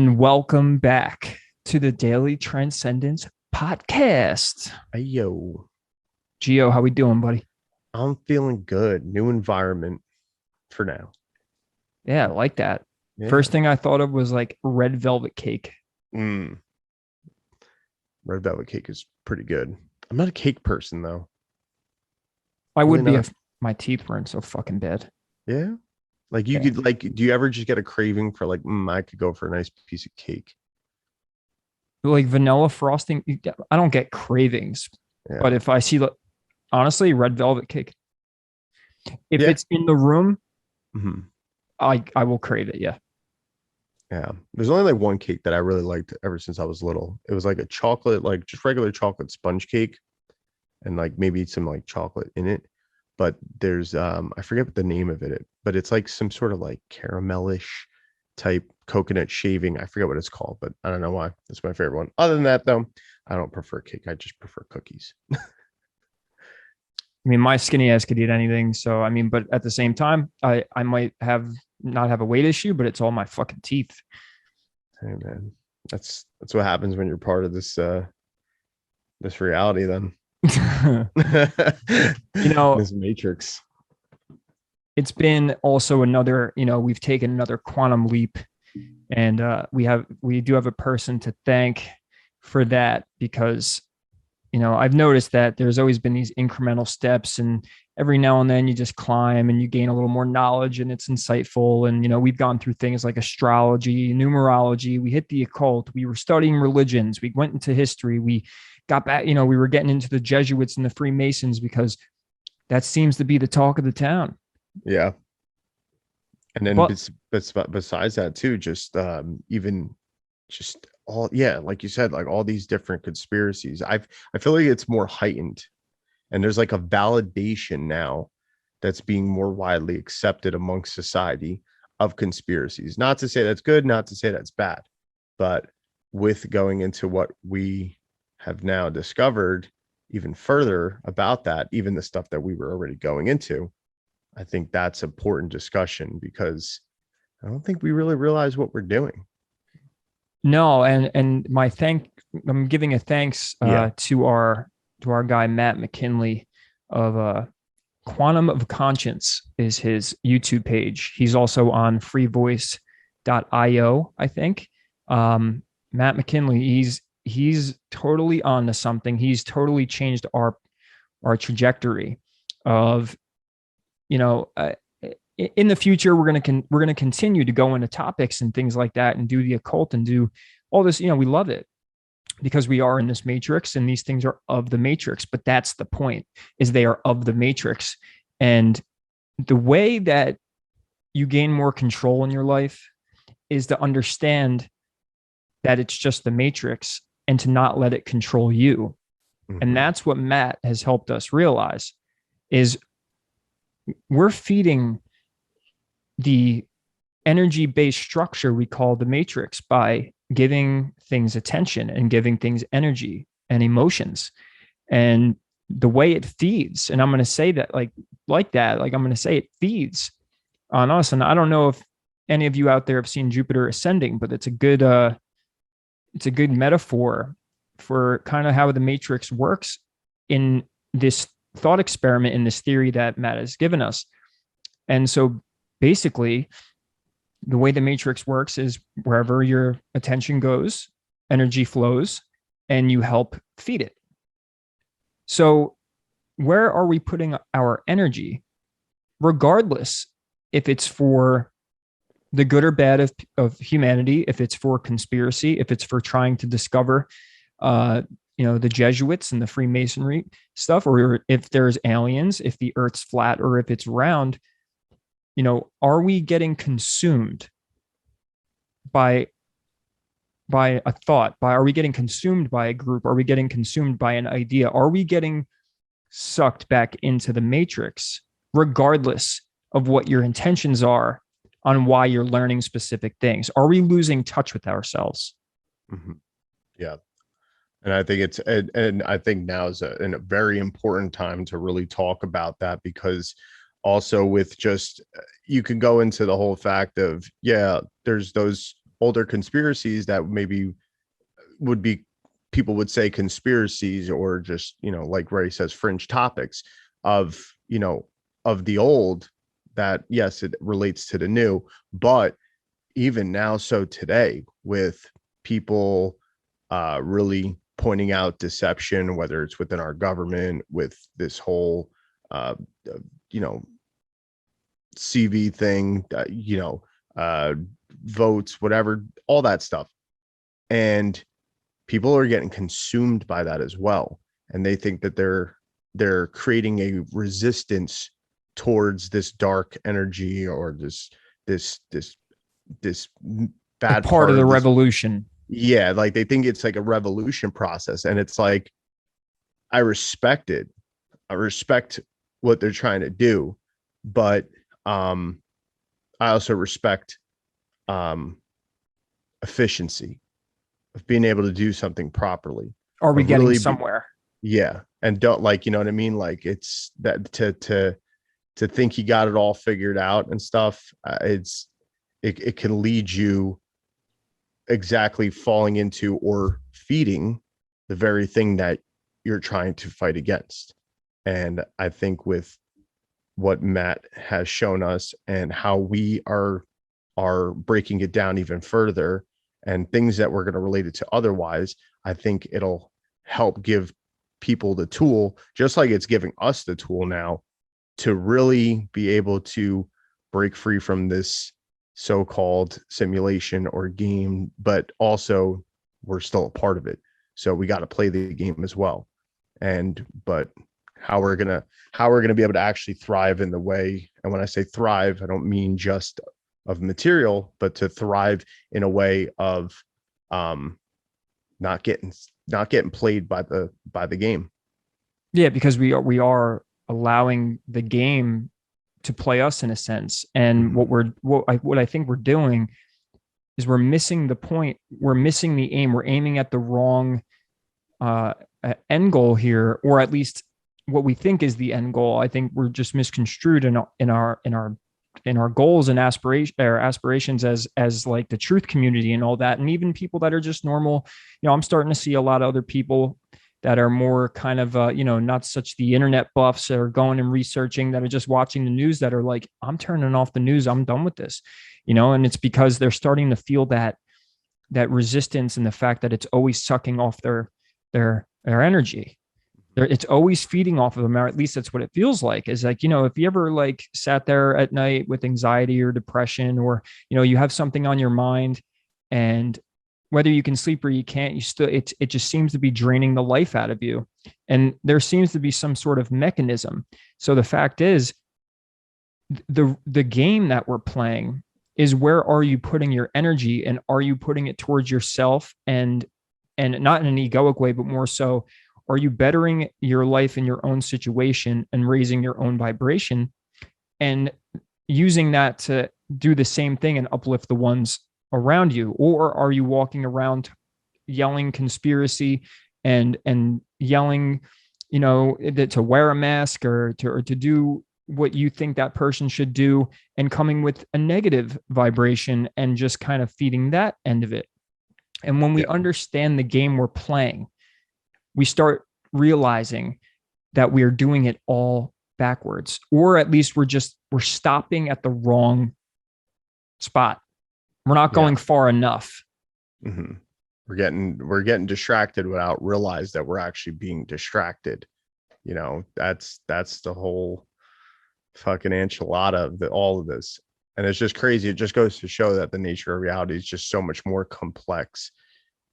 And welcome back to the Daily Transcendence podcast. Hey, yo, Gio, how we doing, buddy? I'm feeling good. New environment for now. Yeah, I like that. Yeah. First thing I thought of was like red velvet cake. Mm, red velvet cake is pretty good. I'm not a cake person though. I Really would be not. if my teeth weren't so fucking bad. Yeah. Like you Yeah. could do you ever just get a craving for I could go for a nice piece of cake. Like vanilla frosting, I don't get cravings, Yeah. but if I see, honestly, red velvet cake, if Yeah. it's in the room, Hmm. I will crave it. Yeah. Yeah. There's only like one cake that I really liked ever since I was little. It was like a chocolate, like just regular chocolate sponge cake and like maybe some like chocolate in it. But there's I forget what the name of it, but it's like some sort of like caramelish type coconut shaving. I forget what it's called, but I don't know why. That's my favorite one. Other than that though, I don't prefer cake. I just prefer cookies. I mean, my skinny ass could eat anything. So, I mean, but at the same time, I might have not have a weight issue, but it's all my fucking teeth. Hey man. That's what happens when you're part of this reality then. You know, This matrix. it's been also another, we've taken another quantum leap, and we do have a person to thank for that, because I've noticed that there's always been these incremental steps, and every now and then you just climb and you gain a little more knowledge, and it's insightful. And we've gone through things like astrology, numerology, we hit the occult, we were studying religions, we went into history, we got back, we were getting into the Jesuits and the Freemasons, because that seems to be the talk of the town. Yeah. And then But besides that too, just even just all, yeah, like you said, like all these different conspiracies, I feel like it's more heightened, and there's like a validation now that's being more widely accepted amongst society of conspiracies. Not to say that's good, not to say that's bad, but with going into what we have now discovered even further about that, even the stuff that we were already going into, I think that's important discussion, because I don't think we really realize what we're doing. no, and I'm giving a thanks Yeah. to our guy Matt McKinley of Quantum of Conscience is his YouTube page. He's also on freevoice.io, I think. Matt McKinley, he's totally on to something. He's totally changed our trajectory of, you know, uh, in the future we're gonna continue to go into topics and things like that, and do the occult and do all this. We love it because we are in this matrix, and these things are of the matrix. But that's the point: is they are of the matrix. And the way that you gain more control in your life is to understand that it's just the matrix, and to not let it control you. And Mm-hmm. that's what Matt has helped us realize: is we're feeding the energy based structure we call the matrix by giving things attention and giving things energy and emotions. And the way it feeds, and I'm going to say that like that, like I'm going to say it feeds on us. And I don't know if any of you out there have seen Jupiter ascending, but it's a good metaphor for kind of how the matrix works in this thought experiment, in this theory that Matt has given us. And so basically, the way the matrix works is wherever your attention goes, energy flows, and you help feed it. So, where are we putting our energy, regardless if it's for the good or bad of humanity, if it's for conspiracy, if it's for trying to discover, uh, the Jesuits and the Freemasonry stuff, or if there's aliens, if the Earth's flat or if it's round? Are we getting consumed by a thought? Are we getting consumed by a group? Are we getting consumed by an idea? Are we getting sucked back into the matrix, regardless of what your intentions are on why you're learning specific things? Are we losing touch with ourselves? Mm-hmm. Yeah. And I think and I think now is a very important time to really talk about that, because also with just, you can go into the whole fact of, yeah, there's those older conspiracies that maybe would be, people would say conspiracies, or just, like Ray says, fringe topics of, of the old, that yes, it relates to the new. But even now, so today, with people really pointing out deception, whether it's within our government, with this whole uh, you know CV thing, votes, whatever, all that stuff. And people are getting consumed by that as well. And they think that they're creating a resistance towards this dark energy, or this Like bad part part of the of this. revolution. Yeah, like they think it's like a revolution process. And it's like, I respect it. I respect what they're trying to do, but I also respect um efficiency of being able to do something properly, Are we of getting really somewhere? yeah. And don't, like, you know what I mean? Like, it's that to think you got it all figured out and stuff. It can lead you exactly falling into or feeding the very thing that you're trying to fight against. And I think with what Matt has shown us, and how we are breaking it down even further, and things that we're going to relate it to otherwise, I think it'll help give people the tool, just like it's giving us the tool now, to really be able to break free from this so-called simulation or game. But also, we're still a part of it, so we got to play the game as well. And but how we're gonna be able to actually thrive in the way, and when I say thrive, I don't mean just of material, but to thrive in a way of um not getting played by the game. Yeah, because we are allowing the game to play us in a sense. And Mhm. what I think we're doing is we're missing the point. We're missing the aim. We're aiming at the wrong uh, end goal here, or at least what we think is the end goal. I think we're just misconstrued in our goals and aspirations as like the truth community and all that, and even people that are just normal. I'm starting to see a lot of other people that are more kind of not such the internet buffs that are going and researching, that are just watching the news, that are like, I'm turning off the news, I'm done with this. And it's because they're starting to feel that resistance, and the fact that it's always sucking off their energy. It's always feeding off of them, or at least that's what it feels like. Is like, if you ever like sat there at night with anxiety or depression, or you have something on your mind, and whether you can sleep or you can't, it just seems to be draining the life out of you, and there seems to be some sort of mechanism. So the fact is, the game that we're playing is, where are you putting your energy, and are you putting it towards yourself, and not in an egoic way, but more so, are you bettering your life in your own situation and raising your own vibration, and using that to do the same thing and uplift the ones around you? Or are you walking around yelling conspiracy and yelling, to wear a mask, or to do what you think that person should do, and coming with a negative vibration and just kind of feeding that end of it? And when we Yeah. understand the game we're playing, we start realizing that we are doing it all backwards, or at least we're stopping at the wrong spot. We're not Yeah. going far enough. Mm-hmm. We're getting distracted without realize that we're actually being distracted. That's the whole fucking enchilada of all of this. And it's just crazy. It just goes to show that the nature of reality is just so much more complex.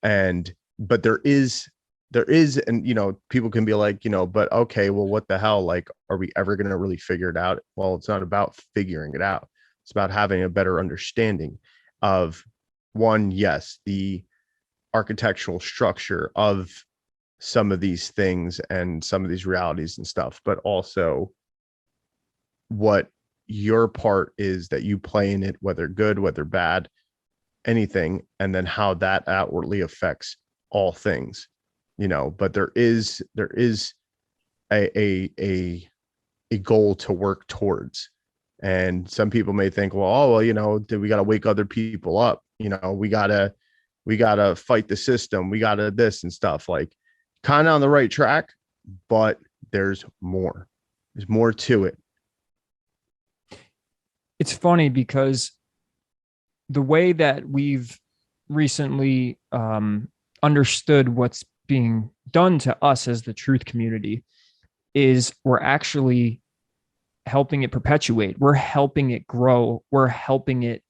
And but there is, and people can be like, but okay, well, what the hell? Like, are we ever going to really figure it out? Well, it's not about figuring it out. It's about having a better understanding of, one, yes, the architectural structure of some of these things and some of these realities and stuff, but also what your part is that you play in it, whether good, whether bad, anything, and then how that outwardly affects all things. But there is a goal to work towards. And some people may think, well, we got to wake other people up. we gotta fight the system, we gotta this and stuff, like kind of on the right track, but there's more to it. It's funny because the way that we've recently understood what's being done to us as the truth community is we're actually helping it perpetuate. We're helping it grow. We're helping it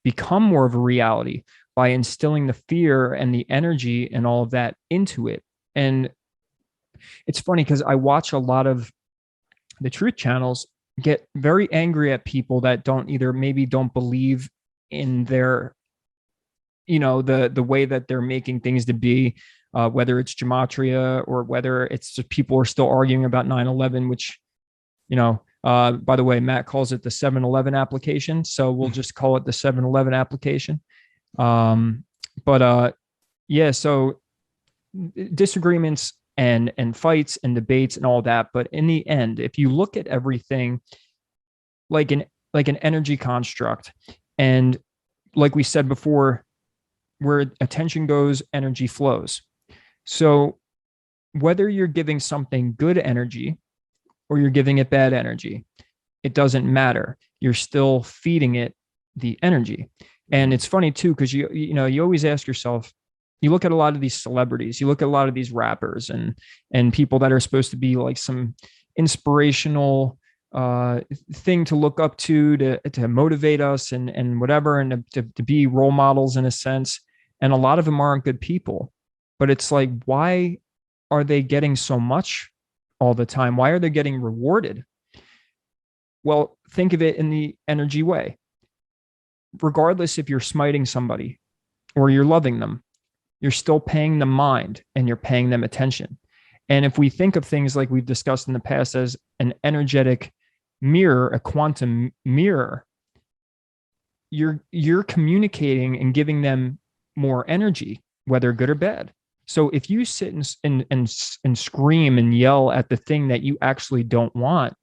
become more of a reality by instilling the fear and the energy and all of that into it. And it's funny because I watch a lot of the truth channels get very angry at people that maybe don't believe in their, the way that they're making things to be, whether it's gematria or whether it's just people are still arguing about 9/11, which, by the way, Matt calls it the 7-Eleven application. So we'll just call it the 7-Eleven application. Yeah, so disagreements and fights and debates and all that. But in the end, if you look at everything like an energy construct, and like we said before, where attention goes, energy flows. So whether you're giving something good energy or you're giving it bad energy, it doesn't matter. You're still feeding it the energy. And it's funny too, because you always ask yourself, you look at a lot of these celebrities, you look at a lot of these rappers and people that are supposed to be like some inspirational thing to look up to motivate us and whatever, and to be role models in a sense. And a lot of them aren't good people, but it's like, why are they getting so much all the time? Why are they getting rewarded? Well, think of it in the energy way. Regardless if you're smiting somebody or you're loving them, you're still paying them mind and you're paying them attention. And if we think of things like we've discussed in the past as an energetic mirror, a quantum mirror, you're communicating and giving them more energy, whether good or bad. So if you sit and scream and yell at the thing that you actually don't want,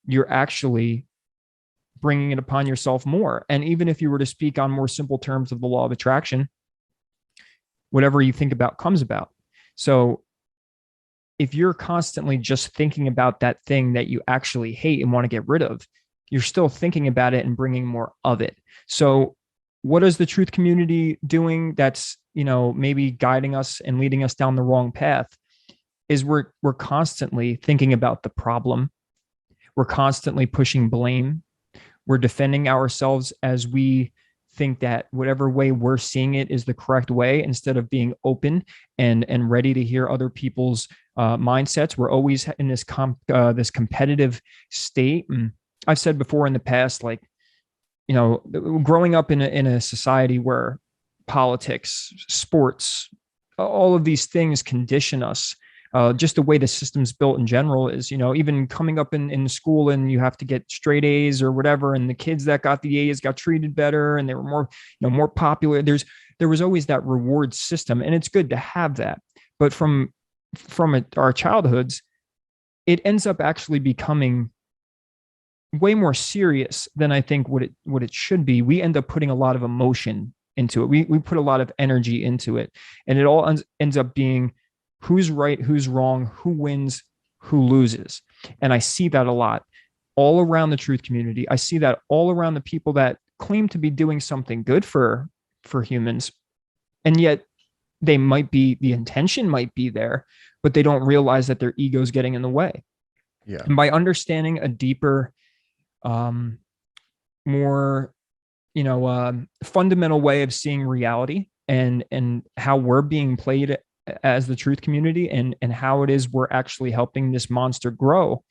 you're actually bringing it upon yourself more. And even if you were to speak on more simple terms of the law of attraction, whatever you think about comes about. So if you're constantly just thinking about that thing that you actually hate and want to get rid of, you're still thinking about it and bringing more of it. So what is the truth community doing that's, maybe guiding us and leading us down the wrong path? Is we're constantly thinking about the problem. We're constantly pushing blame. We're defending ourselves as we think that whatever way we're seeing it is the correct way, instead of being open and ready to hear other people's mindsets. We're always in this this competitive state. And I've said before in the past, like, growing up in a society where politics, sports, all of these things condition us. Just the way the system's built in general is, even coming up in school and you have to get straight A's or whatever. And the kids that got the A's got treated better and they were more, more popular. There was always that reward system, and it's good to have that. But from our childhoods, it ends up actually becoming way more serious than I think what it should be. We end up putting a lot of emotion into it. We put a lot of energy into it, and it all ends up being who's right, who's wrong, who wins, who loses. And I see that a lot all around the truth community. I see that all around the people that claim to be doing something good for humans, and yet the intention might be there, but they don't realize that their ego's getting in the way. Yeah. And by understanding a deeper, more, fundamental way of seeing reality and how we're being played as the truth community, and how it is we're actually helping this monster grow,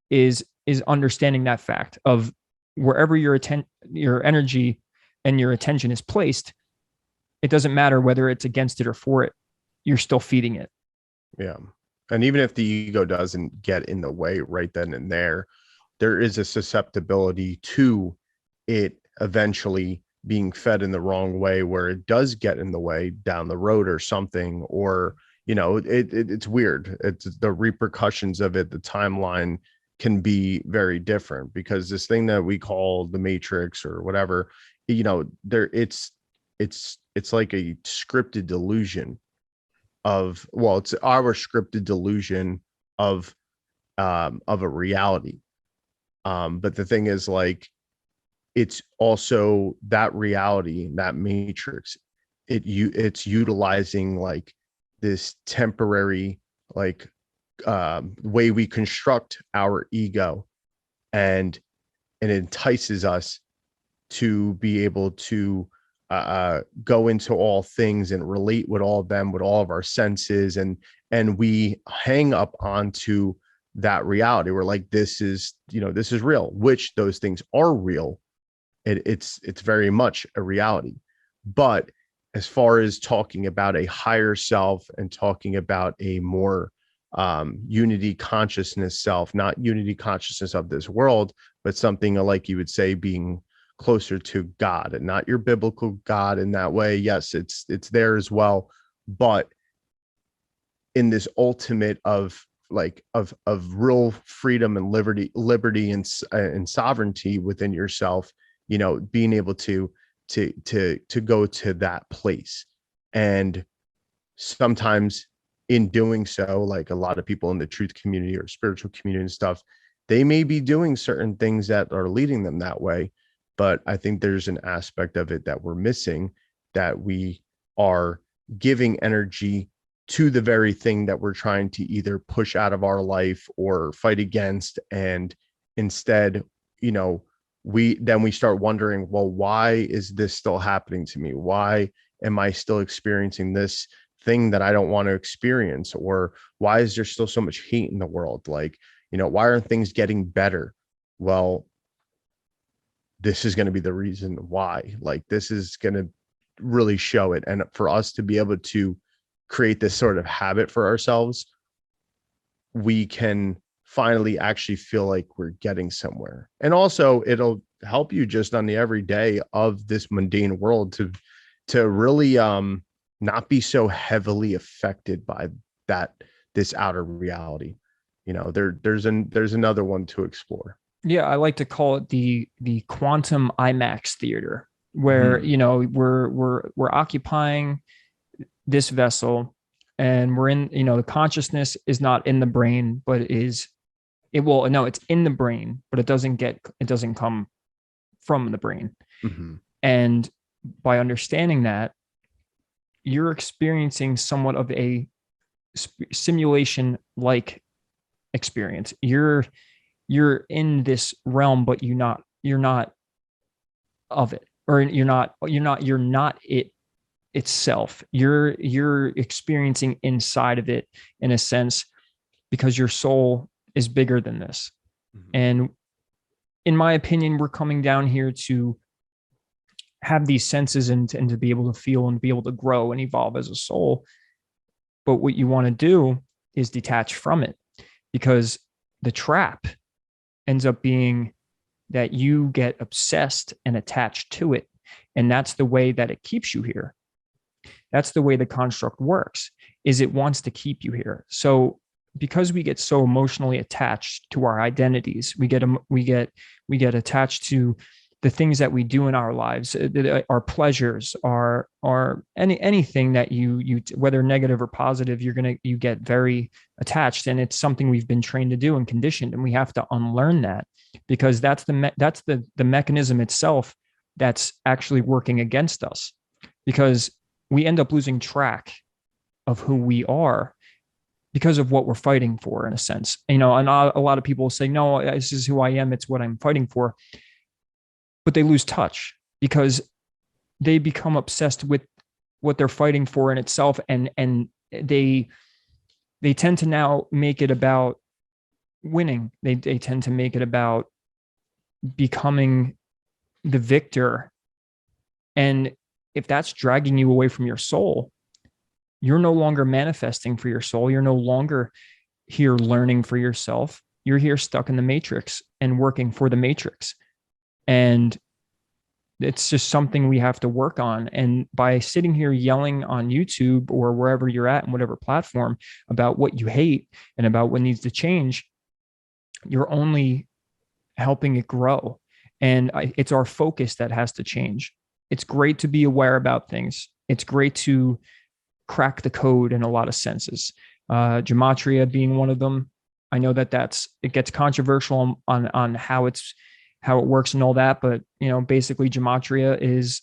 is understanding that fact of wherever your energy and your attention is placed, it doesn't matter whether it's against it or for it, you're still feeding it. Yeah. And even if the ego doesn't get in the way right then and there is a susceptibility to it eventually being fed in the wrong way, where it does get in the way down the road or something, or, it's weird. It's the repercussions of it. The timeline can be very different, because this thing that we call the matrix or whatever, there it's like a scripted delusion of, well, it's our scripted delusion of a reality. But the thing is, like, it's also that reality, that matrix, it's utilizing like this temporary, like, way we construct our ego, and it entices us to be able to go into all things and relate with all of them, with all of our senses, and we hang up onto that reality. We're like, this is, this is real, which those things are real. It's very much a reality. But as far as talking about a higher self and talking about a more unity consciousness self, not unity consciousness of this world, but something like you would say being closer to God, and not your biblical God in that way. Yes, it's there as well, but in this ultimate of like of real freedom and liberty and sovereignty within yourself, being able to go to that place. And sometimes in doing so, like a lot of people in the truth community or spiritual community and stuff, they may be doing certain things that are leading them that way. But I think there's an aspect of it that we're missing, that we are giving energy to the very thing that we're trying to either push out of our life or fight against. And instead, we start wondering, well, why is this still happening to me? Why am I still experiencing this thing that I don't want to experience? Or why is there still so much hate in the world? Like, why aren't things getting better? Well, this is going to be the reason why. Like, this is going to really show it. And for us to be able to create this sort of habit for ourselves, we can finally actually feel like we're getting somewhere. And also it'll help you just on the everyday of this mundane world to really not be so heavily affected by this outer reality. There's another one to explore. Yeah, I like to call it the quantum Imax theater, where we're occupying this vessel, and we're in, the consciousness is not in the brain, but it's in the brain, but it doesn't come from the brain. Mm-hmm. And by understanding that, you're experiencing somewhat of a simulation like experience. You're in this realm, but you're not of it, or you're not it itself. You're experiencing inside of it, in a sense, because your soul is bigger than this. Mm-hmm. And in my opinion, we're coming down here to have these senses and to be able to feel and be able to grow and evolve as a soul. But what you want to do is detach from it, because the trap ends up being that you get obsessed and attached to it. And that's the way that it keeps you here. That's the way the construct works, is it wants to keep you here. So because we get so emotionally attached to our identities, we get attached to the things that we do in our lives, our pleasures, our anything that you whether negative or positive, you get very attached, and it's something we've been trained to do and conditioned, and we have to unlearn that, because that's the mechanism itself that's actually working against us, because we end up losing track of who we are because of what we're fighting for, in a sense. And a lot of people say, no, this is who I am, it's what I'm fighting for. But they lose touch because they become obsessed with what they're fighting for in itself. And they tend to now make it about winning. They tend to make it about becoming the victor. And if that's dragging you away from your soul, you're no longer manifesting for your soul. You're no longer here learning for yourself. You're here stuck in the matrix and working for the matrix. And it's just something we have to work on. And by sitting here yelling on YouTube or wherever you're at, in whatever platform, about what you hate and about what needs to change, you're only helping it grow. And it's our focus that has to change. It's great to be aware about things. It's great to crack the code in a lot of senses. Gematria being one of them. I know that it gets controversial on how it works and all that, but basically gematria is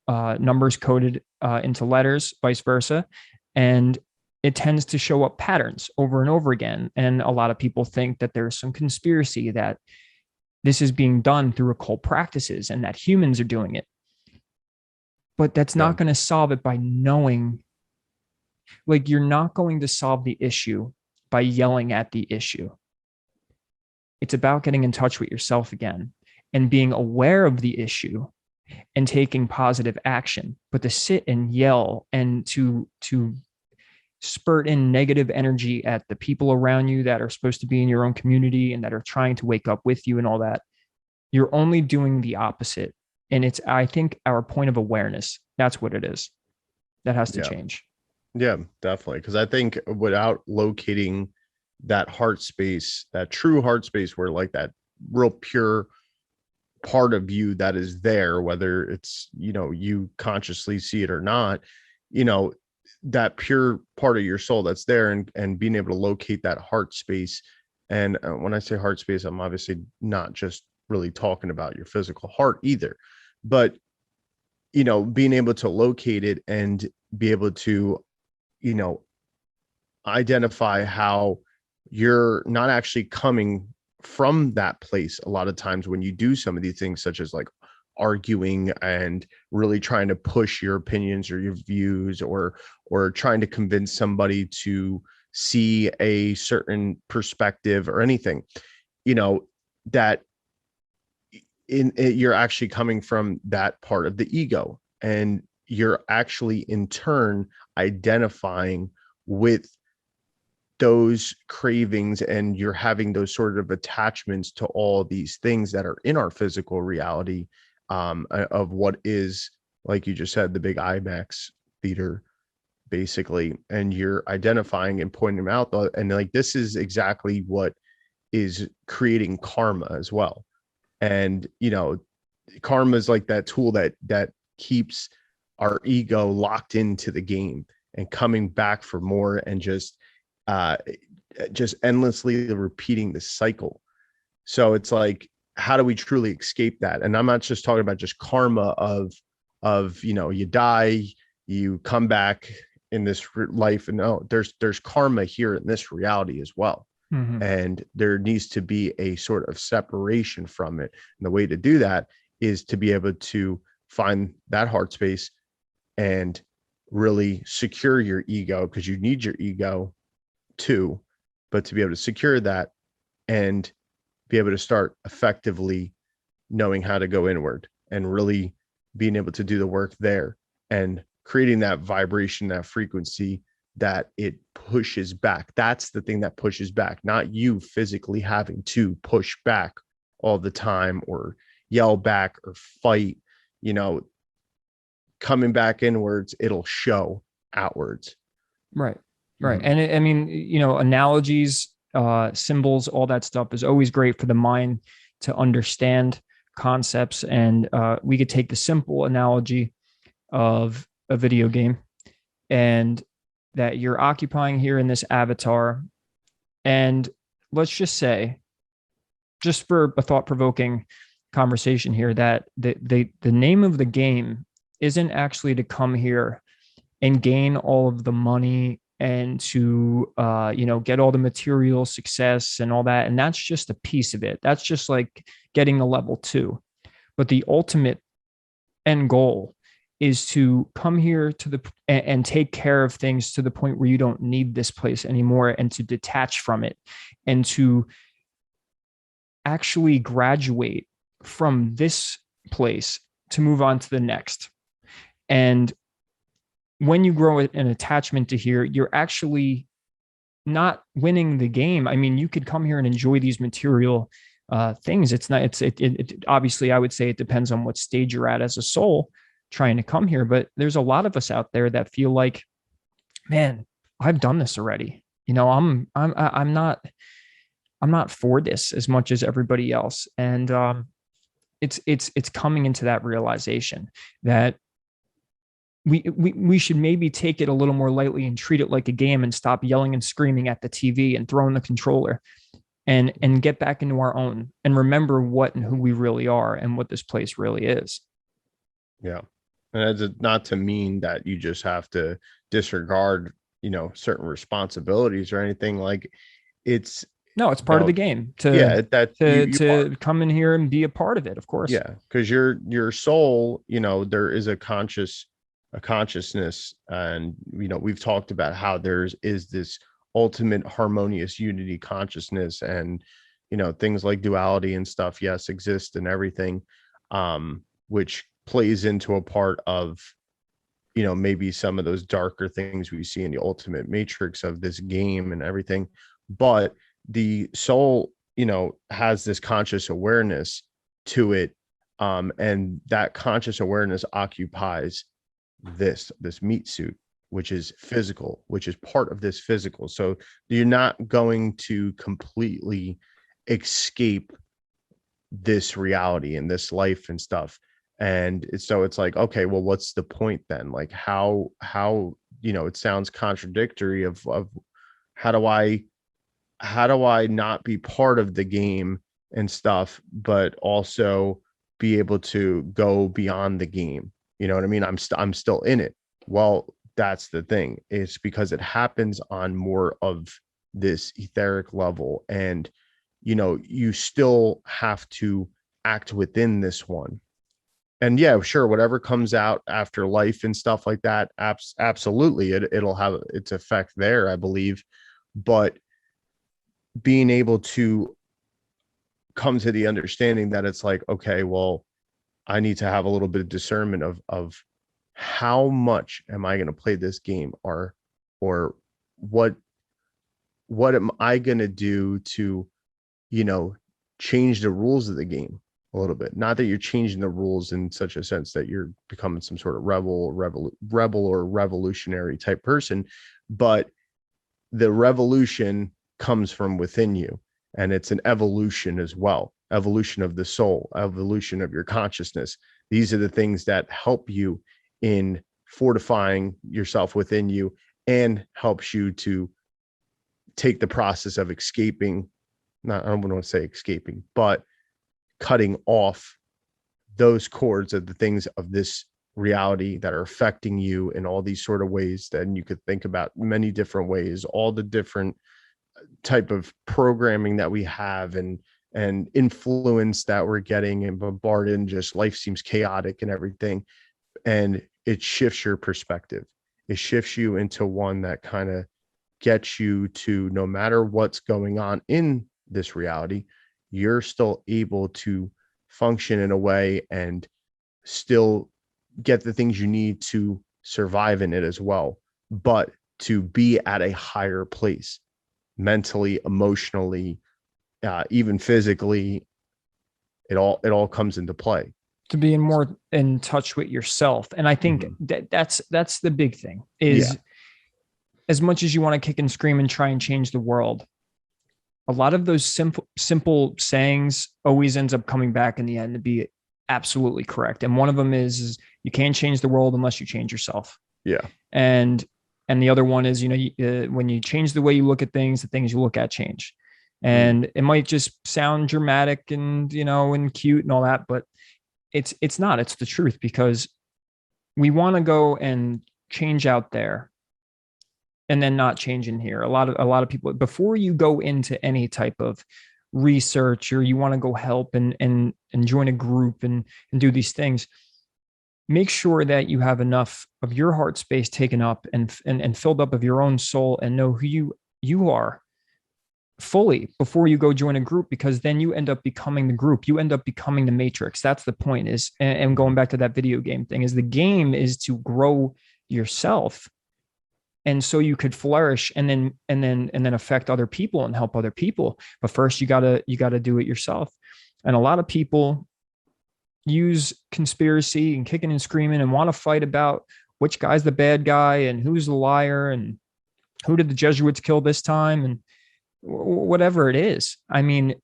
numbers coded into letters, vice versa, and it tends to show up patterns over and over again. And a lot of people think that there's some conspiracy that this is being done through occult practices and that humans are doing it. But that's not going to solve it by knowing. Like, you're not going to solve the issue by yelling at the issue. It's about getting in touch with yourself again and being aware of the issue and taking positive action. But to sit and yell and to spurt in negative energy at the people around you that are supposed to be in your own community and that are trying to wake up with you and all that, you're only doing the opposite. And it's, I think, our point of awareness. That's what it is. That has to change. Yeah, definitely. Because I think without locating that heart space, that true heart space where like that real pure part of you that is there, whether it's, you consciously see it or not, that pure part of your soul that's there, and being able to locate that heart space. And when I say heart space, I'm obviously not just really talking about your physical heart either, but, being able to locate it and be able to, identify how you're not actually coming from that place. A lot of times when you do some of these things, such as like arguing and really trying to push your opinions or your views, or trying to convince somebody to see a certain perspective or anything, that you're actually coming from that part of the ego, and you're actually in turn identifying with those cravings, and you're having those sort of attachments to all these things that are in our physical reality, of what is, like you just said, the big Imax theater, basically. And you're identifying and pointing them out, and like, this is exactly what is creating karma as well. And karma is like that tool that keeps our ego locked into the game and coming back for more, and just endlessly repeating the cycle. So it's like, how do we truly escape that? And I'm not just talking about just karma of you die, you come back in this life, and no, there's karma here in this reality as well. Mm-hmm. And there needs to be a sort of separation from it. And the way to do that is to be able to find that heart space and really secure your ego, because you need your ego too, but to be able to secure that and be able to start effectively knowing how to go inward and really being able to do the work there and creating that vibration, that frequency that it pushes back. That's the thing that pushes back, not you physically having to push back all the time or yell back or fight. Coming back inwards, it'll show outwards. Right. And I mean, analogies, symbols, all that stuff is always great for the mind to understand concepts. And we could take the simple analogy of a video game, and that you're occupying here in this avatar. And let's just say, just for a thought-provoking conversation here, that the name of the game isn't actually to come here and gain all of the money and to get all the material success and all that. And that's just a piece of it. That's just like getting the level 2. But the ultimate end goal is to come here and take care of things to the point where you don't need this place anymore, and to detach from it, and to actually graduate from this place to move on to the next. And when you grow an attachment to here, you're actually not winning the game. I mean, you could come here and enjoy these material things. It's not, it obviously, I would say it depends on what stage you're at as a soul trying to come here. But there's a lot of us out there that feel like, man, I've done this already. I'm not for this as much as everybody else. And it's coming into that realization that we should maybe take it a little more lightly and treat it like a game and stop yelling and screaming at the TV and throwing the controller and get back into our own and remember what and who we really are and what this place really is. Yeah. And it's not to mean that you just have to disregard, certain responsibilities or anything. Like it's No, it's part of the game yeah, that to come in here and be a part of it, of course. yeah, because your soul, there is a consciousness, and we've talked about how is this ultimate harmonious unity consciousness, and things like duality and stuff, yes, exist and everything, which plays into a part of maybe some of those darker things we see in the ultimate matrix of this game and everything. But the soul has this conscious awareness to it, and that conscious awareness occupies this meat suit, which is physical, which is part of this physical. So you're not going to completely escape this reality and this life and stuff. And so it's like, okay, well, what's the point then? Like how it sounds contradictory of how do I not be part of the game and stuff, but also be able to go beyond the game? You know what I mean? I'm still in it. Well, that's the thing. It's because it happens on more of this etheric level, and you still have to act within this one. And yeah, sure, whatever comes out after life and stuff like that, absolutely, it'll have its effect there, I believe. But being able to come to the understanding that it's like, okay, well, I need to have a little bit of discernment of how much am I going to play this game, or what am I going to do to, change the rules of the game a little bit. Not that you're changing the rules in such a sense that you're becoming some sort of rebel or revolutionary type person, but the revolution comes from within you, and it's an evolution as well. Evolution of the soul, evolution of your consciousness. These are the things that help you in fortifying yourself within you, and helps you to take the process of escaping. I don't want to say escaping, but cutting off those cords of the things of this reality that are affecting you in all these sort of ways. Then you could think about many different ways, all the different type of programming that we have, and influence that we're getting and bombarded, and just life seems chaotic and everything. And it shifts your perspective. It shifts you into one that kind of gets you to, no matter what's going on in this reality, you're still able to function in a way and still get the things you need to survive in it as well, but to be at a higher place mentally, emotionally, even physically. It all comes into play. To be more in touch with yourself. And I think that's the big thing is, as much as you want to kick and scream and try and change the world, a lot of those simple sayings always ends up coming back in the end to be absolutely correct. And one of them is you can't change the world unless you change yourself. Yeah. And the other one is, when you change the way you look at things, the things you look at change. And it might just sound dramatic and, and cute and all that, but it's not, it's the truth, because we want to go and change out there and then not change in here. A lot of people, before you go into any type of research, or you want to go help and join a group and do these things, make sure that you have enough of your heart space taken up and filled up of your own soul, and know who you are fully before you go join a group, because then you end up becoming the group. You end up becoming the matrix. That's the point is, and going back to that video game thing, is the game is to grow yourself. And so you could flourish and then affect other people and help other people. But first you gotta do it yourself. And a lot of people use conspiracy and kicking and screaming and want to fight about which guy's the bad guy and who's the liar and who did the Jesuits kill this time and whatever it is. I mean,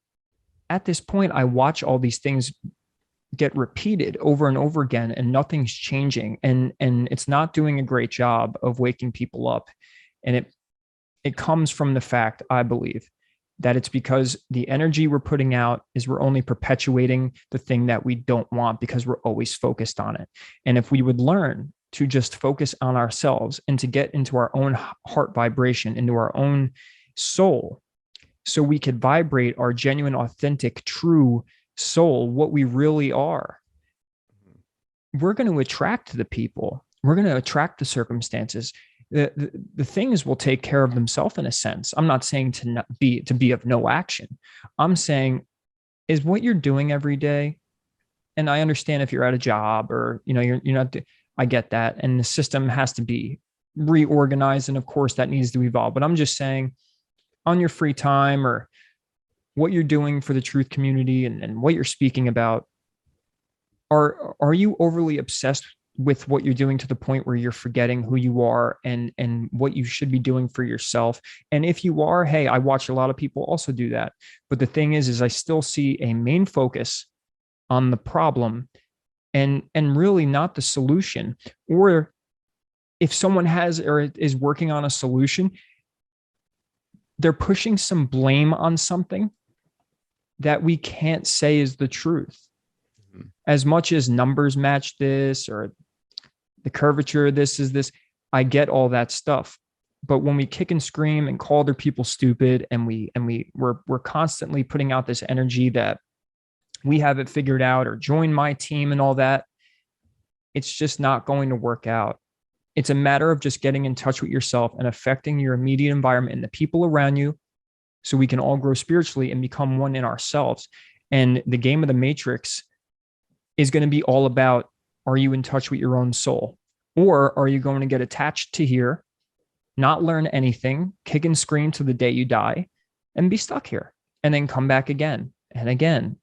at this point, I watch all these things get repeated over and over again, and nothing's changing, and it's not doing a great job of waking people up. And it comes from the fact, I believe, that it's because the energy we're putting out is we're only perpetuating the thing that we don't want because we're always focused on it. And if we would learn to just focus on ourselves and to get into our own heart vibration, into our own soul, so we could vibrate our genuine, authentic, true soul, what we really are, we're going to attract the people. We're going to attract the circumstances. The things will take care of themselves in a sense. I'm not saying to be of no action. I'm saying, is what you're doing every day. And I understand if you're at a job or, you're not, I get that. And the system has to be reorganized. And of course that needs to evolve, but I'm just saying on your free time or what you're doing for the truth community and what you're speaking about, are you overly obsessed with what you're doing to the point where you're forgetting who you are and what you should be doing for yourself? And if you are, hey, I watch a lot of people also do that. But the thing is I still see a main focus on the problem and really not the solution. Or if someone has or is working on a solution, they're pushing some blame on something that we can't say is the truth. As much as numbers match this or the curvature of this is this, I get all that stuff. But when we kick and scream and call other people stupid and we're constantly putting out this energy that we have it figured out or join my team and all that, it's just not going to work out. It's a matter of just getting in touch with yourself and affecting your immediate environment and the people around you so we can all grow spiritually and become one in ourselves. And the game of the Matrix is going to be all about, are you in touch with your own soul? Or are you going to get attached to here, not learn anything, kick and scream to the day you die, and be stuck here, and then come back again and again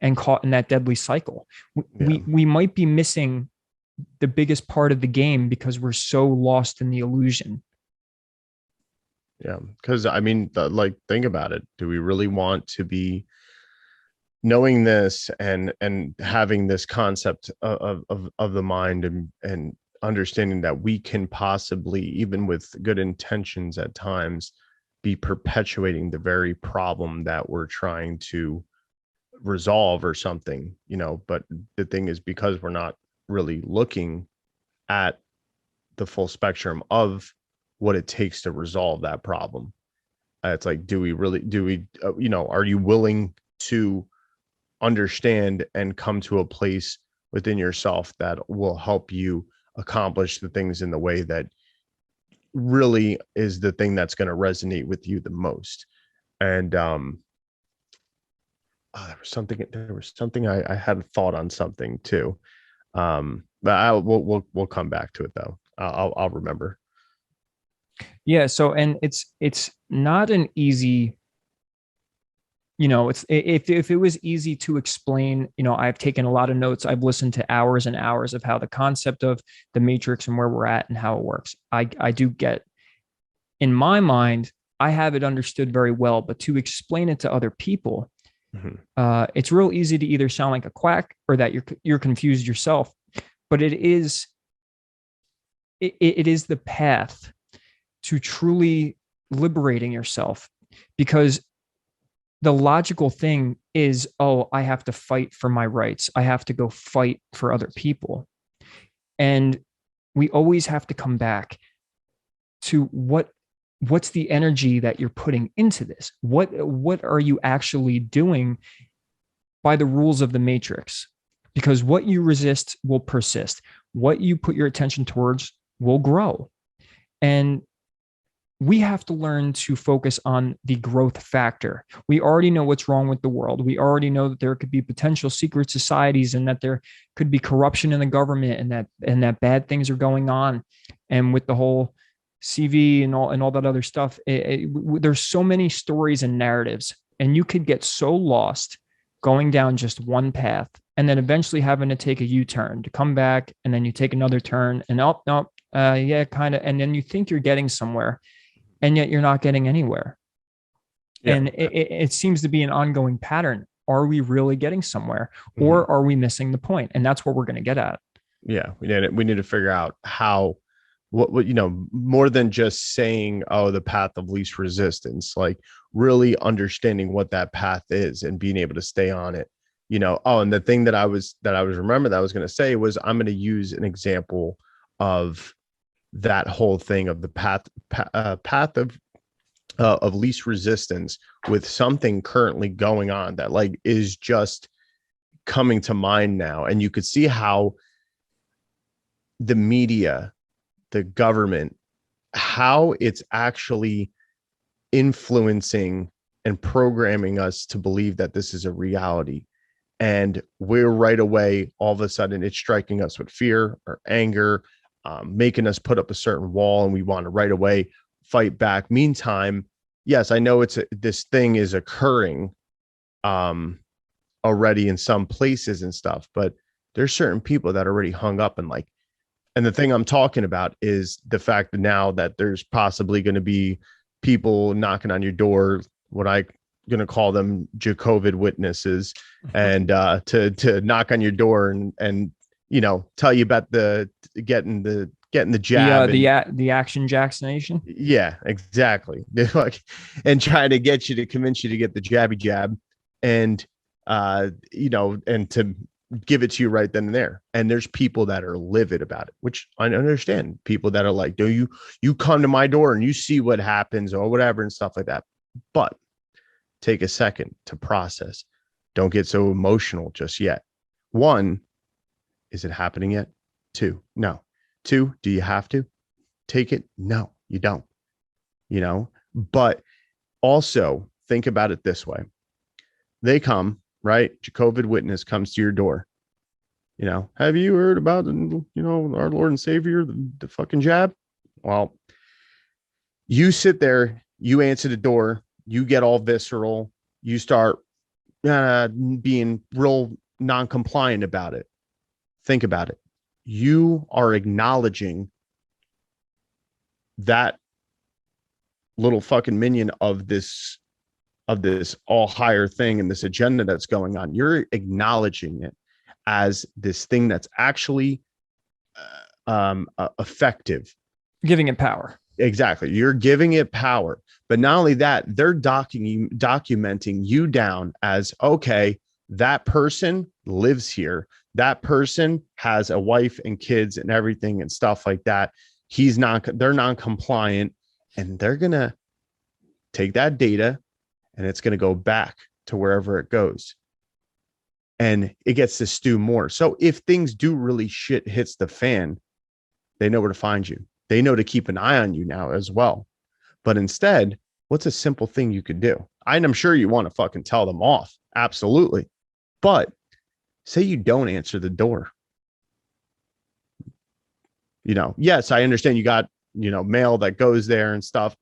and caught in that deadly cycle? We might be missing the biggest part of the game because we're so lost in the illusion. Yeah, because I mean, think about it. Do we really want to be knowing this and having this concept of the mind and understanding that we can possibly, even with good intentions at times, be perpetuating the very problem that we're trying to resolve or something, but the thing is, because we're not really looking at the full spectrum of what it takes to resolve that problem, it's like, are you willing to understand and come to a place within yourself that will help you accomplish the things in the way that really is the thing that's going to resonate with you the most? And there was something I had a thought on something too, but we'll come back to it though. I'll remember. Yeah. So, and it's not an easy, it's, if it was easy to explain, I've taken a lot of notes. I've listened to hours and hours of how the concept of the Matrix and where we're at and how it works. I do get, in my mind, I have it understood very well, but to explain it to other people, it's real easy to either sound like a quack or that you're confused yourself. But it is the path to truly liberating yourself, because the logical thing is, oh, I have to fight for my rights. I have to go fight for other people. And we always have to come back to what's the energy that you're putting into this? What are you actually doing by the rules of the Matrix? Because what you resist will persist. What you put your attention towards will grow. And we have to learn to focus on the growth factor. We already know what's wrong with the world. We already know that there could be potential secret societies and that there could be corruption in the government and that bad things are going on. And with the whole CV and all that other stuff, there's so many stories and narratives, and you could get so lost going down just one path and then eventually having to take a U-turn to come back, and then you take another turn and kind of, and then you think you're getting somewhere, and yet you're not getting anywhere. Yeah. And it seems to be an ongoing pattern are we really getting somewhere, or are we missing the point? And that's what we're going to get at. Yeah, we need to figure out how, what more than just saying, oh, the path of least resistance, like really understanding what that path is and being able to stay on it. Oh, and the thing that I was remember that I was going to say was, I'm going to use an example of that whole thing of the path of least resistance with something currently going on that like is just coming to mind now. And you could see how the media, the government, how it's actually influencing and programming us to believe that this is a reality. And we're right away, all of a sudden, it's striking us with fear or anger, making us put up a certain wall, and we want to right away fight back. Meantime, yes, I know this thing is occurring already in some places and stuff, but there's certain people that are already hung up and the thing I'm talking about is the fact that now that there's possibly going to be people knocking on your door, what I'm going to call them Jehovah's Witnesses, and to knock on your door and tell you about getting the jab, the action vaccination. Yeah, exactly. And trying to get you to convince you to get the jabby jab, and and to give it to you right then and there. And there's people that are livid about it, which I understand. People that are like, do you come to my door and you see what happens or whatever and stuff like that. But take a second to process. Don't get so emotional just yet. 1, is it happening yet? 2, no. 2, do you have to take it? No, you don't. But also think about it this way. They come, right? Jehovah's Witness comes to your door. Have you heard about, our Lord and Savior, the fucking jab? Well, you sit there, you answer the door, you get all visceral, you start being real non-compliant about it. Think about it. You are acknowledging that little fucking minion of this all higher thing and this agenda that's going on. You're acknowledging it as this thing that's actually effective, giving it power. Exactly. You're giving it power. But not only that, they're documenting you down as, okay, that person lives here. That person has a wife and kids and everything and stuff like that. They're non-compliant, and they're going to take that data and it's going to go back to wherever it goes. And it gets to stew more. So if things do really shit hits the fan, they know where to find you. They know to keep an eye on you now as well. But instead, what's a simple thing you could do? I'm sure you want to fucking tell them off. Absolutely. But say you don't answer the door. Yes, I understand you got, mail that goes there and stuff,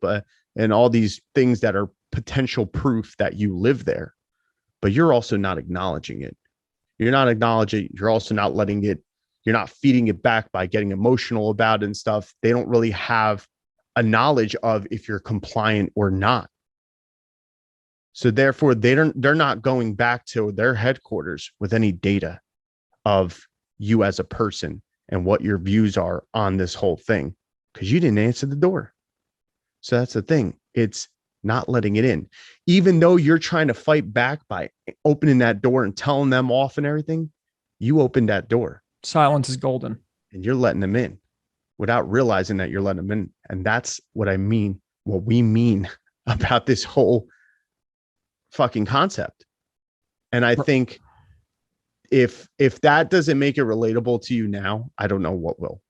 and all these things that are potential proof that you live there, but you're also not acknowledging it. You're not acknowledging. You're also not letting it. You're not feeding it back by getting emotional about it and stuff. They don't really have a knowledge of if you're compliant or not. So therefore, they're not going back to their headquarters with any data of you as a person and what your views are on this whole thing, because you didn't answer the door. So that's the thing. It's not letting it in. Even though you're trying to fight back by opening that door and telling them off and everything, you opened that door. Silence is golden. And you're letting them in without realizing that you're letting them in. And that's what I mean, what we mean about this whole fucking concept. And I think if that doesn't make it relatable to you now, I don't know what will.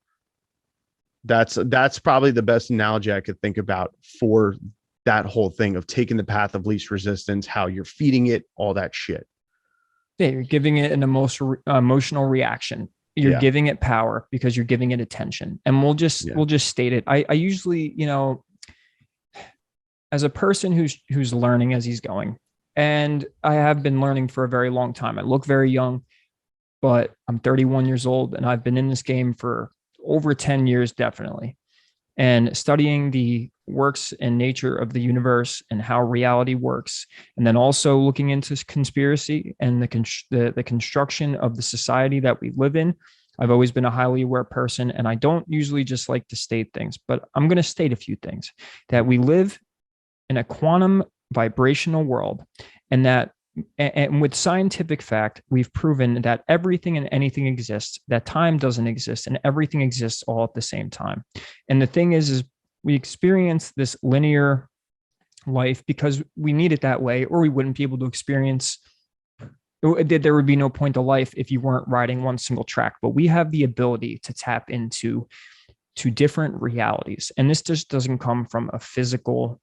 That's probably the best analogy I could think about for that whole thing of taking the path of least resistance, how you're feeding it, all that shit. Yeah, you're giving it an emotional reaction. You're giving it power because you're giving it attention. And we'll just state it. I usually, as a person who's learning as he's going, and I have been learning for a very long time. I look very young, but I'm 31 years old and I've been in this game for over 10 years, definitely. and studying the works and nature of the universe and how reality works, and then also looking into conspiracy and the construction of the society that we live in. I've always been a highly aware person, and I don't usually just like to state things, but I'm going to state a few things: that we live in a quantum vibrational world, and that, and with scientific fact, we've proven that everything and anything exists, that time doesn't exist, and everything exists all at the same time. And the thing is we experience this linear life because we need it that way, or we wouldn't be able to experience. There would be no point to life if you weren't riding one single track. But we have the ability to tap into different realities, and this just doesn't come from a physical,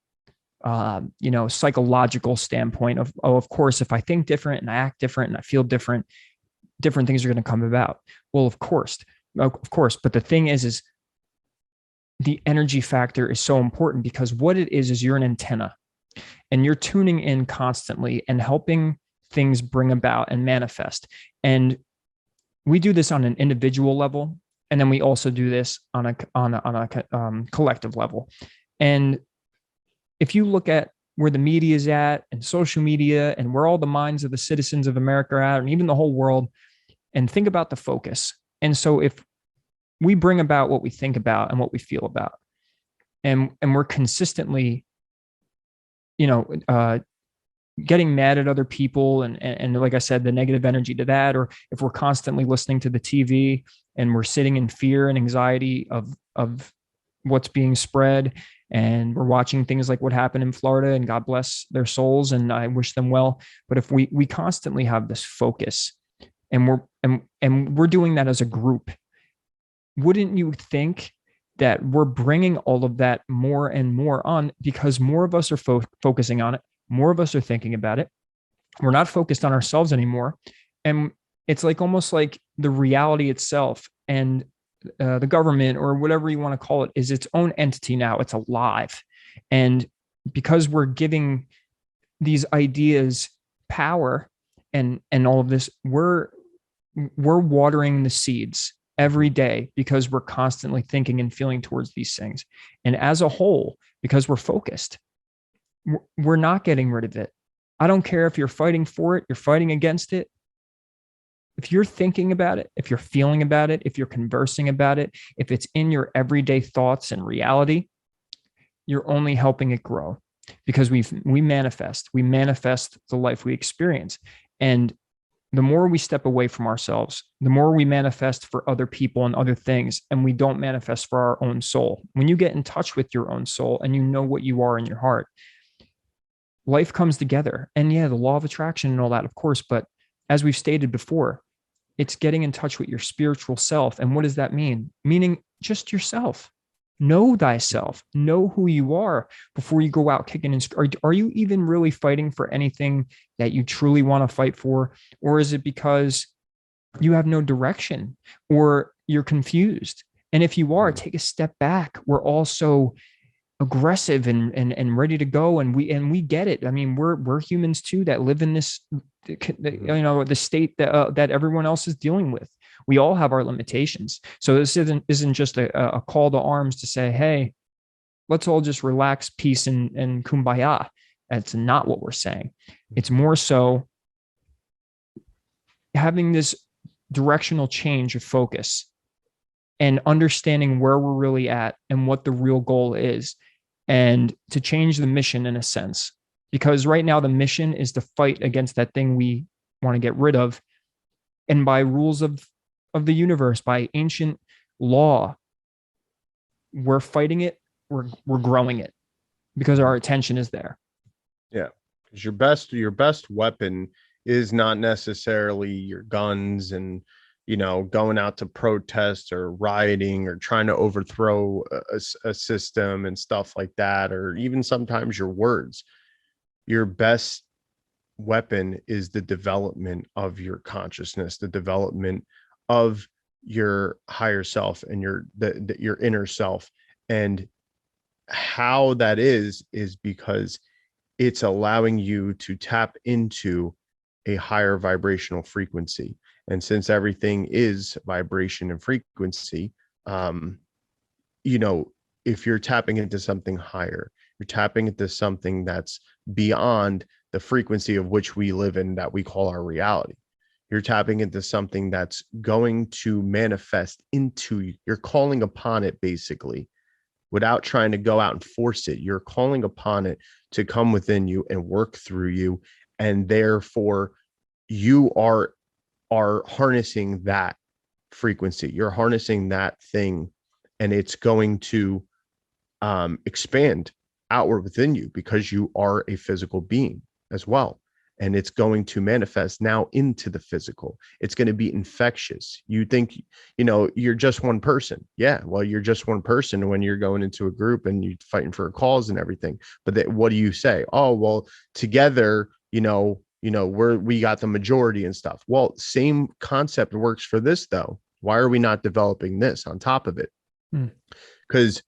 psychological standpoint of course, if I think different and I act different and I feel different, different things are going to come about. Well, of course. But the thing is the energy factor is so important, because what it is you're an antenna, and you're tuning in constantly and helping things bring about and manifest. And we do this on an individual level, and then we also do this on a collective level. And if you look at where the media is at, and social media, and where all the minds of the citizens of America are at, and even the whole world, and think about the focus. And so if we bring about what we think about and what we feel about, and we're consistently, getting mad at other people, and like I said, the negative energy to that, or if we're constantly listening to the TV and we're sitting in fear and anxiety of what's being spread, and we're watching things like what happened in Florida, and God bless their souls, and I wish them well. But if we constantly have this focus, and we're doing that as a group, wouldn't you think that we're bringing all of that more and more on, because more of us are focusing on it, more of us are thinking about it. We're not focused on ourselves anymore. And it's like almost like the reality itself and the government, or whatever you want to call it, is its own entity now. It's alive. And because we're giving these ideas power and all of this, we're watering the seeds every day, because we're constantly thinking and feeling towards these things. And as a whole, because we're focused, we're not getting rid of it. I don't care if you're fighting for it, you're fighting against it. If you're thinking about it, if you're feeling about it, if you're conversing about it, if it's in your everyday thoughts and reality, you're only helping it grow, because we manifest the life we experience. And the more we step away from ourselves, the more we manifest for other people and other things, and we don't manifest for our own soul. When you get in touch with your own soul and you know what you are in your heart, life comes together. And yeah, the law of attraction and all that, of course, but as we've stated before, it's getting in touch with your spiritual self. And what does that mean? Meaning just yourself. Know thyself, know who you are before you go out kicking and are you even really fighting for anything that you truly want to fight for? Or is it because you have no direction, or you're confused? And if you are, take a step back. We're all so aggressive and ready to go, and we get it. I mean, we're humans too, that live in this, the state that everyone else is dealing with. We all have our limitations. So this isn't just a call to arms to say, hey, let's all just relax, peace, and kumbaya. That's not what we're saying. It's more so having this directional change of focus and understanding where we're really at and what the real goal is, and to change the mission in a sense. Because right now the mission is to fight against that thing we want to get rid of. And by rules of the universe, by ancient law, we're fighting it, we're growing it, because our attention is there. Yeah, because your best weapon is not necessarily your guns and going out to protest or rioting or trying to overthrow a system and stuff like that, or even sometimes your words. Your best weapon is the development of your consciousness, the development of your higher self and your inner self. And how that is because it's allowing you to tap into a higher vibrational frequency. And since everything is vibration and frequency, if you're tapping into something higher, you're tapping into something that's beyond the frequency of which we live in, that we call our reality. You're tapping into something that's going to manifest into, you're calling upon it basically without trying to go out and force it. You're calling upon it to come within you and work through you. And therefore you are harnessing that frequency. You're harnessing that thing, and it's going to expand outward within you because you are a physical being as well. And it's going to manifest now into the physical. It's going to be infectious. You think, you're just one person. Yeah, well, you're just one person when you're going into a group and you're fighting for a cause and everything. But what do you say? Oh, well, together, we got the majority and stuff. Well, same concept works for this though. Why are we not developing this on top of it? Because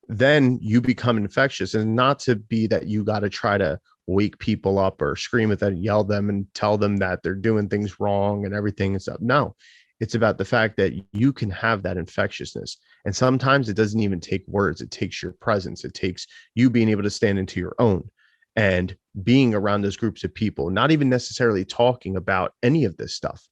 then you become infectious, and not to be that you got to try to wake people up or scream at them, yell them and tell them that they're doing things wrong and everything and stuff. No, it's about the fact that you can have that infectiousness. And sometimes it doesn't even take words. It takes your presence. It takes you being able to stand into your own and being around those groups of people, not even necessarily talking about any of this stuff.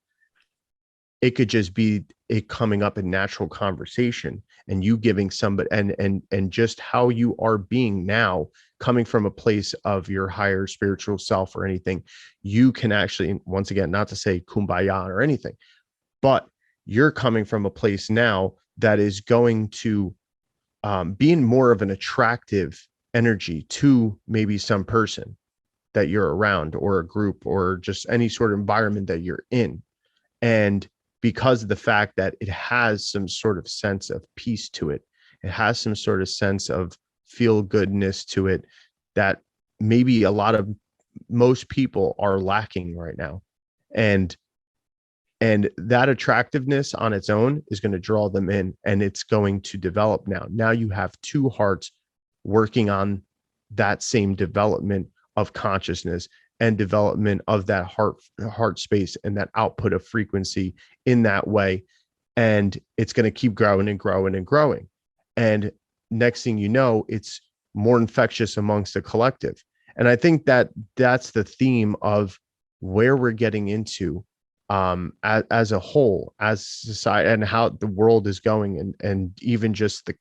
It could just be it coming up in natural conversation, and you giving somebody and just how you are being now, coming from a place of your higher spiritual self or anything. You can actually, once again, not to say kumbaya or anything, but you're coming from a place now that is going to being more of an attractive energy to maybe some person that you're around, or a group, or just any sort of environment that you're in. And because of the fact that it has some sort of sense of peace to it, it has some sort of sense of feel goodness to it that maybe most people are lacking right now. And that attractiveness on its own is going to draw them in, and it's going to develop now. Now you have two hearts working on that same development of consciousness and development of that heart space and that output of frequency in that way. And it's going to keep growing and growing and growing. And next thing you know, it's more infectious amongst the collective. And I think that that's the theme of where we're getting into as a whole, as society, and how the world is going, and even just the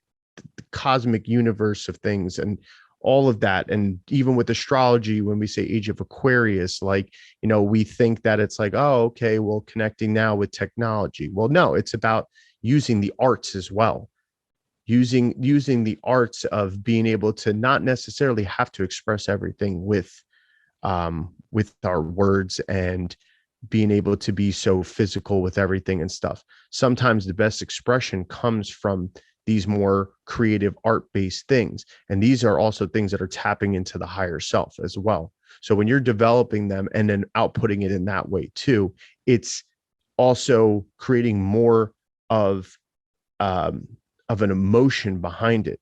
cosmic universe of things and all of that. And even with astrology, when we say age of Aquarius, we think that it's like, oh, okay, well, connecting now with technology. Well, no, it's about using the arts as well. Using the arts of being able to not necessarily have to express everything with our words, and being able to be so physical with everything and stuff. Sometimes the best expression comes from these more creative art-based things. And these are also things that are tapping into the higher self as well. So when you're developing them and then outputting it in that way too, it's also creating more of an emotion behind it.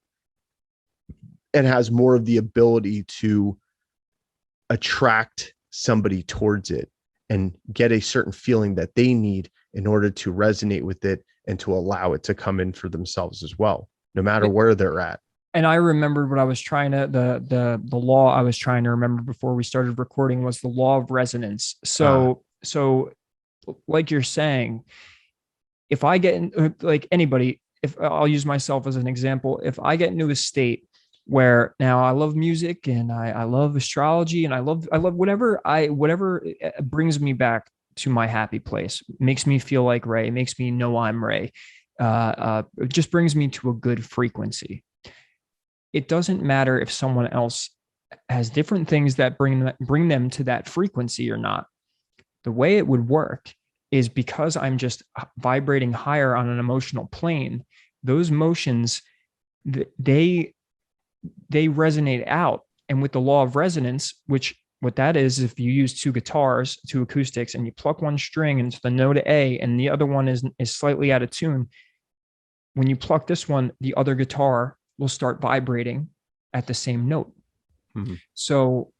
It has more of the ability to attract somebody towards it and get a certain feeling that they need in order to resonate with it and to allow it to come in for themselves as well, no matter where they're at. And I remembered what I was trying to, the law I was trying to remember before we started recording was the law of resonance. So like you're saying, if I get in, like anybody, if I'll use myself as an example, if I get into a state where now I love music and I love astrology and I love whatever brings me back to my happy place, makes me feel like Ray, makes me know I'm Ray, it just brings me to a good frequency. It doesn't matter if someone else has different things that bring them to that frequency or not. The way it would work is because I'm just vibrating higher on an emotional plane, those motions, they resonate out. And with the law of resonance, which what that is, if you use two guitars, two acoustics, and you pluck one string into the note A and the other one is slightly out of tune, when you pluck this one, the other guitar will start vibrating at the same note. Mm-hmm. So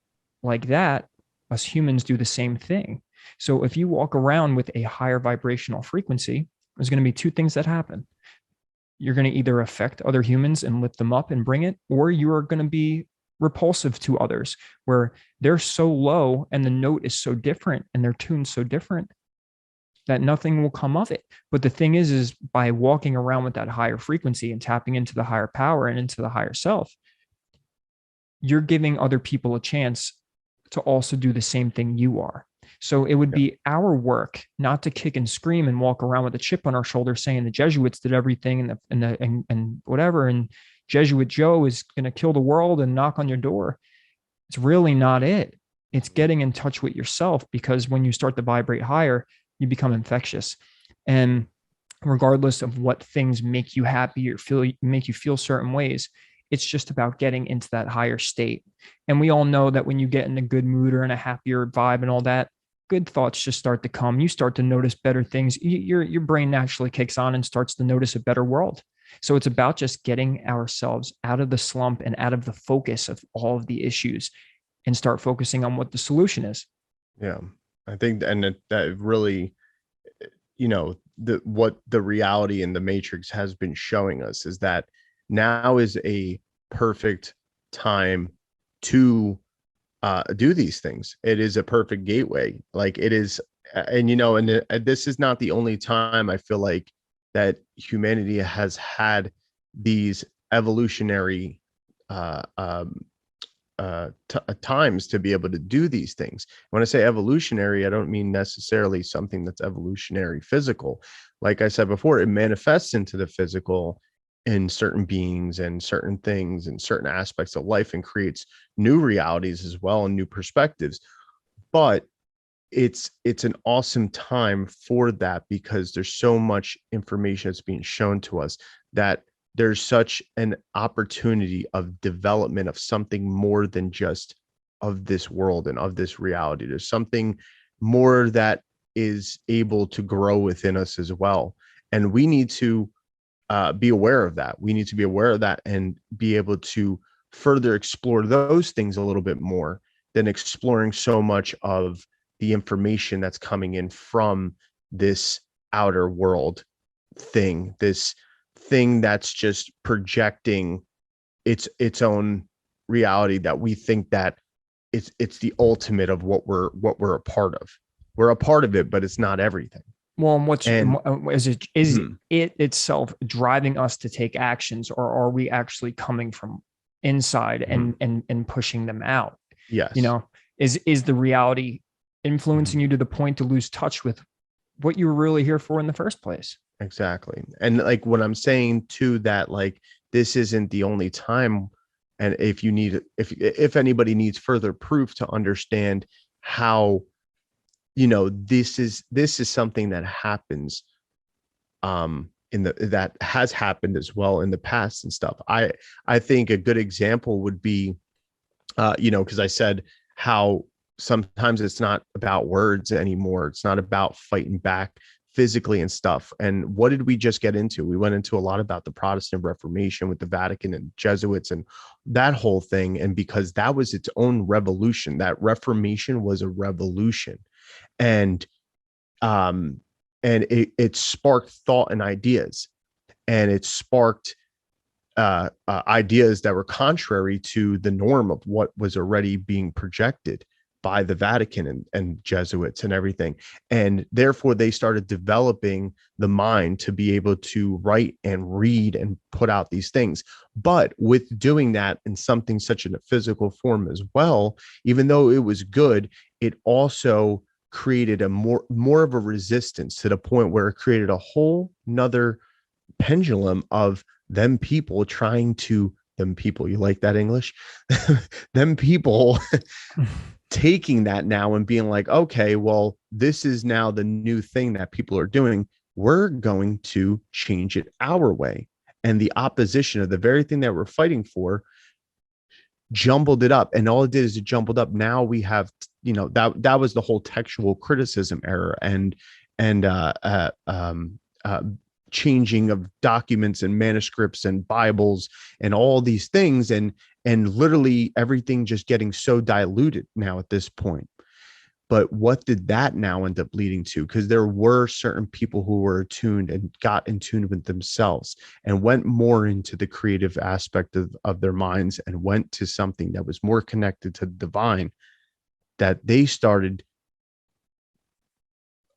like that, us humans do the same thing. So if you walk around with a higher vibrational frequency, there's going to be two things that happen. you're going to either affect other humans and lift them up and bring it, or you are going to be repulsive to others, where they're so low and the note is so different and their tune's so different that nothing will come of it. But the thing is by walking around with that higher frequency and tapping into the higher power and into the higher self, you're giving other people a chance to also do the same thing you are. So it would be our work not to kick and scream and walk around with a chip on our shoulder saying the Jesuits did everything and whatever, and Jesuit Joe is going to kill the world and knock on your door. It's really not it. It's getting in touch with yourself, because when you start to vibrate higher, you become infectious. And regardless of what things make you happy or make you feel certain ways, it's just about getting into that higher state. And we all know that when you get in a good mood or in a happier vibe and all that, good thoughts just start to come. You start to notice better things. Your brain naturally kicks on and starts to notice a better world. So it's about just getting ourselves out of the slump and out of the focus of all of the issues and start focusing on what the solution is. Yeah, I think, and that really, what the reality in the Matrix has been showing us is that now is a perfect time to do these things. It is a perfect gateway. Like it is, and this is not the only time I feel like that humanity has had these evolutionary times to be able to do these things. When I say evolutionary, I don't mean necessarily something that's evolutionary physical. Like I said before, it manifests into the physical in certain beings and certain things and certain aspects of life, and creates new realities as well and new perspectives. But it's an awesome time for that, because there's so much information that's being shown to us that there's such an opportunity of development of something more than just of this world and of this reality. There's something more that is able to grow within us as well. And we need to be aware of that. We need to be aware of that and be able to further explore those things a little bit more than exploring so much of the information that's coming in from this outer world thing, this thing that's just projecting its own reality, that we think that it's the ultimate of what we're a part of. We're a part of it, but it's not everything. Well, is it itself driving us to take actions, or are we actually coming from inside and pushing them out? Yes. Is the reality influencing you to the point to lose touch with what you were really here for in the first place? Exactly. And like what I'm saying too, that like this isn't the only time. And if anybody needs further proof to understand how, this is something that happens that has happened as well in the past and stuff. I think a good example would be because I said how sometimes it's not about words anymore. It's not about fighting back physically and stuff. And what did we just get into? We went into a lot about the Protestant Reformation with the Vatican and Jesuits and that whole thing. And because that was its own revolution, that Reformation was a revolution. And it sparked thought and ideas, and it sparked ideas that were contrary to the norm of what was already being projected by the Vatican and Jesuits and everything. And therefore they started developing the mind to be able to write and read and put out these things. But with doing that in something such in a physical form as well, even though it was good, it also created a more of a resistance, to the point where it created a whole nother pendulum of them people, you like that English? Them people taking that now and being like, okay, well, this is now the new thing that people are doing. We're going to change it our way. And the opposition of the very thing that we're fighting for jumbled it up. And all it did is it jumbled up. Now we have, that was the whole textual criticism era and changing of documents and manuscripts and Bibles and all these things, and literally everything just getting so diluted now at this point. But what did that now end up leading to? Because there were certain people who were attuned and got in tune with themselves and went more into the creative aspect of their minds and went to something that was more connected to the divine, that they started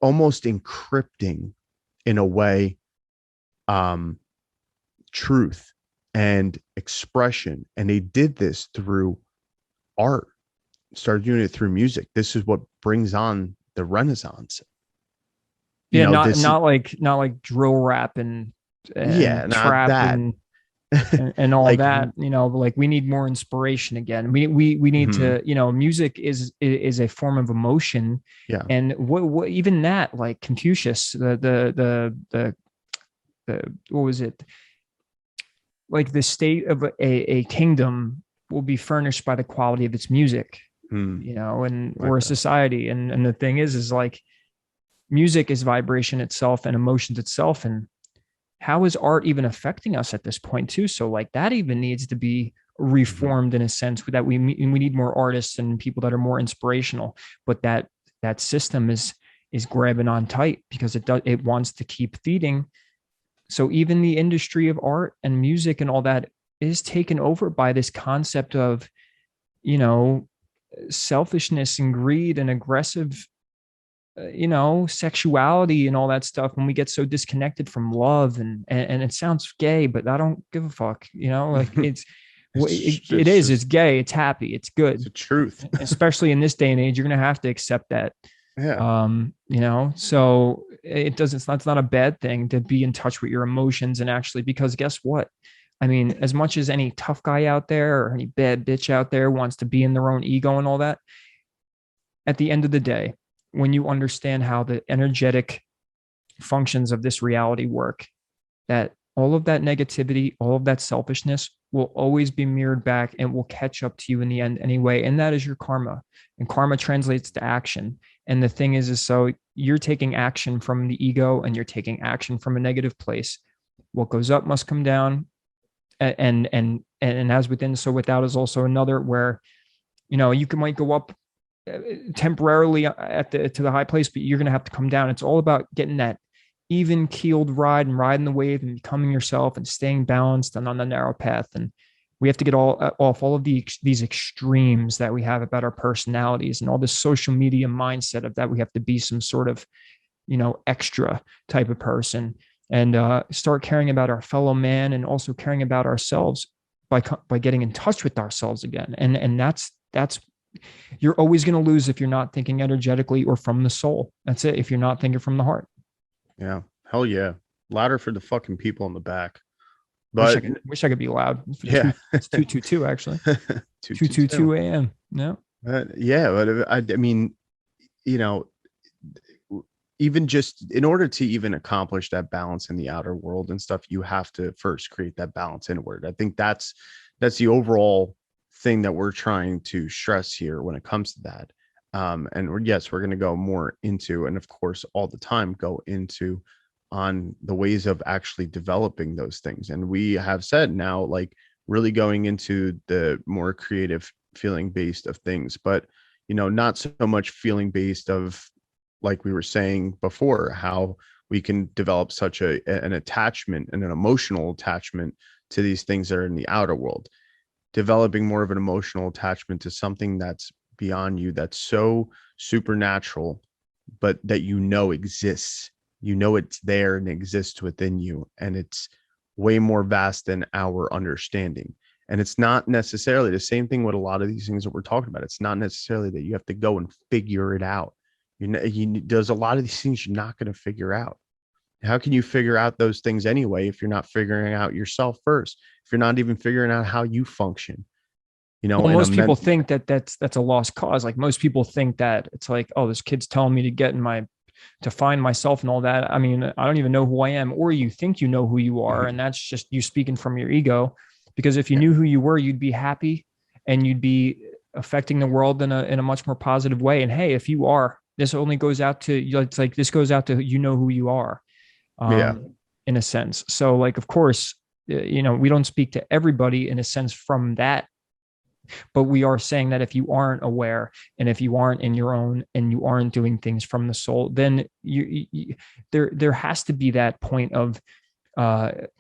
almost encrypting in a way truth and expression. And they did this through art, started doing it through music. This is what brings on the Renaissance. Yeah, not like drill rap and yeah, not trap that. and all Like, that, but like we need more inspiration again. We need mhm, to, music is a form of emotion. yeah, And what even that, like Confucius, the what was it? Like the state of a kingdom will be furnished by the quality of its music, and like or a that. society. And the thing is like music is vibration itself and emotions itself. And how is art even affecting us at this point too? So like that even needs to be Mhm. reformed in a sense that we need more artists and people that are more inspirational. But that system is grabbing on tight because it wants to keep feeding. So even the industry of art and music and all that is taken over by this concept of, you know, selfishness and greed and aggressive, sexuality and all that stuff. When we get so disconnected from love and it sounds gay, but I don't give a fuck, like it's Just gay, it's happy, it's it's good. the truth. Especially in this day and age, you're going to have to accept that. Yeah. So it's not a bad thing to be in touch with your emotions. And actually, because guess what? I mean, as much as any tough guy out there or any bad bitch out there wants to be in their own ego and all that, at the end of the day, when you understand how the energetic functions of this reality work, that all of that negativity, all of that selfishness will always be mirrored back and will catch up to you in the end anyway. And that is your karma. And karma translates to action. And the thing is so you're taking action from the ego and you're taking action from a negative place. What goes up must come down. And as within, so without is also another where, might go up temporarily to the high place, but you're going to have to come down. It's all about getting that even keeled ride and riding the wave and becoming yourself and staying balanced and on the narrow path. And we have to get off all of these extremes that we have about our personalities and all this social media mindset of that we have to be some sort of, extra type of person, and start caring about our fellow man and also caring about ourselves by getting in touch with ourselves again. And that's you're always going to lose if you're not thinking energetically or from the soul. That's it. If you're not thinking from the heart. Yeah. Hell yeah. Louder for the fucking people in the back. Wish But I could be loud. yeah. It's 222 actually. 222. 222 a.m. No. Yeah, but I mean, you know, even just in order to even accomplish that balance in the outer world and stuff, you have to first create that balance inward. I think that's the overall thing that we're trying to stress here when it comes to that. Yes, we're going to go more into, and of course, all the time go into on the ways of actually developing those things. And we have said now, like really going into the more creative feeling based of things, but not so much feeling based of, like we were saying before, how we can develop such an attachment and an emotional attachment to these things that are in the outer world, developing more of an emotional attachment to something that's beyond you, that's so supernatural, but that exists. It's there and exists within you, and it's way more vast than our understanding. And it's not necessarily the same thing with a lot of these things that we're talking about. It's not necessarily that you have to go and figure it out. There's a lot of these things you're not going to figure out. How can you figure out those things anyway if you're not figuring out yourself first? If you're not even figuring out how you function, Well, in a most people think that that's a lost cause. Like most people think that it's like, oh, this kid's telling me to find myself and all that. I mean, I don't even know who I am, or you think you know who you are, and that's just you speaking from your ego. Because if you yeah, knew who you were, you'd be happy and you'd be affecting the world in a much more positive way. And hey, if you are, this only goes out to you. It's like this goes out to who you are, yeah, in a sense. So, like, of course, we don't speak to everybody in a sense from that But we are saying that if you aren't aware, and if you aren't in your own, and you aren't doing things from the soul, then there has to be that point of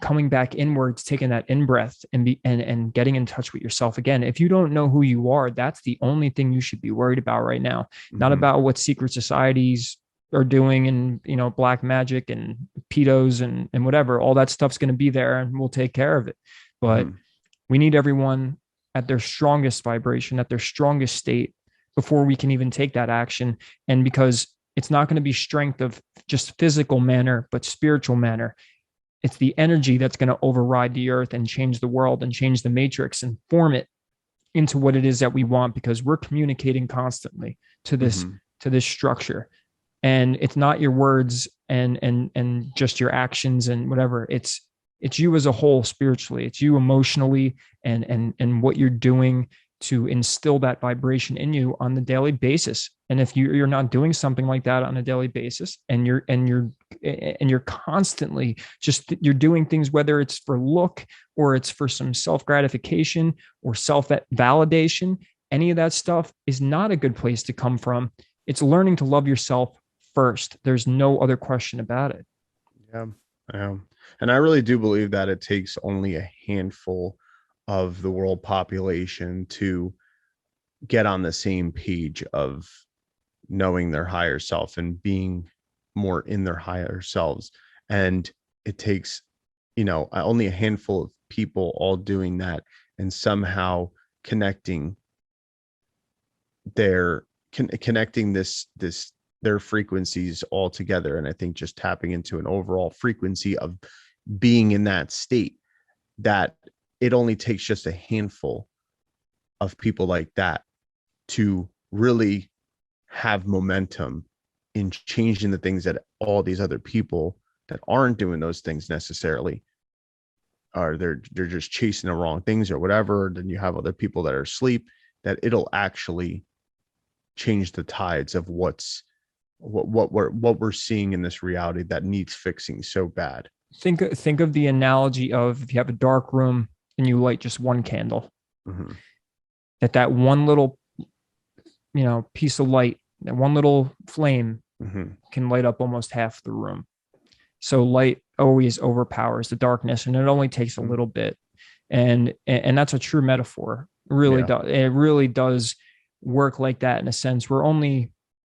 coming back inwards, taking that in breath, and getting in touch with yourself again. If you don't know who you are, that's the only thing you should be worried about right now. Not about what secret societies are doing, and black magic and pedos and whatever. All that stuff's going to be there, and we'll take care of it. But we need everyone at their strongest vibration, at their strongest state, before we can even take that action. And because it's not going to be strength of just physical manner, but spiritual manner. It's the energy that's going to override the earth and change the world and change the matrix and form it into what it is that we want, because we're communicating constantly to this structure. And it's not your words and just your actions and whatever. It's you as a whole spiritually. It's you emotionally, and what you're doing to instill that vibration in you on the daily basis. And if you're not doing something like that on a daily basis, and you're constantly you're doing things, whether it's for look, or it's for some self-gratification or self-validation, any of that stuff is not a good place to come from. It's learning to love yourself first. There's no other question about it. Yeah. And I really do believe that it takes only a handful of the world population to get on the same page of knowing their higher self and being more in their higher selves. And it takes, only a handful of people all doing that and somehow connecting their frequencies all together. And I think just tapping into an overall frequency of being in that state, that it only takes just a handful of people like that to really have momentum in changing the things that all these other people that aren't doing those things necessarily are. They're just chasing the wrong things or whatever. Then you have other people that are asleep, that it'll actually change the tides of what we're seeing in this reality that needs fixing so bad. Think of the analogy of, if you have a dark room and you light just one candle, that one little piece of light, that one little flame can light up almost half the room. So light always overpowers the darkness, and it only takes a little bit. And that's a true metaphor. It really does work like that in a sense. We're only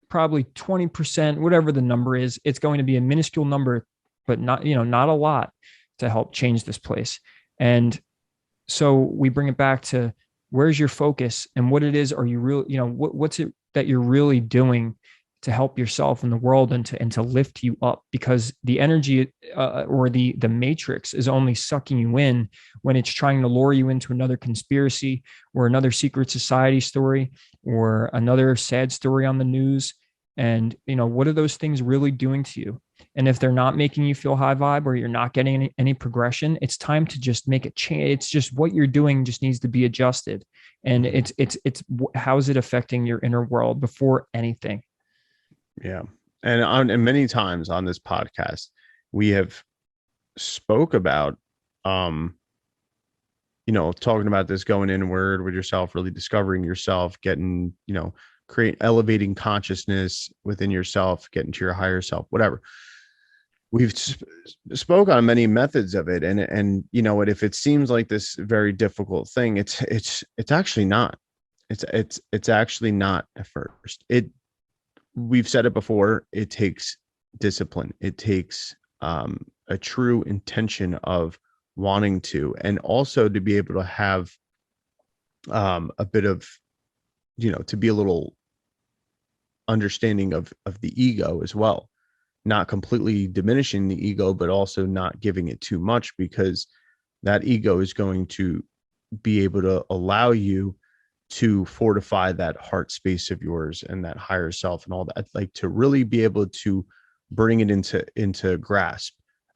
probably 20%, whatever the number is. It's going to be a minuscule number, but not a lot to help change this place. And so we bring it back to, where's your focus, and what it is, are you really, what's it that you're really doing to help yourself in the world, and to lift you up? Because the energy or the matrix is only sucking you in when it's trying to lure you into another conspiracy, or another secret society story, or another sad story on the news. And what are those things really doing to you? And if they're not making you feel high vibe, or you're not getting any progression, it's time to just make a change. It's just what you're doing just needs to be adjusted. And it's how is it affecting your inner world before anything? Yeah. And many times on this podcast, we have spoke about, talking about this, going inward with yourself, really discovering yourself, getting, elevating consciousness within yourself, getting to your higher self, whatever. We've spoke on many methods of it. And if it seems like this very difficult thing, it's actually not. It's actually not at first. We've said it before, it takes discipline. It takes a true intention of wanting to, and also to be able to have a bit of, to be a little understanding of the ego as well, not completely diminishing the ego, but also not giving it too much, because that ego is going to be able to allow you to fortify that heart space of yours and that higher self and all that, like to really be able to bring it into grasp,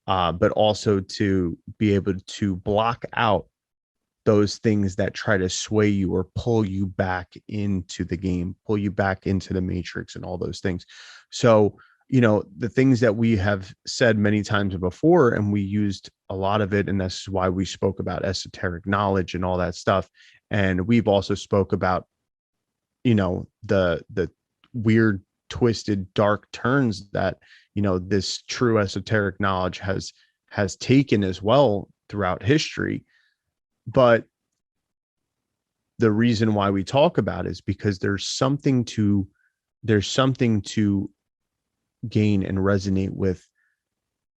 but also to be able to block out those things that try to sway you or pull you back into the game, pull you back into the matrix and all those things. So, the things that we have said many times before, and we used a lot of it, and this is why we spoke about esoteric knowledge and all that stuff, And we've also spoke about, the weird, twisted, dark turns that, this true esoteric knowledge has taken as well throughout history. But the reason why we talk about it is because there's something to gain and resonate with,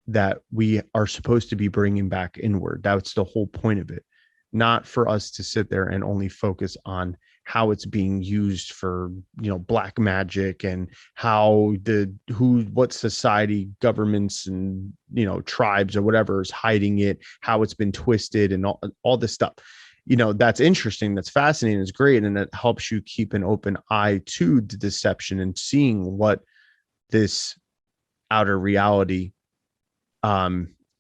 that we are supposed to be bringing back inward. That's the whole point of it. Not for us to sit there and only focus on how it's being used for, black magic, and what society, governments, and, tribes or whatever is hiding it, how it's been twisted, and all this stuff. That's interesting. That's fascinating. It's great. And it helps you keep an open eye to the deception and seeing what this outer reality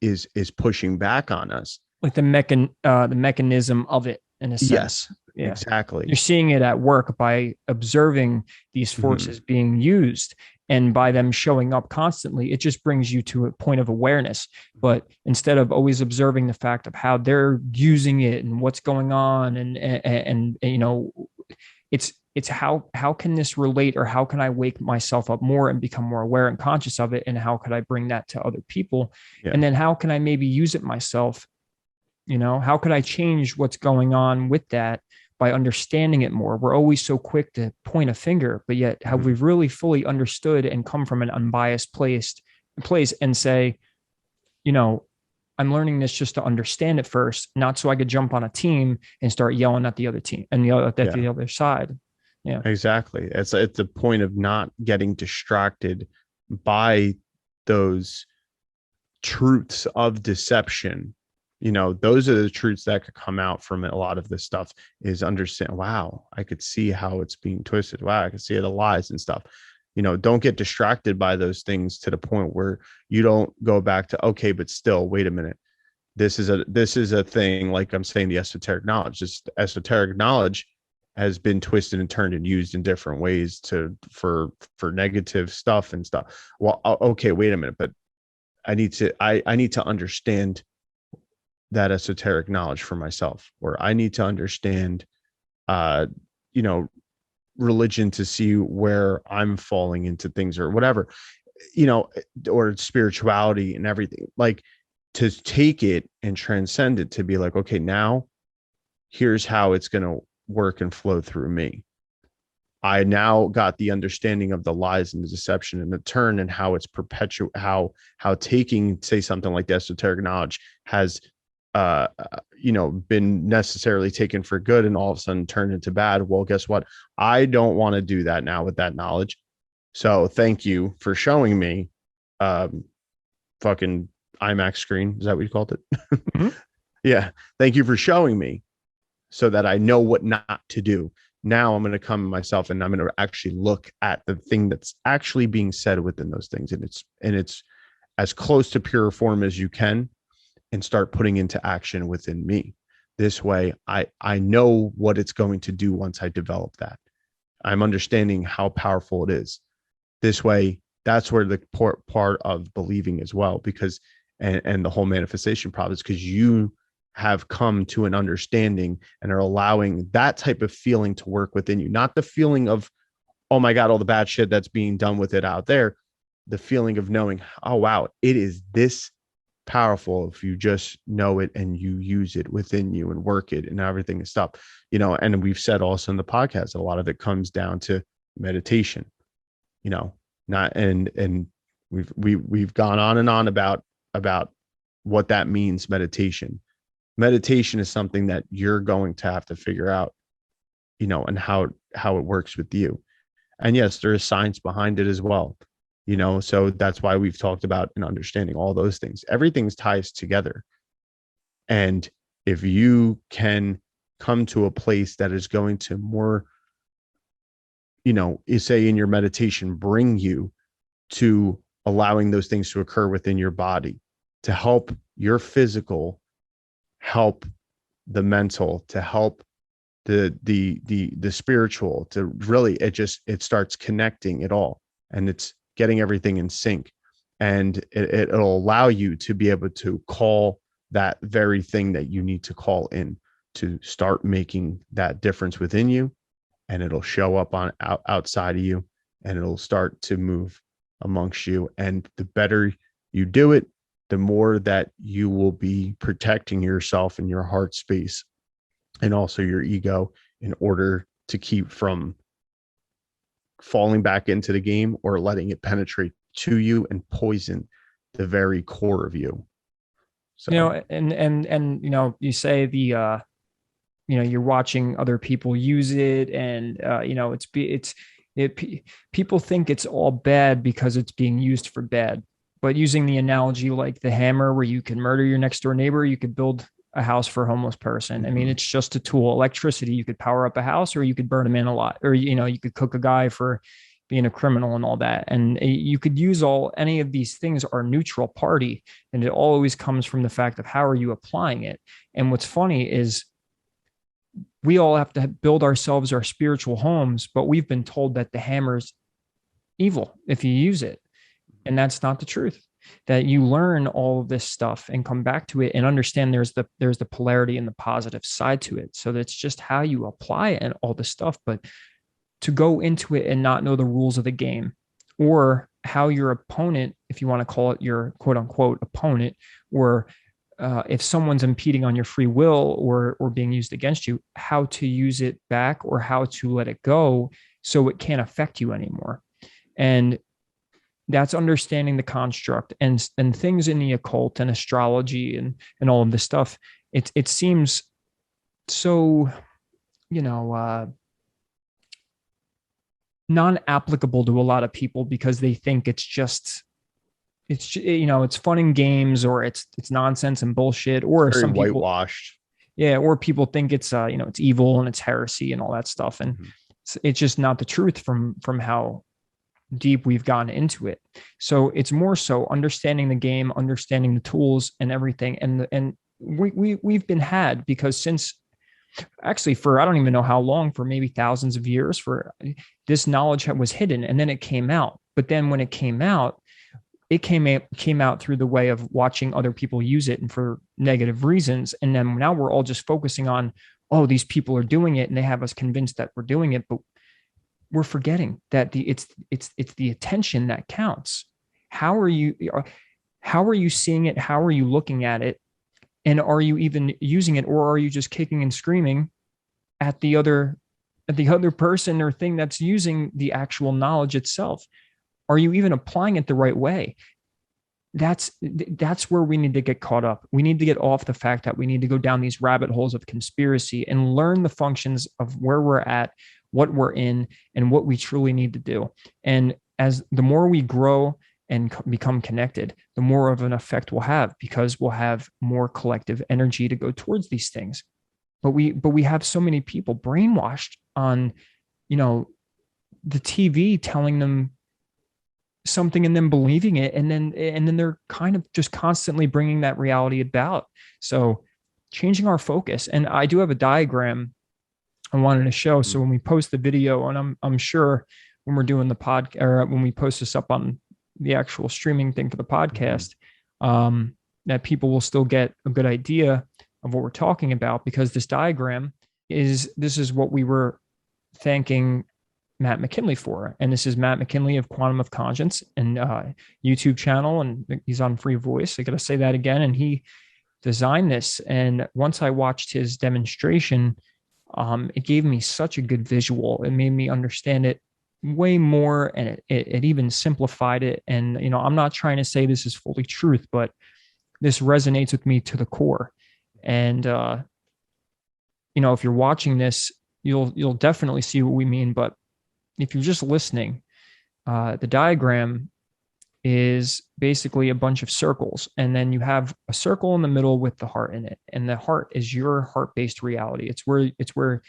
is pushing back on us, like the mechanism of it, in a sense. Yes, yeah, exactly. You're seeing it at work by observing these forces being used, and by them showing up constantly. It just brings you to a point of awareness. But instead of always observing the fact of how they're using it and what's going on, and it's how can this relate, or how can I wake myself up more and become more aware and conscious of it, and how could I bring that to other people? Yeah. And then how can I maybe use it myself? How could I change what's going on with that by understanding it more? We're always so quick to point a finger, but yet have we really fully understood and come from an unbiased place and say, I'm learning this just to understand it first, not so I could jump on a team and start yelling at the other team and the other side. Yeah, exactly. It's the point of not getting distracted by those truths of deception. Those are the truths that could come out from a lot of this stuff, is understand, wow, I could see how it's being twisted. Wow, I could see the lies and stuff. Don't get distracted by those things to the point where you don't go back to, okay, but still, wait a minute. This is a thing, like I'm saying, the esoteric knowledge. This esoteric knowledge has been twisted and turned and used in different ways for negative stuff and stuff. Well, okay, wait a minute, but I need to understand that esoteric knowledge for myself, or I need to understand, religion to see where I'm falling into things or whatever, or spirituality and everything, like to take it and transcend it, to be like, okay, now here's how it's going to work and flow through me. I now got the understanding of the lies and the deception and the turn, and how it's perpetuate, how taking, say, something like the esoteric knowledge has been necessarily taken for good and all of a sudden turned into bad. Well, guess what? I don't want to do that now with that knowledge. So thank you for showing me fucking Imax screen. Is that what you called it? Mm-hmm. Yeah. Thank you for showing me so that I know what not to do. Now I'm going to come myself and I'm going to actually look at the thing that's actually being said within those things. And it's as close to pure form as you can, and start putting into action within me. This way, I know what it's going to do once I develop that. I'm understanding how powerful it is. This way, that's where the part of believing as well, because, and the whole manifestation process, because you have come to an understanding and are allowing that type of feeling to work within you. Not the feeling of, oh my God, all the bad shit that's being done with it out there. The feeling of knowing, oh wow, it is this powerful if you just know it and you use it within you and work it and everything and stuff, and we've said also in the podcast, a lot of it comes down to meditation, not, and we've gone on and on about what that means. Meditation is something that you're going to have to figure out, and how it works with you. And yes, there is science behind it as well. So that's why we've talked about and understanding all those things. Everything's ties together. And if you can come to a place that is going to more, say in your meditation, bring you to allowing those things to occur within your body, to help your physical, help the mental, to help the spiritual, to really, it starts connecting it all. And it's getting everything in sync, and it'll allow you to be able to call that very thing that you need to call in to start making that difference within you, and it'll show up on outside of you, and it'll start to move amongst you. And the better you do it, the more that you will be protecting yourself and your heart space and also your ego, in order to keep from falling back into the game or letting it penetrate to you and poison the very core of you. So, You know, and you know, you say the you know, you're watching other people use it, and you know, people think it's all bad because it's being used for bad. But using the analogy like the hammer, where you can murder your next door neighbor, you could build a house for a homeless person. I mean, it's just a tool. Electricity, you could power up a house, or you could burn a man alive, or you know, you could cook a guy for being a criminal and all that. And you could use any of these things are neutral party, and it always comes from the fact of how are you applying it. And what's funny is we all have to build ourselves our spiritual homes, but we've been told that the hammer's evil if you use it. And that's not the truth. That you learn all of this stuff and come back to it and understand there's the polarity and the positive side to it. So that's just how you apply it and all this stuff. But to go into it and not know the rules of the game, or how your opponent, if you want to call it your quote unquote opponent, or if someone's impeding on your free will or being used against you, how to use it back or how to let it go so it can't affect you anymore. And that's understanding the construct and things in the occult and astrology and all of this stuff. It seems so, you know, non-applicable to a lot of people because they think it's you know, it's fun and games, or it's nonsense and bullshit, or very some people whitewashed. Yeah, or people think it's you know, it's evil and it's heresy and all that stuff, and it's just not the truth from how deep we've gone into it. So it's more so understanding the game, understanding the tools and everything, and we've been had, because since actually for I don't even know how long, for maybe thousands of years, for this knowledge was hidden, and then it came out. But then when it came out, it came out through the way of watching other people use it and for negative reasons. And then now we're all just focusing on, oh, these people are doing it and they have us convinced that we're doing it, but we're forgetting that it's the attention that counts. How are you seeing it? How are you looking at it? And are you even using it, or are you just kicking and screaming at the other person or thing that's using the actual knowledge itself? Are you even applying it the right way? That's where we need to get caught up. We need to get off the fact that we need to go down these rabbit holes of conspiracy and learn the functions of where we're at, what we're in, and what we truly need to do. And as the more we grow and become connected, the more of an effect we'll have, because we'll have more collective energy to go towards these things. But we have so many people brainwashed on, you know, the TV telling them something and then believing it, and then they're kind of just constantly bringing that reality about. So changing our focus. And I do have a diagram I wanted to show. So when we post the video, and I'm sure when we're doing the pod, or when we post this up on the actual streaming thing for the podcast, that people will still get a good idea of what we're talking about, because this diagram this is what we were thanking Matt McKinley for. And this is Matt McKinley of Quantum of Conscience and YouTube channel, and he's on Free Voice. I got to say that again. And he designed this. And once I watched his demonstration, it gave me such a good visual. It made me understand it way more, and it even simplified it. And, you know, I'm not trying to say this is fully truth, but this resonates with me to the core. And, you know, if you're watching this, you'll definitely see what we mean. But if you're just listening, the diagram is basically a bunch of circles, and then you have a circle in the middle with the heart in it, and the heart is your heart-based reality. It's where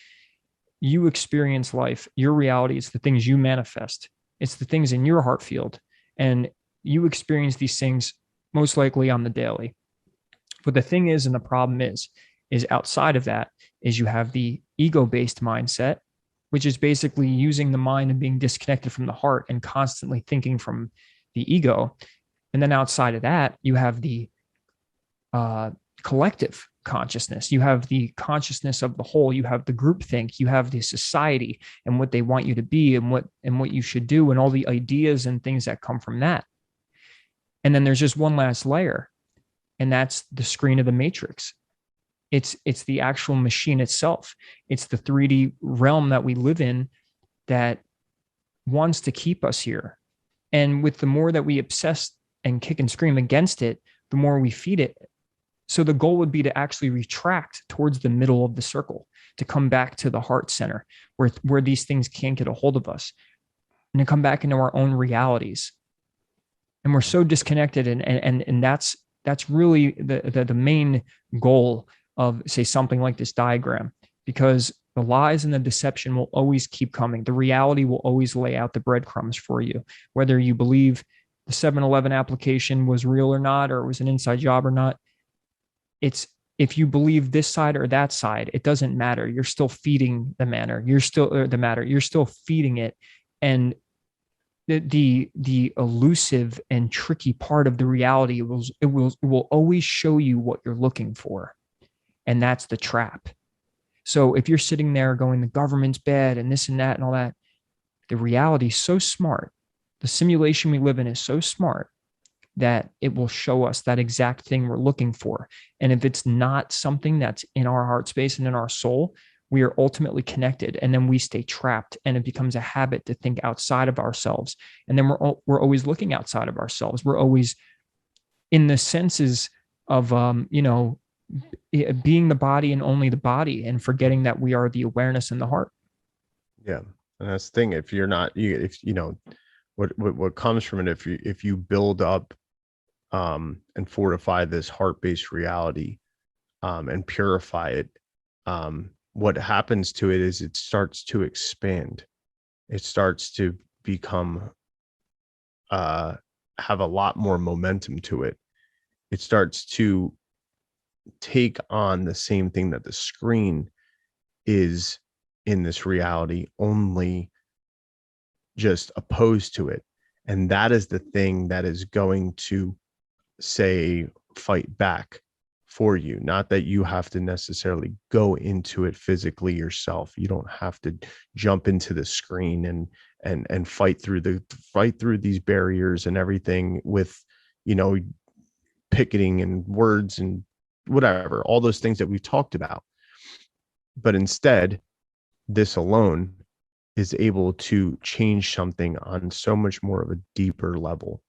you experience life, your reality. It's the things you manifest. It's the things in your heart field, and you experience these things most likely on the daily. But the thing is, and the problem is outside of that is you have the ego-based mindset, which is basically using the mind and being disconnected from the heart and constantly thinking from the ego. And then outside of that, you have the collective, consciousness, you have the consciousness of the whole, you have the groupthink, you have the society and what they want you to be and what you should do and all the ideas and things that come from that. And then there's just one last layer, and that's the screen of the matrix. It's the actual machine itself. It's the 3D realm that we live in that wants to keep us here. And with the more that we obsess and kick and scream against it, the more we feed it. So the goal would be to actually retract towards the middle of the circle, to come back to the heart center where these things can't get a hold of us, and to come back into our own realities. And we're so disconnected. And that's really the main goal of, say, something like this diagram, because the lies and the deception will always keep coming. The reality will always lay out the breadcrumbs for you, whether you believe the 7-Eleven application was real or not, or it was an inside job or not. It's, if you believe this side or that side, it doesn't matter. You're still feeding the matter. You're still feeding it. And the elusive and tricky part of the reality will always show you what you're looking for. And that's the trap. So if you're sitting there going, the government's bad and this and that and all that, the reality is so smart. The simulation we live in is so smart that it will show us that exact thing we're looking for. And if it's not something that's in our heart space and in our soul, we are ultimately connected, and then we stay trapped, and it becomes a habit to think outside of ourselves. And then we're always looking outside of ourselves. We're always in the senses of, being the body and only the body, and forgetting that we are the awareness in the heart. Yeah. And that's the thing. If you're not, what comes from it, if you build up and fortify this heart-based reality and purify it, what happens to it is it starts to expand. It starts to become have a lot more momentum to it. It starts to take on the same thing that the screen is in this reality, only just opposed to it. And that is the thing that is going to, say, fight back for you. Not that you have to necessarily go into it physically yourself. You don't have to jump into the screen and fight through these barriers and everything with, picketing and words and whatever, all those things that we've talked about. But instead, this alone is able to change something on so much more of a deeper level.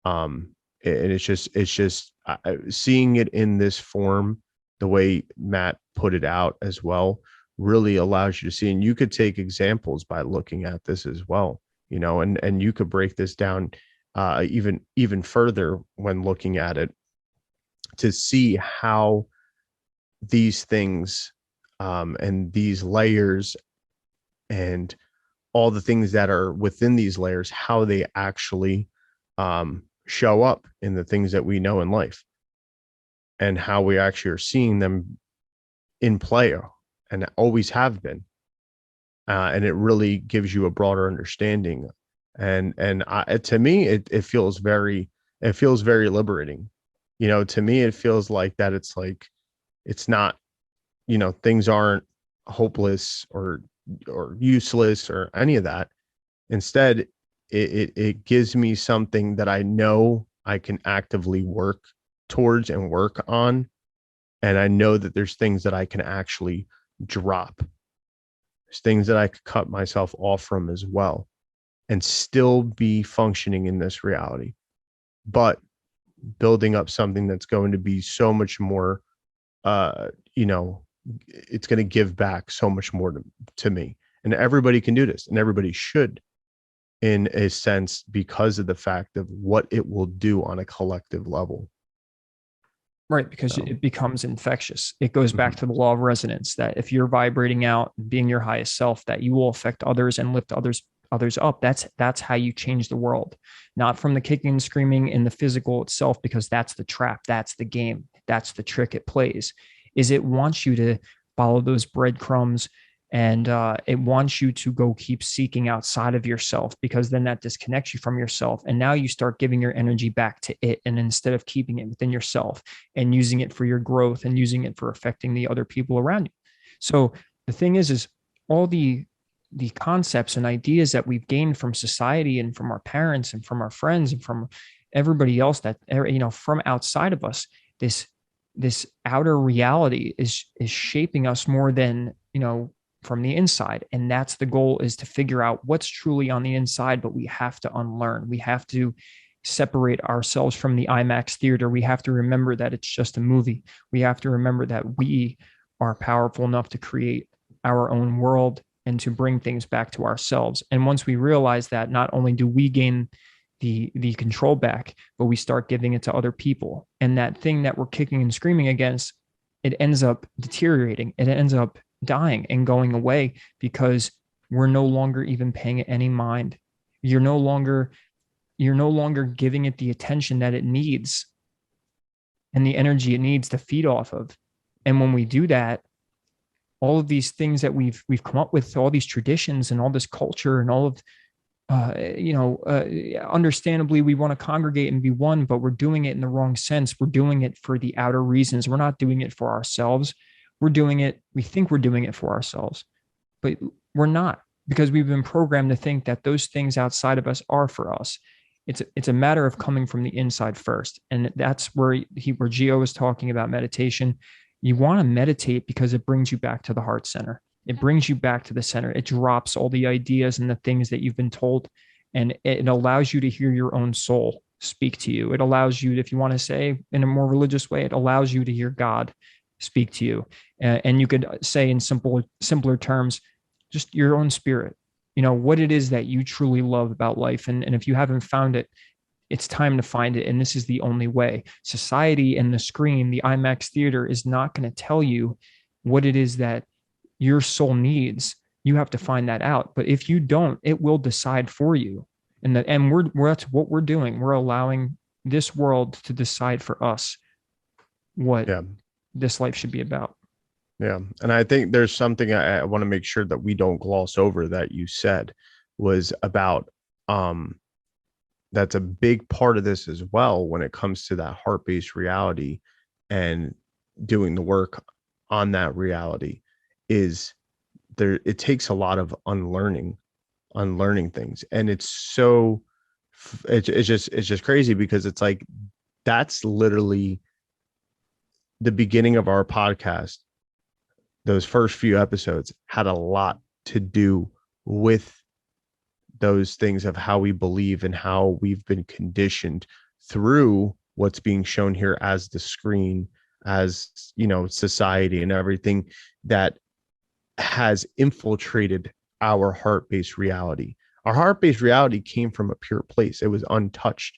And it's just seeing it in this form, the way Matt put it out as well, really allows you to see. And you could take examples by looking at this as well, and you could break this down even further when looking at it, to see how these things and these layers and all the things that are within these layers, how they actually show up in the things that we know in life, and how we actually are seeing them in play and always have been. And it really gives you a broader understanding. And to me, it feels very liberating. To me, it feels like that. It's like, it's not, things aren't hopeless or useless or any of that. Instead, it gives me something that I know I can actively work towards and work on. And I know that there's things that I can actually drop. There's things that I could cut myself off from as well, and still be functioning in this reality, but building up something that's going to be so much more, it's going to give back so much more to me. And everybody can do this, and everybody should, in a sense, because of the fact of what it will do on a collective level. Right, because it becomes infectious. It goes back to the law of resonance, that if you're vibrating out, being your highest self, that you will affect others and lift others up. That's how you change the world, not from the kicking and screaming in the physical itself, because that's the trap, that's the game, that's the trick it plays. Is it wants you to follow those breadcrumbs And it wants you to go keep seeking outside of yourself, because then that disconnects you from yourself. And now you start giving your energy back to it. And instead of keeping it within yourself and using it for your growth and using it for affecting the other people around you. So the thing is all the concepts and ideas that we've gained from society and from our parents and from our friends and from everybody else that, from outside of us, this outer reality is shaping us more than, from the inside. And that's the goal, is to figure out what's truly on the inside. But we have to unlearn. We have to separate ourselves from the Imax theater. We have to remember that it's just a movie. We have to remember that we are powerful enough to create our own world and to bring things back to ourselves. And once we realize that, not only do we gain the control back, but we start giving it to other people. And that thing that we're kicking and screaming against, it ends up deteriorating. It ends up dying and going away, because we're no longer even paying it any mind. You're no longer giving it the attention that it needs and the energy it needs to feed off of. And when we do that, all of these things that we've come up with, all these traditions and all this culture and all of, understandably, we want to congregate and be one, but we're doing it in the wrong sense. We're doing it for the outer reasons. We're not doing it for ourselves. We think we're doing it for ourselves, but we're not, because we've been programmed to think that those things outside of us are for us. It's a matter of coming from the inside first. And that's where Gio was talking about meditation. You want to meditate because it brings you back to the heart center. It brings you back to the center. It drops all the ideas and the things that you've been told, and it allows you to hear your own soul speak to you. It allows you, if you want to say in a more religious way, it allows you to hear God speak to you. And you could say in simpler terms, just your own spirit, what it is that you truly love about life. And if you haven't found it, it's time to find it. And this is the only way. Society and the screen, the IMAX theater, is not going to tell you what it is that your soul needs. You have to find that out. But if you don't, it will decide for you. And that's what we're doing. We're allowing this world to decide for us what this life should be about. Yeah. And I think there's something I want to make sure that we don't gloss over that you said was about, that's a big part of this as well when it comes to that heart-based reality and doing the work on that reality. Is there, it takes a lot of unlearning things. And it's just crazy, because it's like, that's literally the beginning of our podcast. Those first few episodes had a lot to do with those things of how we believe and how we've been conditioned through what's being shown here as the screen, as, society and everything that has infiltrated our heart-based reality. Our heart-based reality came from a pure place. It was untouched.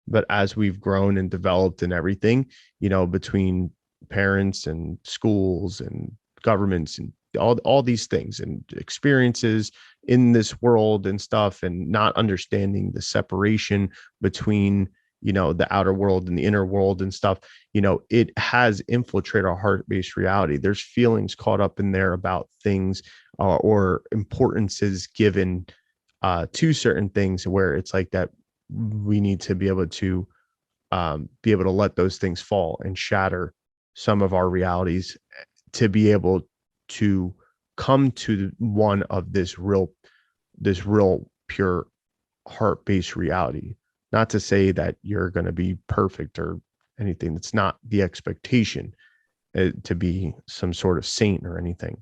But as we've grown and developed and everything, between parents and schools and governments and all these things and experiences in this world and stuff, and not understanding the separation between, the outer world and the inner world and stuff, it has infiltrated our heart-based reality. There's feelings caught up in there about things, or importances given to certain things, where it's like that we need to be able to let those things fall and shatter some of our realities to be able to come to one of this real pure heart-based reality. Not to say that you're going to be perfect or anything. It's not the expectation to be some sort of saint or anything.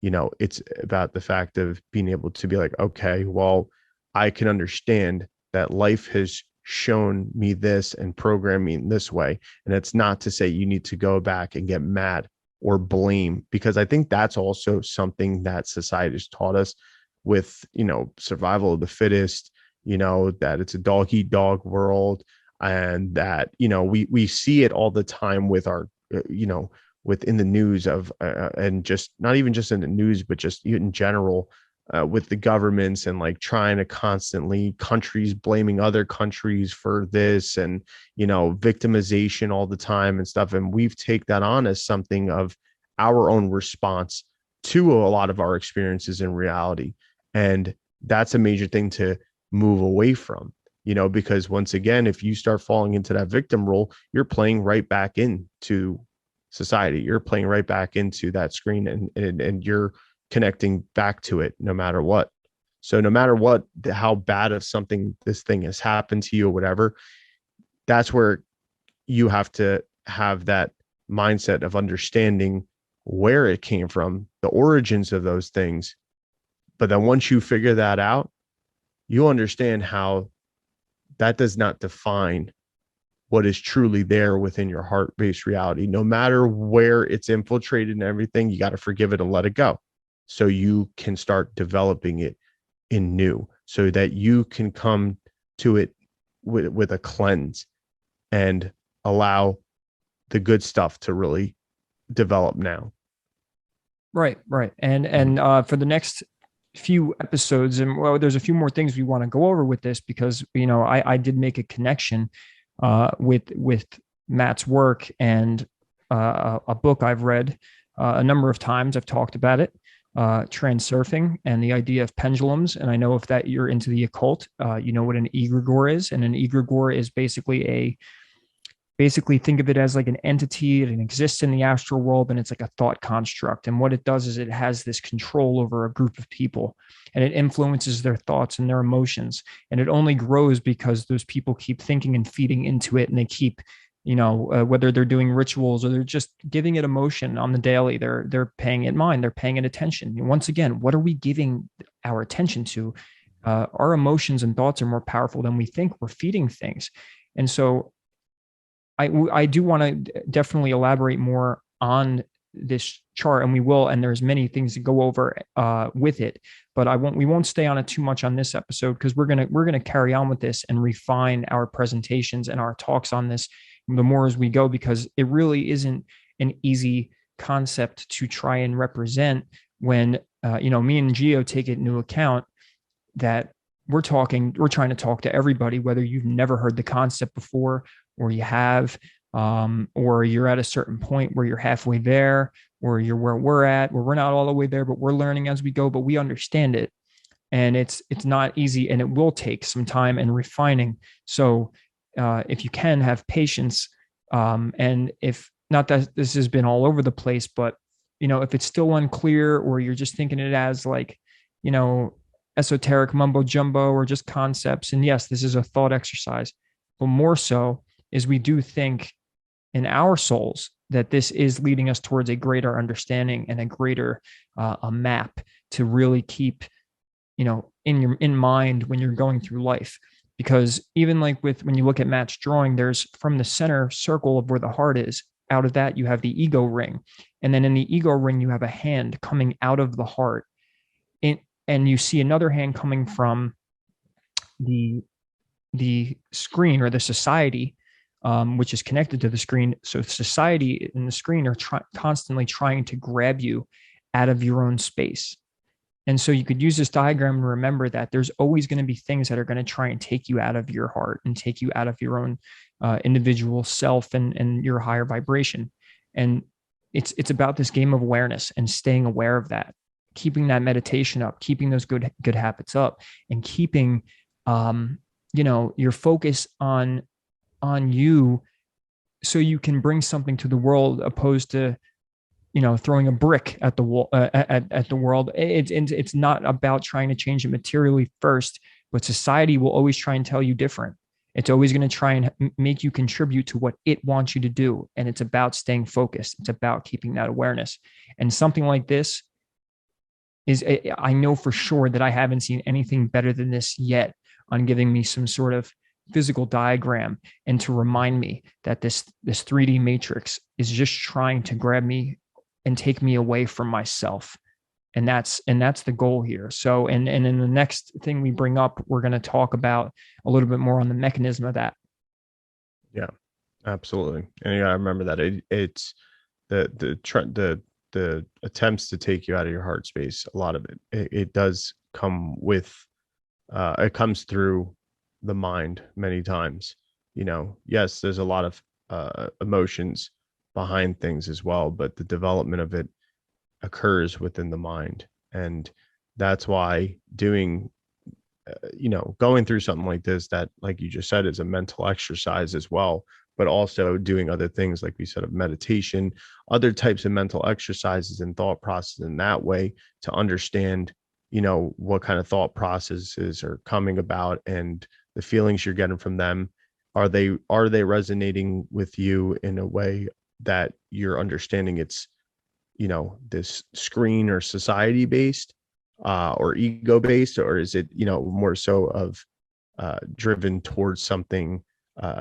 It's about the fact of being able to be like, okay, well, I can understand that life has shown me this and programmed me in this way. And it's not to say you need to go back and get mad or blame, because I think that's also something that society has taught us with, survival of the fittest, that it's a dog eat dog world, and that, we see it all the time with our, within the news of, and just not even just in the news, but just in general, with the governments and like trying to constantly countries blaming other countries for this and, victimization all the time and stuff. And we've taken that on as something of our own response to a lot of our experiences in reality. And that's a major thing to move away from, because once again, if you start falling into that victim role, you're playing right back into society. You're playing right back into that screen, and you're connecting back to it no matter what. So no matter what, how bad of something this thing has happened to you or whatever, that's where you have to have that mindset of understanding where it came from, the origins of those things. But then once you figure that out, you understand how that does not define what is truly there within your heart-based reality. No matter where it's infiltrated and everything, you got to forgive it and let it go, so you can start developing it in new, so that you can come to it with a cleanse and allow the good stuff to really develop now. Right, right. And for the next few episodes, and well, there's a few more things we want to go over with this, because I did make a connection with Matt's work and a book I've read a number of times. I've talked about it, transurfing and the idea of pendulums. And I know if that you're into the occult, you know what an egregore is, and an egregore is basically think of it as like an entity. It exists in the astral world, and it's like a thought construct. And what it does is it has this control over a group of people, and it influences their thoughts and their emotions. And it only grows because those people keep thinking and feeding into it. And they keep, whether they're doing rituals or they're just giving it emotion on the daily, they're paying it mind, they're paying it attention. And once again, what are we giving our attention to? Our emotions and thoughts are more powerful than we think. We're feeding things. And so I do want to definitely elaborate more on this chart, and we will, and there's many things to go over with it, but we won't stay on it too much on this episode, because we're gonna carry on with this and refine our presentations and our talks on this the more as we go, because it really isn't an easy concept to try and represent when me and Geo take it into account that we're trying to talk to everybody, whether you've never heard the concept before or you have, or you're at a certain point where you're halfway there, or you're where we're at, where we're not all the way there, but we're learning as we go, but we understand it. And it's not easy, and it will take some time and refining. So if you can have patience, and if not that this has been all over the place, but if it's still unclear, or you're just thinking it as like, esoteric mumbo jumbo or just concepts. And yes, this is a thought exercise, but more so is we do think in our souls that this is leading us towards a greater understanding and a greater a map to really keep in mind when you're going through life. Because even like when you look at Matt's drawing, there's from the center circle of where the heart is, out of that you have the ego ring, and then in the ego ring you have a hand coming out of the heart, and you see another hand coming from the screen or the society, which is connected to the screen. So society and the screen are constantly trying to grab you out of your own space. And so you could use this diagram to remember that there's always going to be things that are going to try and take you out of your heart and take you out of your own individual self and your higher vibration. And it's about this game of awareness and staying aware of that, keeping that meditation up, keeping those good habits up, and keeping your focus on you, so you can bring something to the world, opposed to throwing a brick at the wall at the world. It's not about trying to change it materially first, but society will always try and tell you different. It's always going to try and make you contribute to what it wants you to do, and it's about staying focused. It's about keeping that awareness. And something like this I know for sure that I haven't seen anything better than this yet on giving me some sort of physical diagram, and to remind me that this 3D matrix is just trying to grab me and take me away from myself. And that's the goal here. So, and in the next thing we bring up, we're going to talk about a little bit more on the mechanism of that. Yeah, absolutely. And you got to remember that it's the attempts to take you out of your heart space. A lot of it does come with, it comes through the mind many times. Yes, there's a lot of emotions behind things as well, but the development of it occurs within the mind. And that's why doing going through something like this, that, like you just said, is a mental exercise as well, but also doing other things, like we said, of meditation, other types of mental exercises and thought process in that way, to understand, what kind of thought processes are coming about and the feelings you're getting from them. Are they resonating with you in a way that you're understanding it's, this screen or society based, or ego based, or is it, more so of driven towards something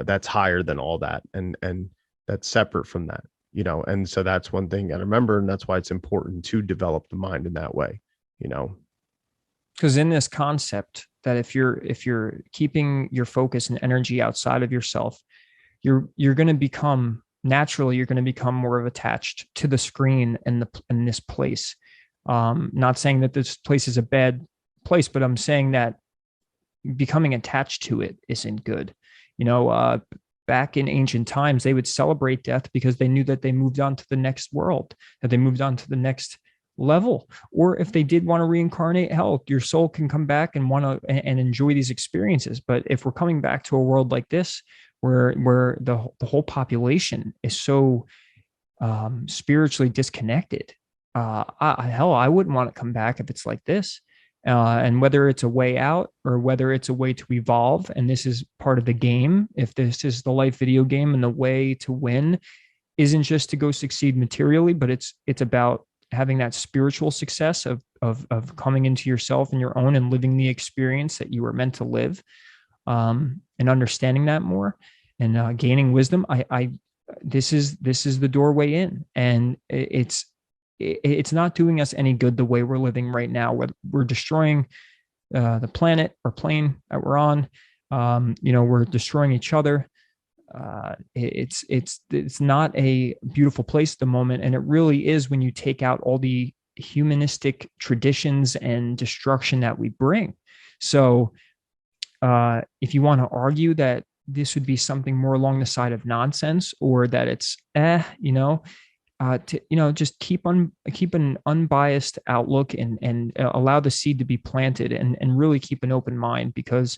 that's higher than all that, and that's separate from that, and so that's one thing I remember, and that's why it's important to develop the mind in that way, Because in this concept that if you're keeping your focus and energy outside of yourself, you're going to become naturally, you're going to become more attached to the screen and this place. Not saying that this place is a bad place, but I'm saying that becoming attached to it isn't good. Back in ancient times, they would celebrate death because they knew that they moved on to the next world, that they moved on to the next level. Or if they did want to reincarnate, hell, your soul can come back and want to and enjoy these experiences. But if we're coming back to a world like this, where the whole population is so spiritually disconnected, I wouldn't want to come back if it's like this. And whether it's a way out or whether it's a way to evolve, and this is part of the game, if this is the life video game, and the way to win isn't just to go succeed materially, but it's about having that spiritual success of coming into yourself and your own and living the experience that you were meant to live, and understanding that more, and gaining wisdom. This is the doorway in, and it's not doing us any good the way we're living right now. We're destroying the planet or plane that we're on. We're destroying each other. It's not a beautiful place at the moment, and it really is when you take out all the humanistic traditions and destruction that we bring. So, if you want to argue that this would be something more along the side of nonsense, or that it's just keep an unbiased outlook, and allow the seed to be planted, and really keep an open mind, because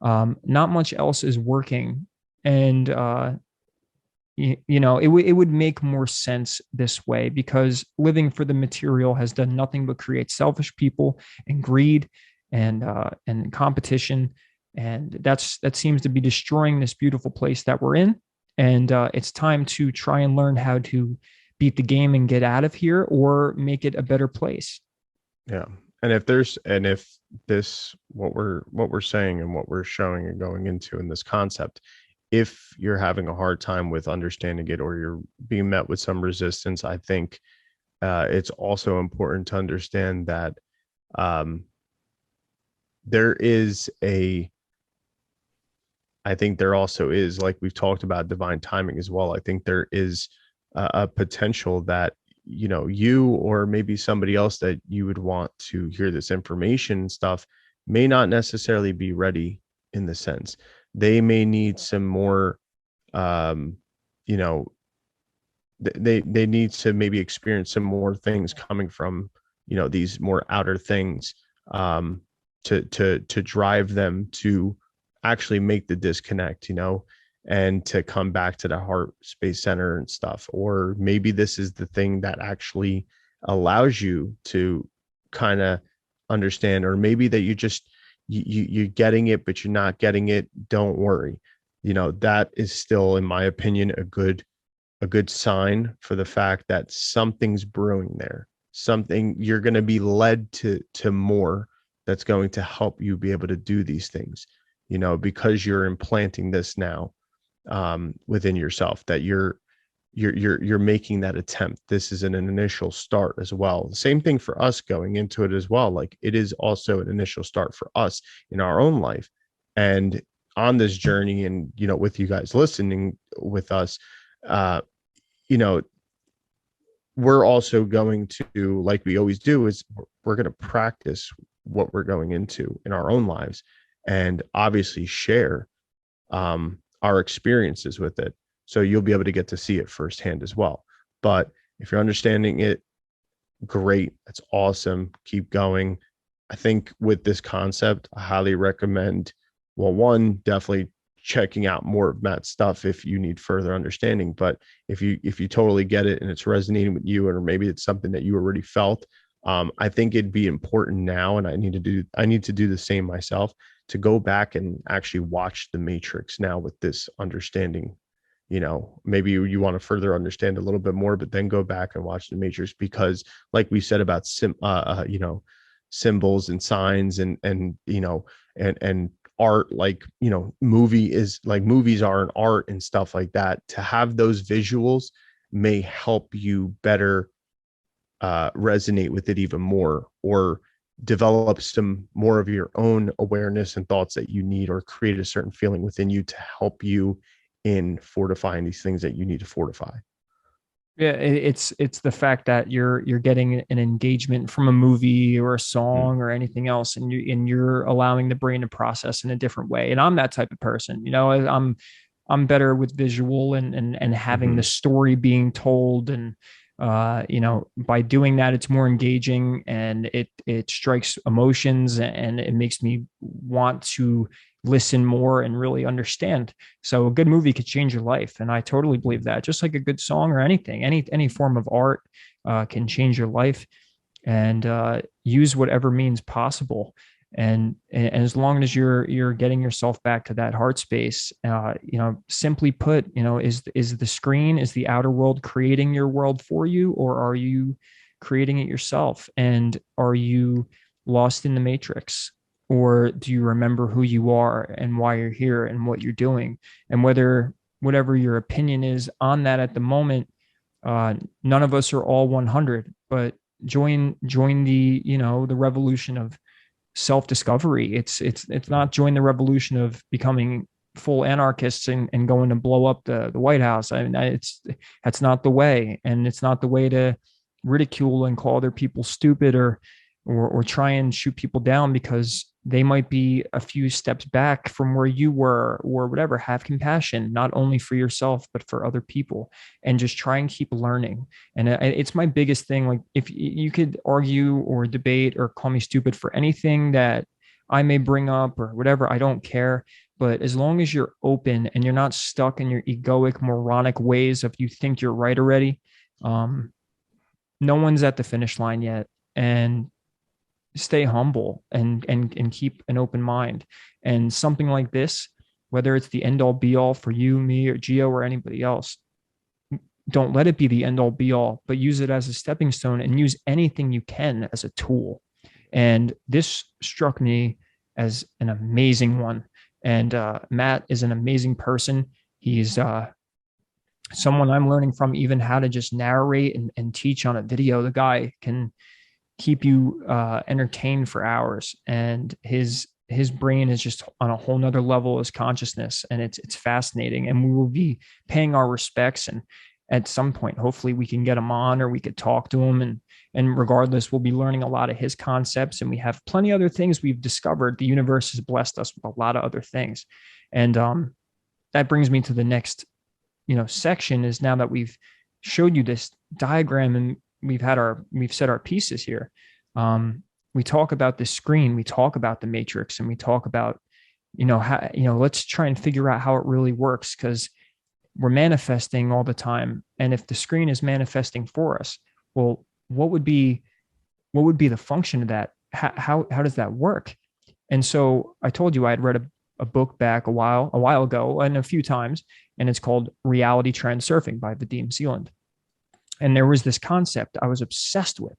not much else is working. And it would make more sense this way, because living for the material has done nothing but create selfish people and greed and competition, and that seems to be destroying this beautiful place that we're in. And it's time to try and learn how to beat the game and get out of here, or make it a better place. Yeah. And if this, what we're saying and what we're showing and going into in this concept, if you're having a hard time with understanding it, or you're being met with some resistance, I think it's also important to understand that I think there also is, like we've talked about, divine timing as well. I think there is a potential that, you or maybe somebody else that you would want to hear this information and stuff may not necessarily be ready, in the sense they may need some more, they need to maybe experience some more things coming from, these more outer things, to drive them to actually make the disconnect, and to come back to the heart space center and stuff. Or maybe this is the thing that actually allows you to kind of understand, or maybe that you're getting it, but you're not getting it. Don't worry. That is still, in my opinion, a good sign for the fact that something's brewing there. Something you're going to be led to more that's going to help you be able to do these things, because you're implanting this now within yourself, that you're making that attempt. This is an initial start as well. The same thing for us going into it as well. Like, it is also an initial start for us in our own life, and on this journey, and with you guys listening with us, we're also going to, like we always do, is we're going to practice what we're going into in our own lives, and obviously share our experiences with it, so you'll be able to get to see it firsthand as well. But if you're understanding it Great. That's awesome. Keep going. I think with this concept, I highly recommend, well, one, definitely checking out more of Matt's stuff if you need further understanding. But if you totally get it and it's resonating with you, or maybe it's something that you already felt, I think it'd be important now, and I need to do the same myself, to go back and actually watch The Matrix now with this understanding. Maybe you want to further understand a little bit more, but then go back and watch The Matrix, because like we said about symbols and signs, and art, like, movies are an art and stuff like that. To have those visuals may help you better resonate with it even more, or develop some more of your own awareness and thoughts that you need, or create a certain feeling within you to help you in fortifying these things that you need to fortify. Yeah, it's the fact that you're getting an engagement from a movie or a Mm. song or anything else, and you're allowing the brain to process in a different way. And I'm that type of person. I'm better with visual and having the Mhm. story being told, and by doing that, it's more engaging, and it strikes emotions, and it makes me want to listen more and really understand. So a good movie could change your life, and I totally believe that. Just like a good song or anything, any form of art can change your life, and use whatever means possible. And as long as you're getting yourself back to that heart space, simply put, is the screen, is the outer world creating your world for you, or are you creating it yourself? And are you lost in the matrix, or do you remember who you are and why you're here and what you're doing? And whatever your opinion is on that at the moment, none of us are all 100, but join the revolution of self-discovery. It's not join the revolution of becoming full anarchists and going to blow up the White House. I mean, that's not the way, and it's not the way to ridicule and call other people stupid, or try and shoot people down because they might be a few steps back from where you were, or whatever. Have compassion, not only for yourself, but for other people, and just try and keep learning. And it's my biggest thing. Like, if you could argue or debate or call me stupid for anything that I may bring up or whatever, I don't care. But as long as you're open and you're not stuck in your egoic, moronic ways of you think you're right already, um, no one's at the finish line yet. And stay humble and keep an open mind. And something like this, whether it's the end all be all for you, me, or Geo, or anybody else, don't let it be the end all be all, but use it as a stepping stone, and use anything you can as a tool. And this struck me as an amazing one. And Matt is an amazing person. He's someone I'm learning from, even how to just narrate and teach on a video. The guy can keep you entertained for hours, and his brain is just on a whole nother level as consciousness, and it's fascinating. And we will be paying our respects, and at some point hopefully we can get him on, or we could talk to him, and regardless, we'll be learning a lot of his concepts, and we have plenty other things we've discovered. The universe has blessed us with a lot of other things. And that brings me to the next section. Is now that we've showed you this diagram and we've said our pieces here, we talk about the screen, we talk about the matrix, and we talk about how, let's try and figure out how it really works, because we're manifesting all the time. And if the screen is manifesting for us, well, what would be the function of that? How does that work? And so I told you I had read a book back a while ago, and a few times, and it's called Reality Transurfing by Vadim Zealand. And there was this concept I was obsessed with,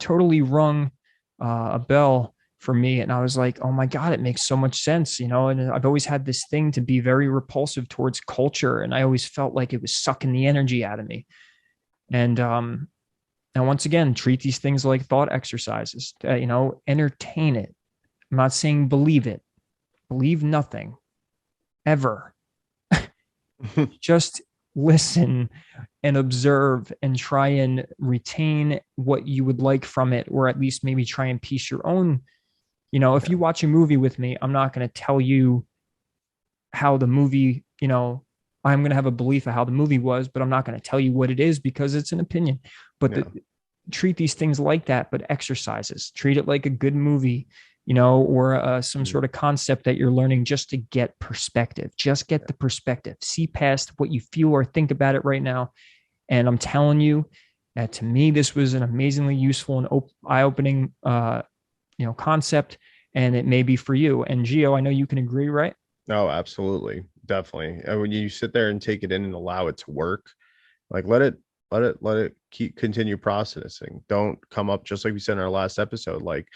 totally rung a bell for me. And I was like, oh my God, it makes so much sense, and I've always had this thing to be very repulsive towards culture. And I always felt like it was sucking the energy out of me. And once again, treat these things like thought exercises, entertain it. I'm not saying believe it, believe nothing ever. Just listen and observe and try and retain what you would like from it, or at least maybe try and piece your own. If you watch a movie with me, I'm not going to tell you how the movie, I'm going to have a belief of how the movie was, but I'm not going to tell you what it is, because it's an opinion. But Yeah. treat these things like that, but exercises. Treat it like a good movie, you know, or some sort of concept that you're learning just to get perspective. Just get the perspective. See past what you feel or think about it right now. And I'm telling you that to me, this was an amazingly useful and eye-opening, concept, and it may be for you. And Gio, I know you can agree, right? No, absolutely. Definitely. And when you sit there and take it in and allow it to work, like let it keep continue processing. Don't come up, just like we said in our last episode, like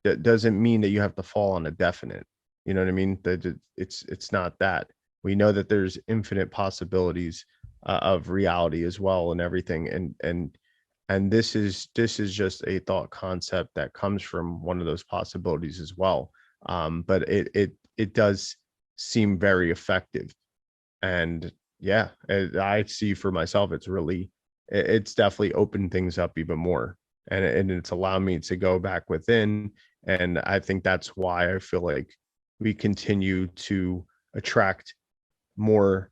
that doesn't mean that you have to fall on a definite. You know what I mean? That it's not that. We know that there's infinite possibilities of reality as well and everything. And this is just a thought concept that comes from one of those possibilities as well. But it does seem very effective. And yeah, I see for myself, it's definitely opened things up even more, and it's allowed me to go back within. And I think that's why I feel like we continue to attract more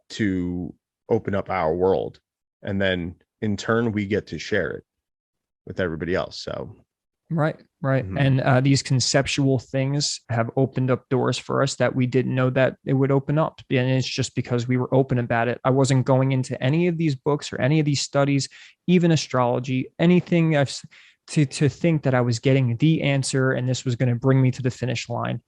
to open up our world, and then in turn we get to share it with everybody else. So Right. And these conceptual things have opened up doors for us that we didn't know that it would open up. And it's just because we were open about it. I wasn't going into any of these books or any of these studies, even astrology, anything to think that I was getting the answer and this was going to bring me to the finish line.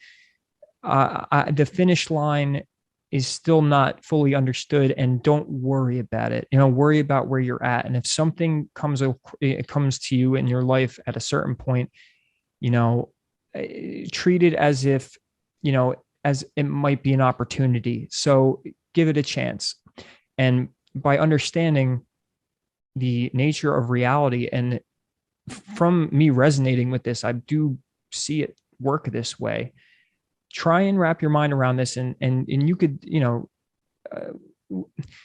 The finish line is still not fully understood, and don't worry about it. Worry about where you're at. And if something comes to you in your life at a certain point, treat it as if, as it might be an opportunity. So give it a chance. And by understanding the nature of reality, and from me resonating with this, I do see it work this way. Try and wrap your mind around this, and you could,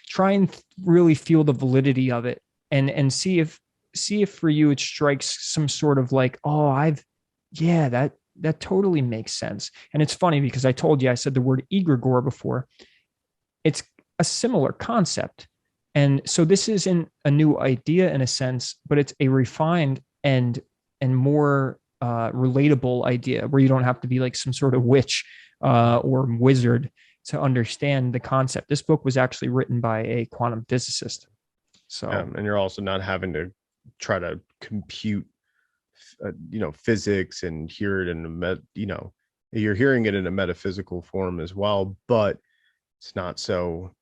try and really feel the validity of it, and see if for you it strikes some sort of like, oh, that totally makes sense. And it's funny because I said the word egregore before. It's a similar concept. And so this isn't a new idea in a sense, but it's a refined and more relatable idea, where you don't have to be like some sort of witch or wizard to understand the concept. This book was actually written by a quantum physicist. So, and you're also not having to try to compute, physics and hear it in you're hearing it in a metaphysical form as well, but it's not so,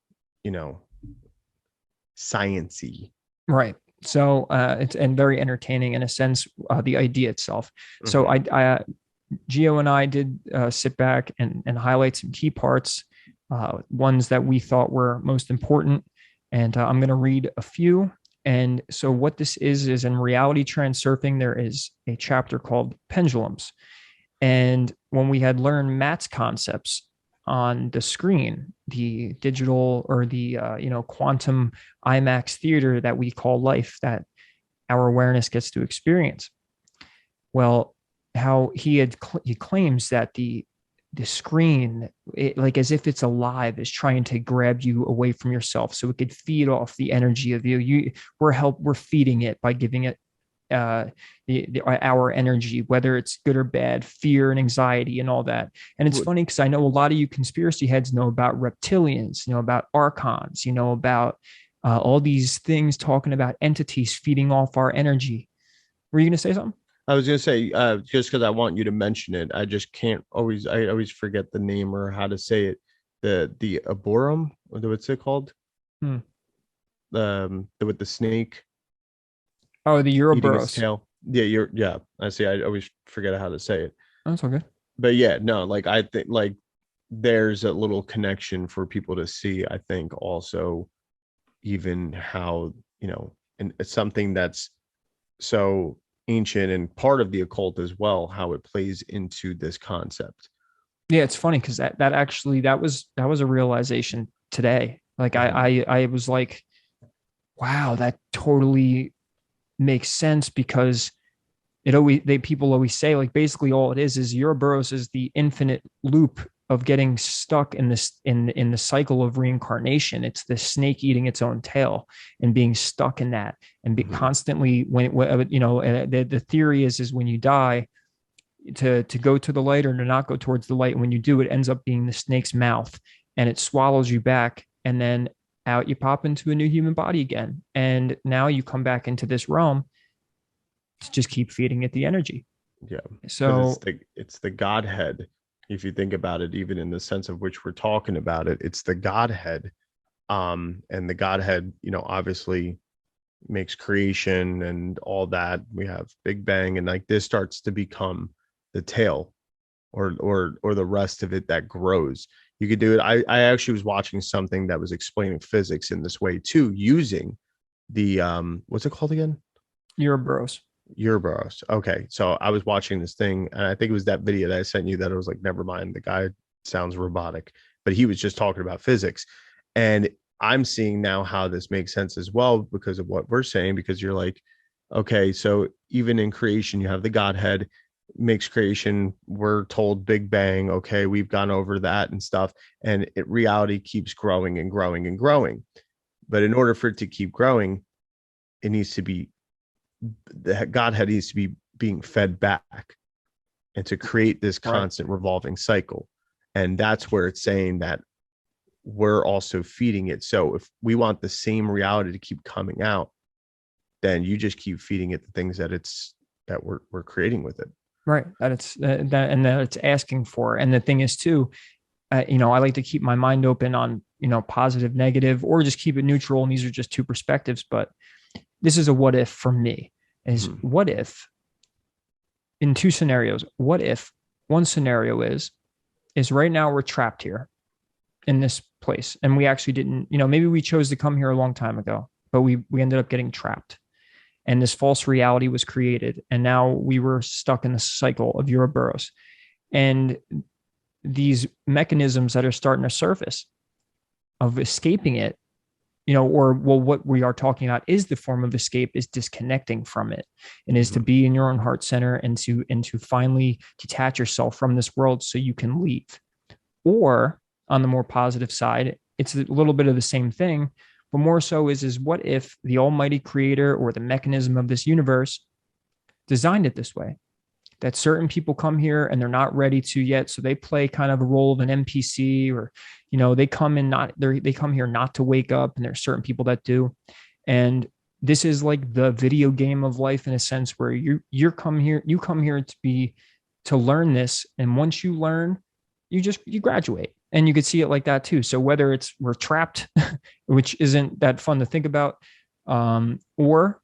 sciencey. Right. So it's and very entertaining in a sense, the idea itself. So Gio and I did sit back and highlight some key parts, ones that we thought were most important. And I'm going to read a few. And so what this is in reality transurfing, there is a chapter called pendulums. And when we had learned Matt's concepts on the screen, the digital or the quantum Imax theater that we call life, that our awareness gets to experience. Well, how he claims that the screen, like as if it's alive, is trying to grab you away from yourself, so it could feed off the energy of you. We're feeding it by giving it our energy, whether it's good or bad, fear and anxiety and all that. And it's funny because I know a lot of you conspiracy heads know about reptilians, about archons, about all these things talking about entities feeding off our energy. Were you going to say something? I was going to say, just because I want you to mention it, I just can't always, I always forget the name or how to say it. The arboretum, what's it called? Hmm. With the snake. Oh, the Ouroboros. tail. Yeah. I see. I always forget how to say it. That's okay. But yeah, no, like I think like there's a little connection for people to see. I think also even how, and it's something that's so ancient and part of the occult as well, how it plays into this concept. Yeah, it's funny because that was a realization today. Like I was like, wow, that totally makes sense, because people always say, like, basically all it is Ouroboros is the infinite loop of getting stuck in this in the cycle of reincarnation. It's the snake eating its own tail and being stuck in that and be constantly when you know the theory is when you die to go to the light or to not go towards the light. And when you do, it ends up being the snake's mouth and it swallows you back, and then out you pop into a new human body again. And now you come back into this realm to just keep feeding it the energy. Yeah. So It's the Godhead. If you think about it, even in the sense of which we're talking about it, it's the Godhead. And the Godhead, you know, obviously makes creation and all that. We have Big Bang, and like this starts to become the tail or the rest of it that grows. You could do it. I actually was watching something that was explaining physics in this way too, using the what's it called again? Ouroboros. Ouroboros. Okay, so I was watching this thing, and I think it was that video that I sent you that it was like, never mind, the guy sounds robotic, but he was just talking about physics, and I'm seeing now how this makes sense as well because of what we're saying. Because you're like, okay, so even in creation, you have the Godhead makes creation. We're told Big Bang. Okay, we've gone over that and stuff, and reality keeps growing and growing and growing. But in order for it to keep growing, it needs to be the Godhead needs to be being fed back, and to create this constant revolving cycle. And that's where it's saying that we're also feeding it. So if we want the same reality to keep coming out, then you just keep feeding it the things that we're creating with it. Right. That it's that it's asking for. And the thing is too, you know, I like to keep my mind open on, you know, positive, negative, or just keep it neutral. And these are just two perspectives. But this is a what if for me is what if in two scenarios. What if one scenario is right now we're trapped here in this place, and we actually didn't, you know, maybe we chose to come here a long time ago, but we ended up getting trapped, and this false reality was created, and now we were stuck in the cycle of Ouroboros, and these mechanisms that are starting to surface of escaping it, you know, or well, what we are talking about is the form of escape is disconnecting from it, and is to be in your own heart center and to finally detach yourself from this world so you can leave. Or on the more positive side, it's a little bit of the same thing, but more so is what if the almighty creator or the mechanism of this universe designed it this way, that certain people come here and they're not ready to yet, so they play kind of a role of an NPC, or you know, they come in not they come here not to wake up, and there's certain people that do. And this is like the video game of life in a sense, where you come here to learn this, and once you learn, you graduate. And you could see it like that too. So whether it's we're trapped, which isn't that fun to think about, or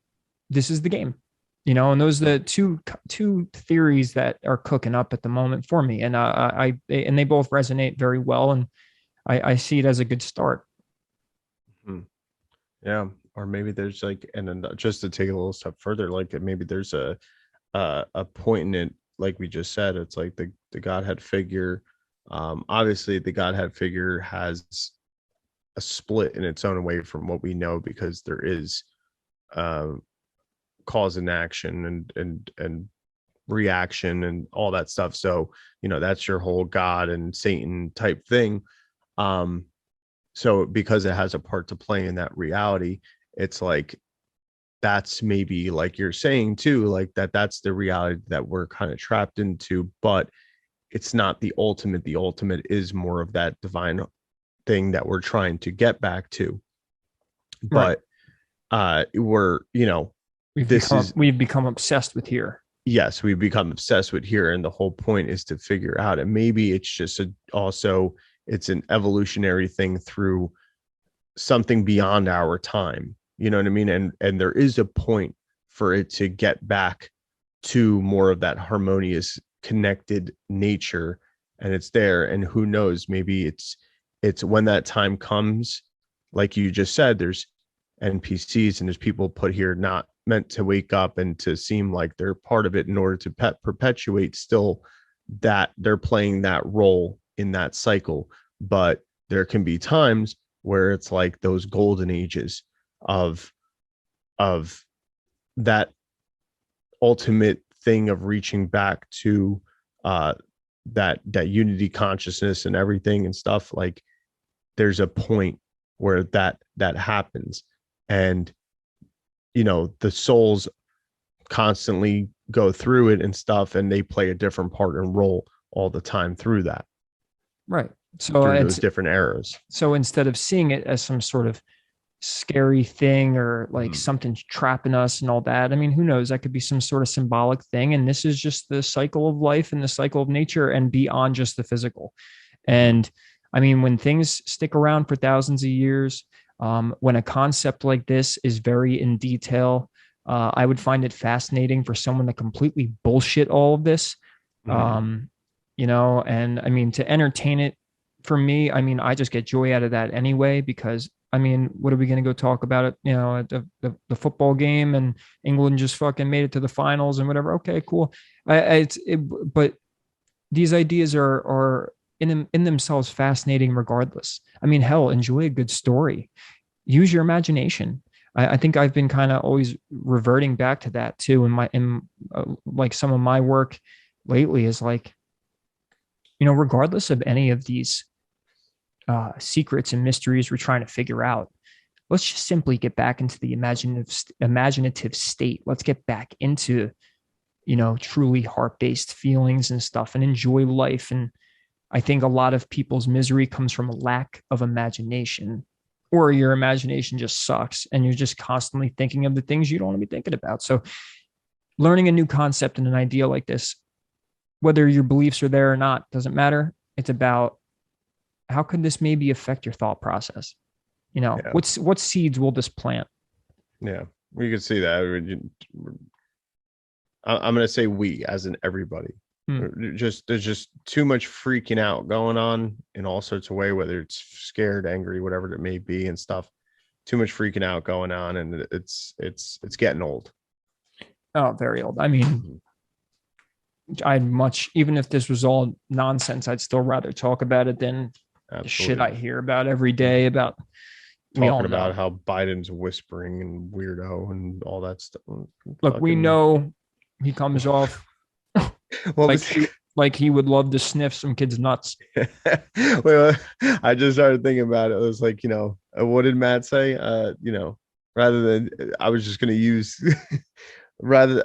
this is the game, you know. And those are the two theories that are cooking up at the moment for me, and and they both resonate very well, and I see it as a good start. Yeah, or maybe there's like, and then just to take a little step further, like maybe there's a point in it, like we just said, it's like the Godhead figure. Obviously the Godhead figure has a split in its own way from what we know, because there is cause and action and reaction and all that stuff. So, you know, that's your whole God and Satan type thing. So because it has a part to play in that reality, it's like, that's maybe like you're saying too, like that's the reality that we're kind of trapped into, but it's not the ultimate. The ultimate is more of that divine thing that we're trying to get back to. But we're, you know, we've become obsessed with here. Yes, we've become obsessed with here, and the whole point is to figure out, and maybe it's just also it's an evolutionary thing through something beyond our time. You know what I mean? And there is a point for it to get back to more of that harmonious, connected nature, and it's there. And who knows, maybe it's when that time comes, like you just said, there's NPCs and there's people put here not meant to wake up and to seem like they're part of it in order to perpetuate still that they're playing that role in that cycle. But there can be times where it's like those golden ages of that ultimate thing of reaching back to that unity consciousness and everything and stuff, like there's a point where that happens, and the souls constantly go through it and stuff, and they play a different part and role all the time through that, Right. So through it's those different eras. so instead of seeing it as some sort of scary thing or like something's trapping us and all that, I mean, who knows? That could be some sort of symbolic thing. And this is just the cycle of life and the cycle of nature and beyond just the physical. And I mean, when things stick around for thousands of years, when a concept like this is very in detail, I would find it fascinating for someone to completely bullshit all of this. And I mean, to entertain it for me, I mean, I just get joy out of that anyway, because I mean, what are we going to go talk about it? At the football game, and England just fucking made it to the finals and whatever. Okay, cool. But these ideas are in themselves fascinating regardless. I mean, hell, enjoy a good story. Use your imagination. I think I've been kind of always reverting back to that too. Like some of my work lately is like, regardless of any of these secrets and mysteries we're trying to figure out, let's just simply get back into the imaginative state. Let's get back into, truly heart-based feelings and stuff, and enjoy life. And I think a lot of people's misery comes from a lack of imagination, or your imagination just sucks and you're just constantly thinking of the things you don't want to be thinking about. So learning a new concept and an idea like this, whether your beliefs are there or not, doesn't matter. It's about how could this maybe affect your thought process? What seeds will this plant? Yeah, we could see that. I'm going to say we, as in everybody. There's just too much freaking out going on in all sorts of way, whether it's scared, angry, whatever it may be, and stuff. Too much freaking out going on, and it's getting old. Oh, very old. I mean, even if this was all nonsense, I'd still rather talk about it than the shit I hear about every day about talking about how Biden's whispering and weirdo and all that stuff. Look, we know he comes off well, like he would love to sniff some kids' nuts. Well, I just started thinking about it. It was like, what did Matt say? Rather than, I was just going to use rather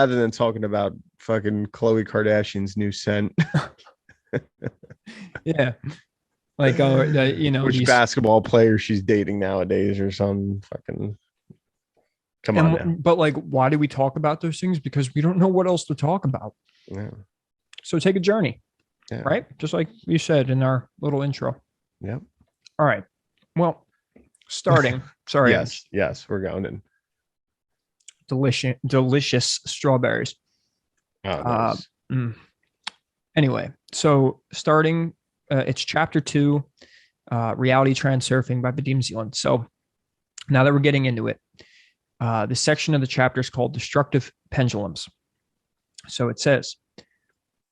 than talking about fucking Khloe Kardashian's new scent. Yeah. Like, which basketball player she's dating nowadays or some fucking, come on now. But like, why do we talk about those things? Because we don't know what else to talk about. Yeah. So take a journey, right? Just like you said in our little intro. Yeah. All right. Well, starting. Sorry. Yes, we're going in. Delicious strawberries. Oh, nice. Anyway, so starting, it's chapter 2, reality transurfing by Vadim Zeland. So now that we're getting into it, the section of the chapter is called Destructive Pendulums. So it says,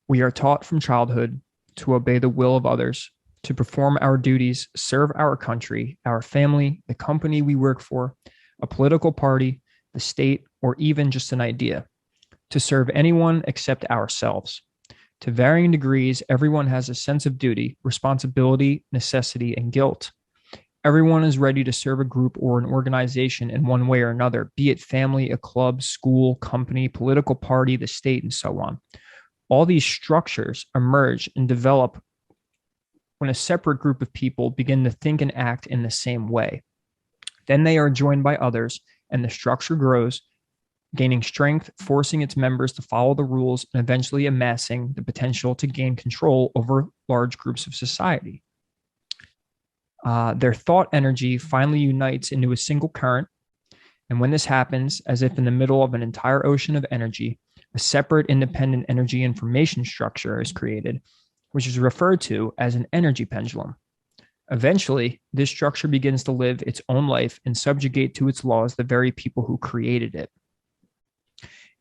we are taught from childhood to obey the will of others, to perform our duties, serve our country, our family, the company we work for, a political party, the state, or even just an idea, to serve anyone except ourselves. To varying degrees, everyone has a sense of duty, responsibility, necessity, and guilt. Everyone is ready to serve a group or an organization in one way or another, be it family, a club, school, company, political party, the state, and so on. All these structures emerge and develop when a separate group of people begin to think and act in the same way. Then they are joined by others, and the structure grows, gaining strength, forcing its members to follow the rules, and eventually amassing the potential to gain control over large groups of society. Their thought energy finally unites into a single current, and when this happens, as if in the middle of an entire ocean of energy, a separate independent energy information structure is created, which is referred to as an energy pendulum. Eventually, this structure begins to live its own life and subjugate to its laws the very people who created it.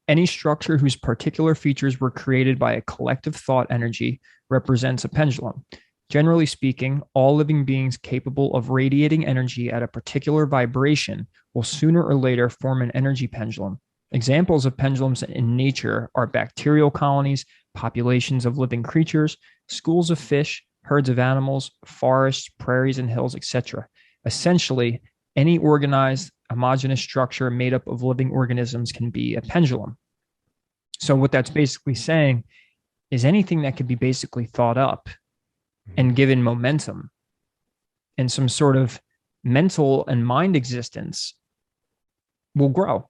Any structure whose particular features were created by a collective thought energy represents a pendulum. Generally speaking, all living beings capable of radiating energy at a particular vibration will sooner or later form an energy pendulum. Examples of pendulums in nature are bacterial colonies, populations of living creatures, schools of fish, herds of animals, forests, prairies, and hills, etc. Essentially, any organized, homogeneous structure made up of living organisms can be a pendulum. So what that's basically saying is anything that could be basically thought up and given momentum and some sort of mental and mind existence will grow.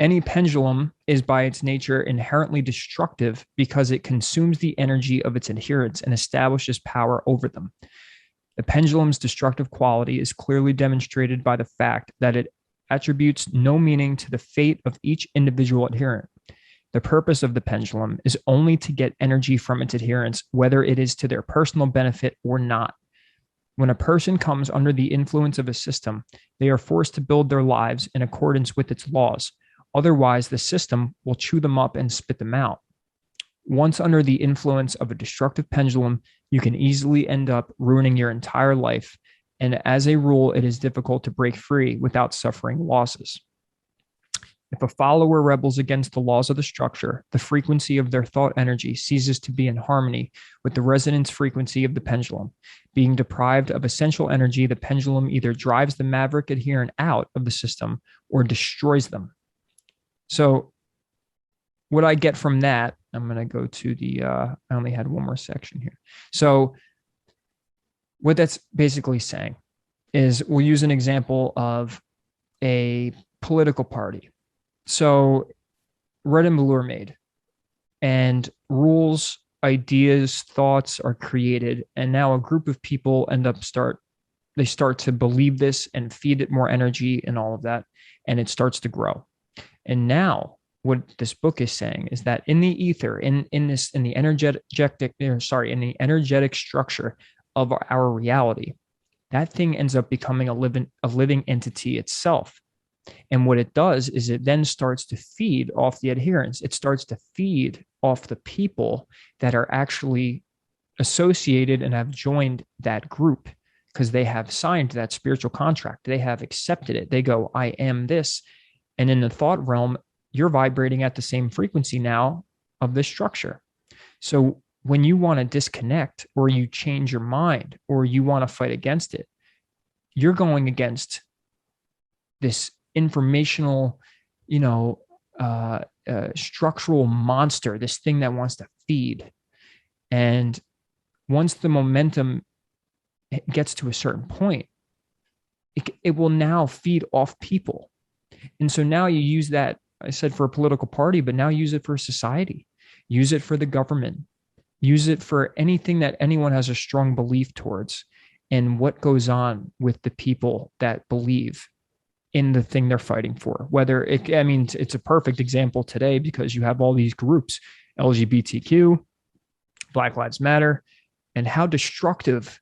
Any pendulum is by its nature inherently destructive because it consumes the energy of its adherents and establishes power over them. The pendulum's destructive quality is clearly demonstrated by the fact that it attributes no meaning to the fate of each individual adherent. The purpose of the pendulum is only to get energy from its adherents, whether it is to their personal benefit or not. When a person comes under the influence of a system, they are forced to build their lives in accordance with its laws. Otherwise, the system will chew them up and spit them out. Once under the influence of a destructive pendulum, you can easily end up ruining your entire life. And as a rule, it is difficult to break free without suffering losses. If a follower rebels against the laws of the structure, the frequency of their thought energy ceases to be in harmony with the resonance frequency of the pendulum. Being deprived of essential energy, the pendulum either drives the maverick adherent out of the system or destroys them. So what I get from that, I'm going to go to the, I only had one more section here. So what that's basically saying is we'll use an example of a political party. So red and blue are made and rules, ideas, thoughts are created. And now a group of people start to believe this and feed it more energy and all of that. And it starts to grow. And now what this book is saying is that in the ether, in the energetic structure of our reality, that thing ends up becoming a living entity itself. And what it does is it then starts to feed off the adherents. It starts to feed off the people that are actually associated and have joined that group because they have signed that spiritual contract. They have accepted it. They go, I am this. And in the thought realm, you're vibrating at the same frequency now of this structure. So when you want to disconnect or you change your mind or you want to fight against it, you're going against this informational, structural monster, this thing that wants to feed. And once the momentum gets to a certain point, it will now feed off people. And so now you use that, I said for a political party, but now use it for society, use it for the government, use it for anything that anyone has a strong belief towards and what goes on with the people that believe in the thing they're fighting for. It's a perfect example today because you have all these groups, LGBTQ, Black Lives Matter, and how destructive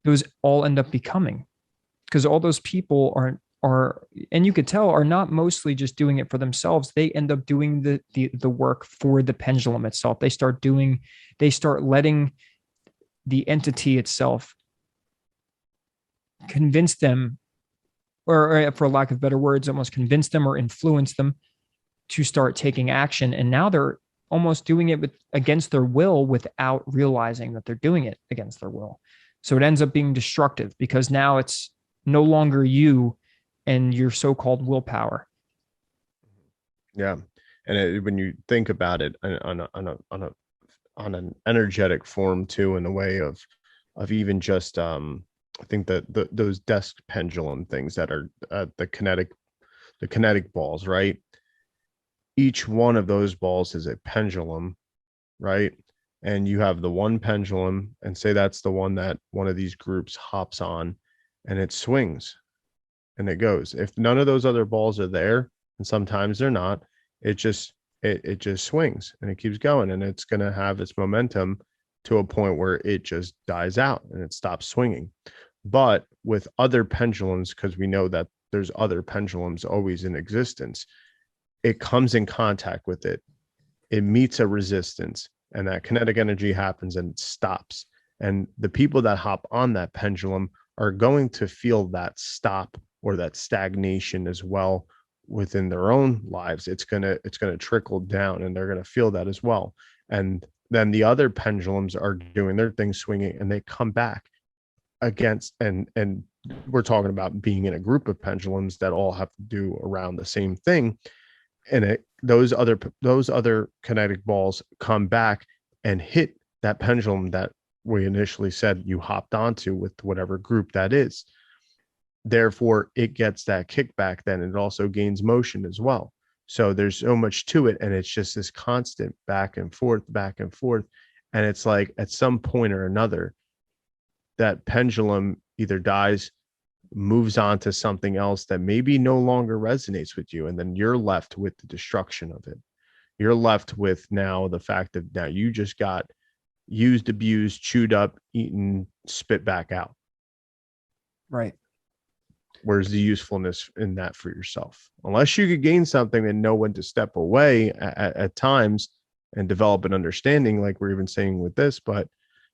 those all end up becoming. Because all those people are, and you could tell, are not mostly just doing it for themselves. They end up doing the work for the pendulum itself. They start letting the entity itself convince them, or for lack of better words, almost convince them or influence them to start taking action. And now they're almost doing it against their will without realizing that they're doing it against their will. So it ends up being destructive because now it's no longer you and your so-called willpower. Yeah. And when you think about it on an energetic form too, in the way of even just, I think that those desk pendulum things that are the kinetic balls, right? Each one of those balls is a pendulum, right? And you have the one pendulum, and say that's the one that one of these groups hops on, and it swings, and it goes. If none of those other balls are there, and sometimes they're not, it just swings and it keeps going, and it's going to have its momentum to a point where it just dies out and it stops swinging. But with other pendulums, because we know that there's other pendulums always in existence, it comes in contact with it. It meets a resistance, and that kinetic energy happens and it stops. And the people that hop on that pendulum are going to feel that stop or that stagnation as well, within their own lives, it's gonna trickle down, and they're gonna feel that as well. And then the other pendulums are doing their thing, swinging, and they come back against, and we're talking about being in a group of pendulums that all have to do around the same thing, and those other kinetic balls come back and hit that pendulum that we initially said you hopped onto with whatever group that is. Therefore it gets that kickback, then it also gains motion as well. So there's so much to it, and it's just this constant back and forth. And it's like at some point or another, that pendulum either dies, moves on to something else that maybe no longer resonates with you, and then you're left with the destruction of it. You're left with now the fact that now you just got used, abused, chewed up, eaten, spit back out. Right. Where's the usefulness in that for yourself? Unless you could gain something and know when to step away at times and develop an understanding, like we're even saying with this. But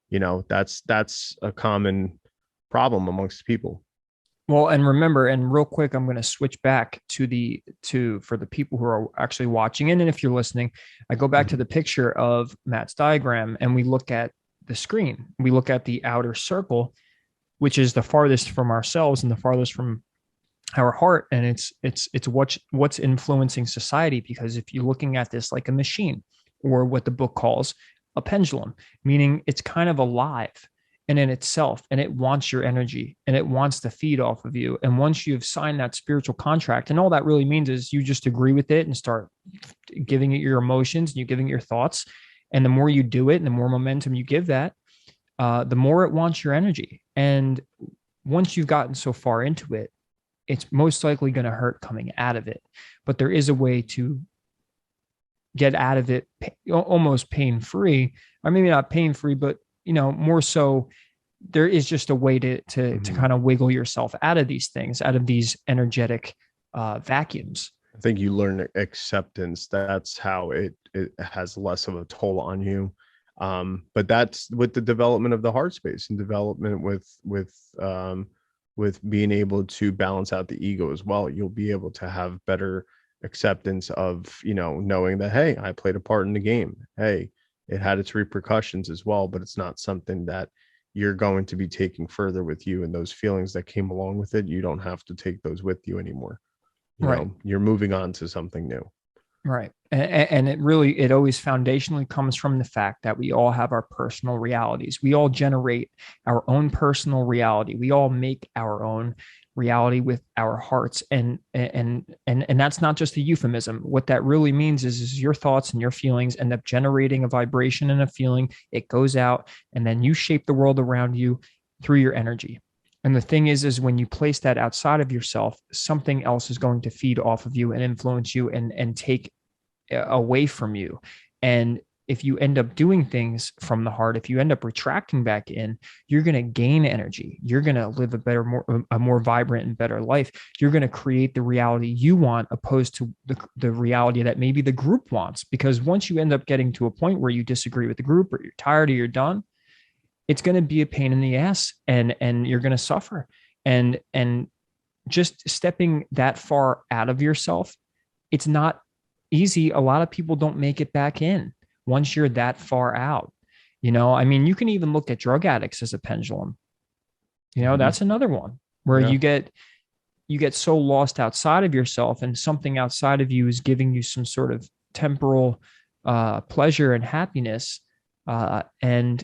that's a common problem amongst people. Well, and remember, and real quick, I'm going to switch back for the people who are actually watching in, and if you're listening, I go back to the picture of Matt's diagram, and we look at the screen. We look at the outer circle, which is the farthest from ourselves and the farthest from our heart, and it's what's influencing society. Because if you're looking at this like a machine, or what the book calls a pendulum, meaning it's kind of alive and in itself, and it wants your energy, and it wants to feed off of you. And once you've signed that spiritual contract, and all that really means is you just agree with it and start giving it your emotions, and you're giving it your thoughts. And the more you do it and the more momentum you give that, the more it wants your energy. And once you've gotten so far into it, it's most likely going to hurt coming out of it. But there is a way to get out of it almost pain-free, or maybe not pain-free, but more so there is just a way to kind of wiggle yourself out of these things, out of these energetic vacuums. I think you learn acceptance. That's how it has less of a toll on you. But that's with the development of the heart space, and development with being able to balance out the ego as well. You'll be able to have better acceptance of, knowing that, hey, I played a part in the game. Hey, it had its repercussions as well, but it's not something that you're going to be taking further with you. And those feelings that came along with it, you don't have to take those with you anymore. You're moving on to something new. Right. And it always foundationally comes from the fact that we all have our personal realities. We all generate our own personal reality. We all make our own reality with our hearts. And that's not just a euphemism. What that really means is your thoughts and your feelings end up generating a vibration and a feeling. It goes out, and then you shape the world around you through your energy. And the thing is when you place that outside of yourself, something else is going to feed off of you and influence you and take away from you. And if you end up doing things from the heart, if you end up retracting back in, you're going to gain energy. You're going to live a more vibrant and better life. You're going to create the reality you want, opposed to the reality that maybe the group wants. Because once you end up getting to a point where you disagree with the group, or you're tired, or you're done, it's going to be a pain in the ass, and you're going to suffer. And just stepping that far out of yourself, it's not easy. A lot of people don't make it back in once you're that far out. I mean, you can even look at drug addicts as a pendulum. That's another one where you get so lost outside of yourself, and something outside of you is giving you some sort of temporal pleasure and happiness. And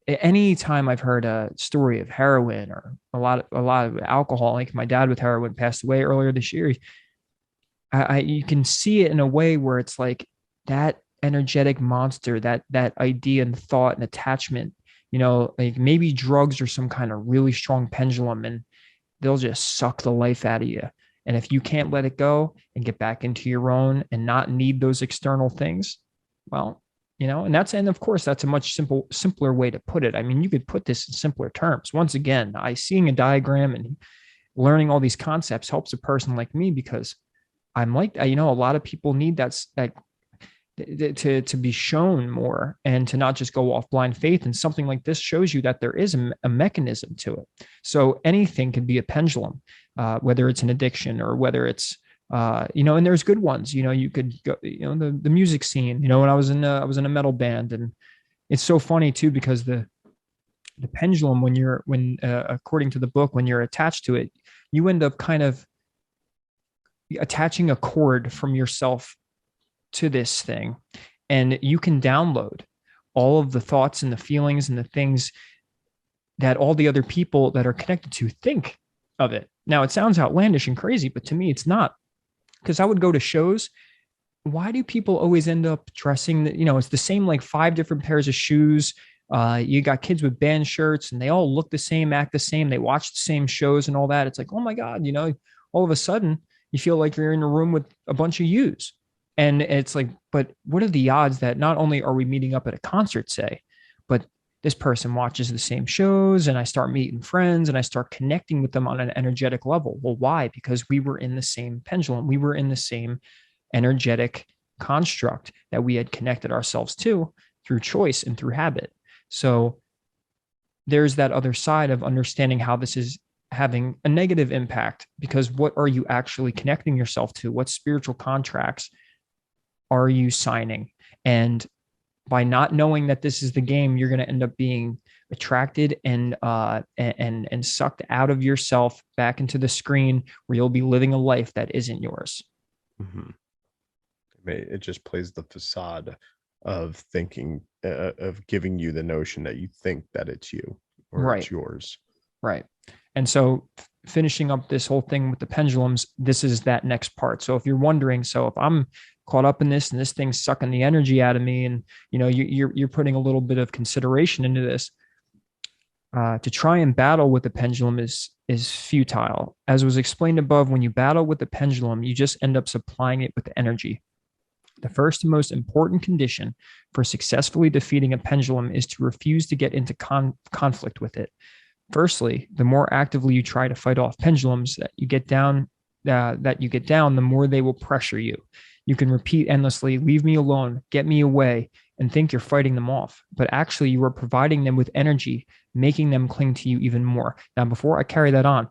any time I've heard a story of heroin or a lot of alcohol, like my dad with heroin passed away earlier this year, you can see it in a way where it's like that energetic monster, that idea and thought and attachment, like maybe drugs are some kind of really strong pendulum, and they'll just suck the life out of you. And if you can't let it go and get back into your own and not need those external things, well, and of course, that's a much simpler way to put it. I mean, you could put this in simpler terms. Once again, seeing a diagram and learning all these concepts helps a person like me, because I'm like, a lot of people need that to be shown more, and to not just go off blind faith. And something like this shows you that there is a mechanism to it. So anything can be a pendulum, whether it's an addiction or whether it's and there's good ones. You could go, the music scene. When I was in a metal band, and it's so funny too, because the pendulum, when according to the book, when you're attached to it, you end up kind of attaching a cord from yourself to this thing, and you can download all of the thoughts and the feelings and the things that all the other people that are connected to think of it. Now, it sounds outlandish and crazy, but to me, it's not, because I would go to shows. Why do people always end up dressing it's the same, like 5 different pairs of shoes? You got kids with band shirts, and they all look the same, act the same, they watch the same shows and all that. It's like, oh my God, all of a sudden you feel like you're in a room with a bunch of yous. And it's like, but what are the odds that not only are we meeting up at a concert, say, but this person watches the same shows, and I start meeting friends and I start connecting with them on an energetic level? Well, why? Because we were in the same pendulum. We were in the same energetic construct that we had connected ourselves to through choice and through habit. So there's that other side of understanding how this is having a negative impact, because what are you actually connecting yourself to? What spiritual contracts are you signing? And by not knowing that this is the game, you're going to end up being attracted and sucked out of yourself back into the screen, where you'll be living a life that isn't yours. Mm-hmm. It just plays the facade of thinking, of giving you the notion that you think that it's you, or right. It's yours. Right. And so finishing up this whole thing with the pendulums, this is that next part. So if you're wondering, so if I'm caught up in this and this thing's sucking the energy out of me, and you're putting a little bit of consideration into this, to try and battle with the pendulum is futile. As was explained above, when you battle with the pendulum, you just end up supplying it with energy. The first and most important condition for successfully defeating a pendulum is to refuse to get into conflict with it. Firstly, the more actively you try to fight off pendulums that you get down, the more they will pressure you. You can repeat endlessly, "Leave me alone, get me away," and think you're fighting them off. But actually, you are providing them with energy, making them cling to you even more. Now, before I carry that on,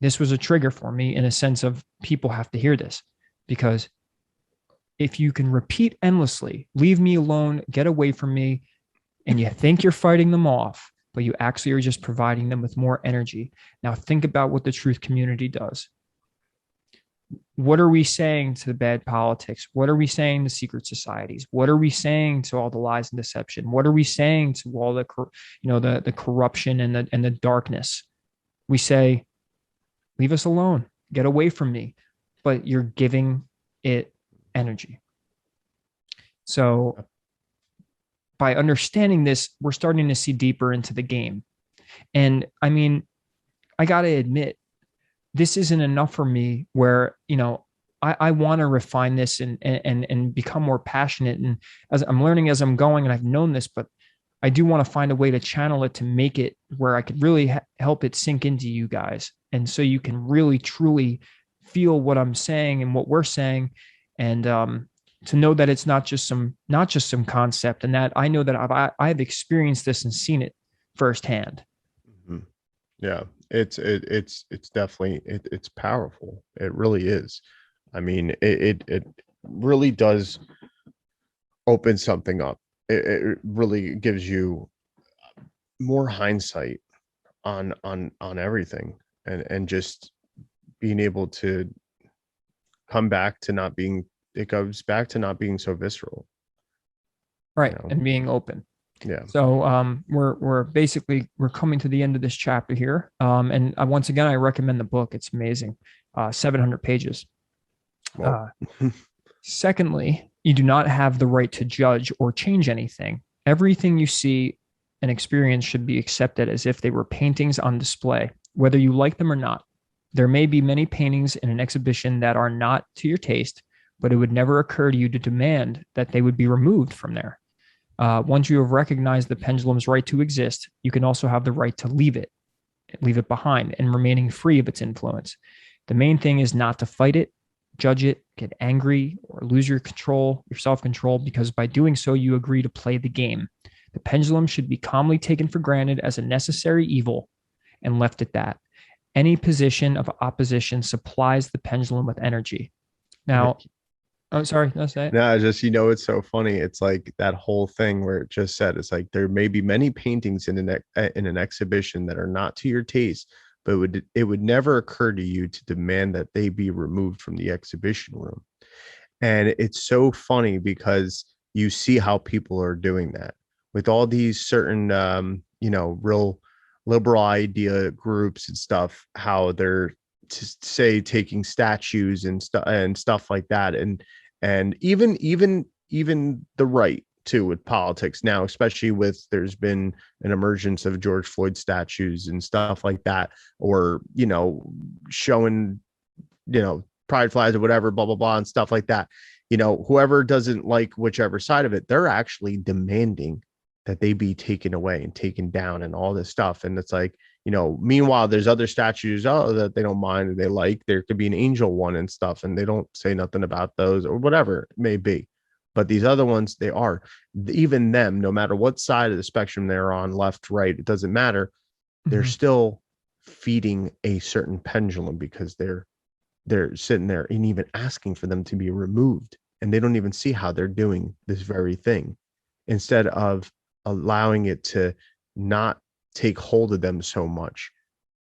this was a trigger for me, in a sense of, people have to hear this, because if you can repeat endlessly, "Leave me alone, get away from me," and you think you're fighting them off, but you actually are just providing them with more energy. Now think about what the truth community does. What are we saying to the bad politics? What are we saying to secret societies? What are we saying to all the lies and deception? What are we saying to all the corruption and the darkness? We say, "Leave us alone, get away from me," but you're giving it energy. So by understanding this, we're starting to see deeper into the game. And I mean, I got to admit, this isn't enough for me, where, I want to refine this and become more passionate. And as I'm learning, as I'm going, and I've known this, but I do want to find a way to channel it, to make it where I could really help it sink into you guys. And so you can really, truly feel what I'm saying and what we're saying. And, to know that it's not just some concept, and that I know that I've experienced this and seen it firsthand. Mm-hmm. Yeah, it's definitely, it's powerful. It really is. I mean, it really does open something up. It really gives you more hindsight on everything, and just being able to come back to not being. It goes back to not being so visceral, right? And being open. Yeah. So we're coming to the end of this chapter here, and once again, I recommend the book. It's amazing. 700 pages. Wow. Secondly, you do not have the right to judge or change anything. Everything you see and experience should be accepted as if they were paintings on display, whether you like them or not. There may be many paintings in an exhibition that are not to your taste, but it would never occur to you to demand that they would be removed from there. Once you have recognized the pendulum's right to exist, you can also have the right to leave it behind, and remaining free of its influence. The main thing is not to fight it, judge it, get angry, or lose your self-control, because by doing so, you agree to play the game. The pendulum should be calmly taken for granted as a necessary evil and left at that. Any position of opposition supplies the pendulum with energy. Now, oh, sorry, that's it. No, just it's so funny. It's like that whole thing where it just said it's like there may be many paintings in an exhibition that are not to your taste, but it would never occur to you to demand that they be removed from the exhibition room. And it's so funny because you see how people are doing that with all these certain real liberal idea groups and stuff, how they're say taking statues and stuff like that, and even the right too with politics now, especially with there's been an emergence of George Floyd statues and stuff like that, or showing pride flags or whatever, blah blah blah, and stuff like that. Whoever doesn't like whichever side of it, they're actually demanding that they be taken away and taken down and all this stuff. And it's like, meanwhile, there's other statues that they don't mind and they like. There could be an angel one and stuff, and they don't say nothing about those or whatever it may be. But these other ones, they are, even them, no matter what side of the spectrum they're on, left, right, it doesn't matter. They're still feeding a certain pendulum because they're sitting there and even asking for them to be removed. And they don't even see how they're doing this very thing, instead of allowing it to not take hold of them so much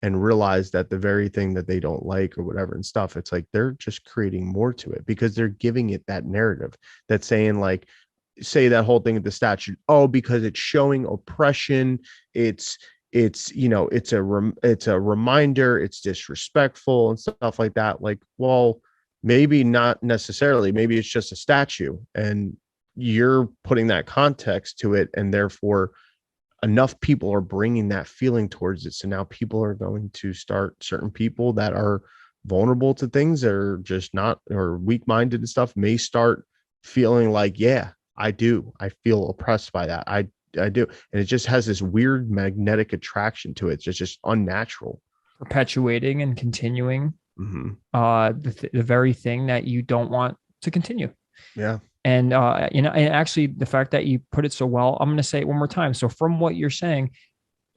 and realize that the very thing that they don't like or whatever and stuff, it's like they're just creating more to it because they're giving it that narrative that's saying, like, say that whole thing at the statue, because it's showing oppression, it's a reminder, it's disrespectful and stuff like that. Like, well, maybe not necessarily, maybe it's just a statue and you're putting that context to it, and therefore enough people are bringing that feeling towards it. So now people are going to start, certain people that are vulnerable to things that are just not, or weak-minded and stuff, may start feeling like, yeah, I feel oppressed by that. I do. And it just has this weird magnetic attraction to it. It's just unnatural. Perpetuating and continuing the very thing that you don't want to continue. Yeah. And and actually the fact that you put it so well, I'm going to say it one more time. So from what you're saying,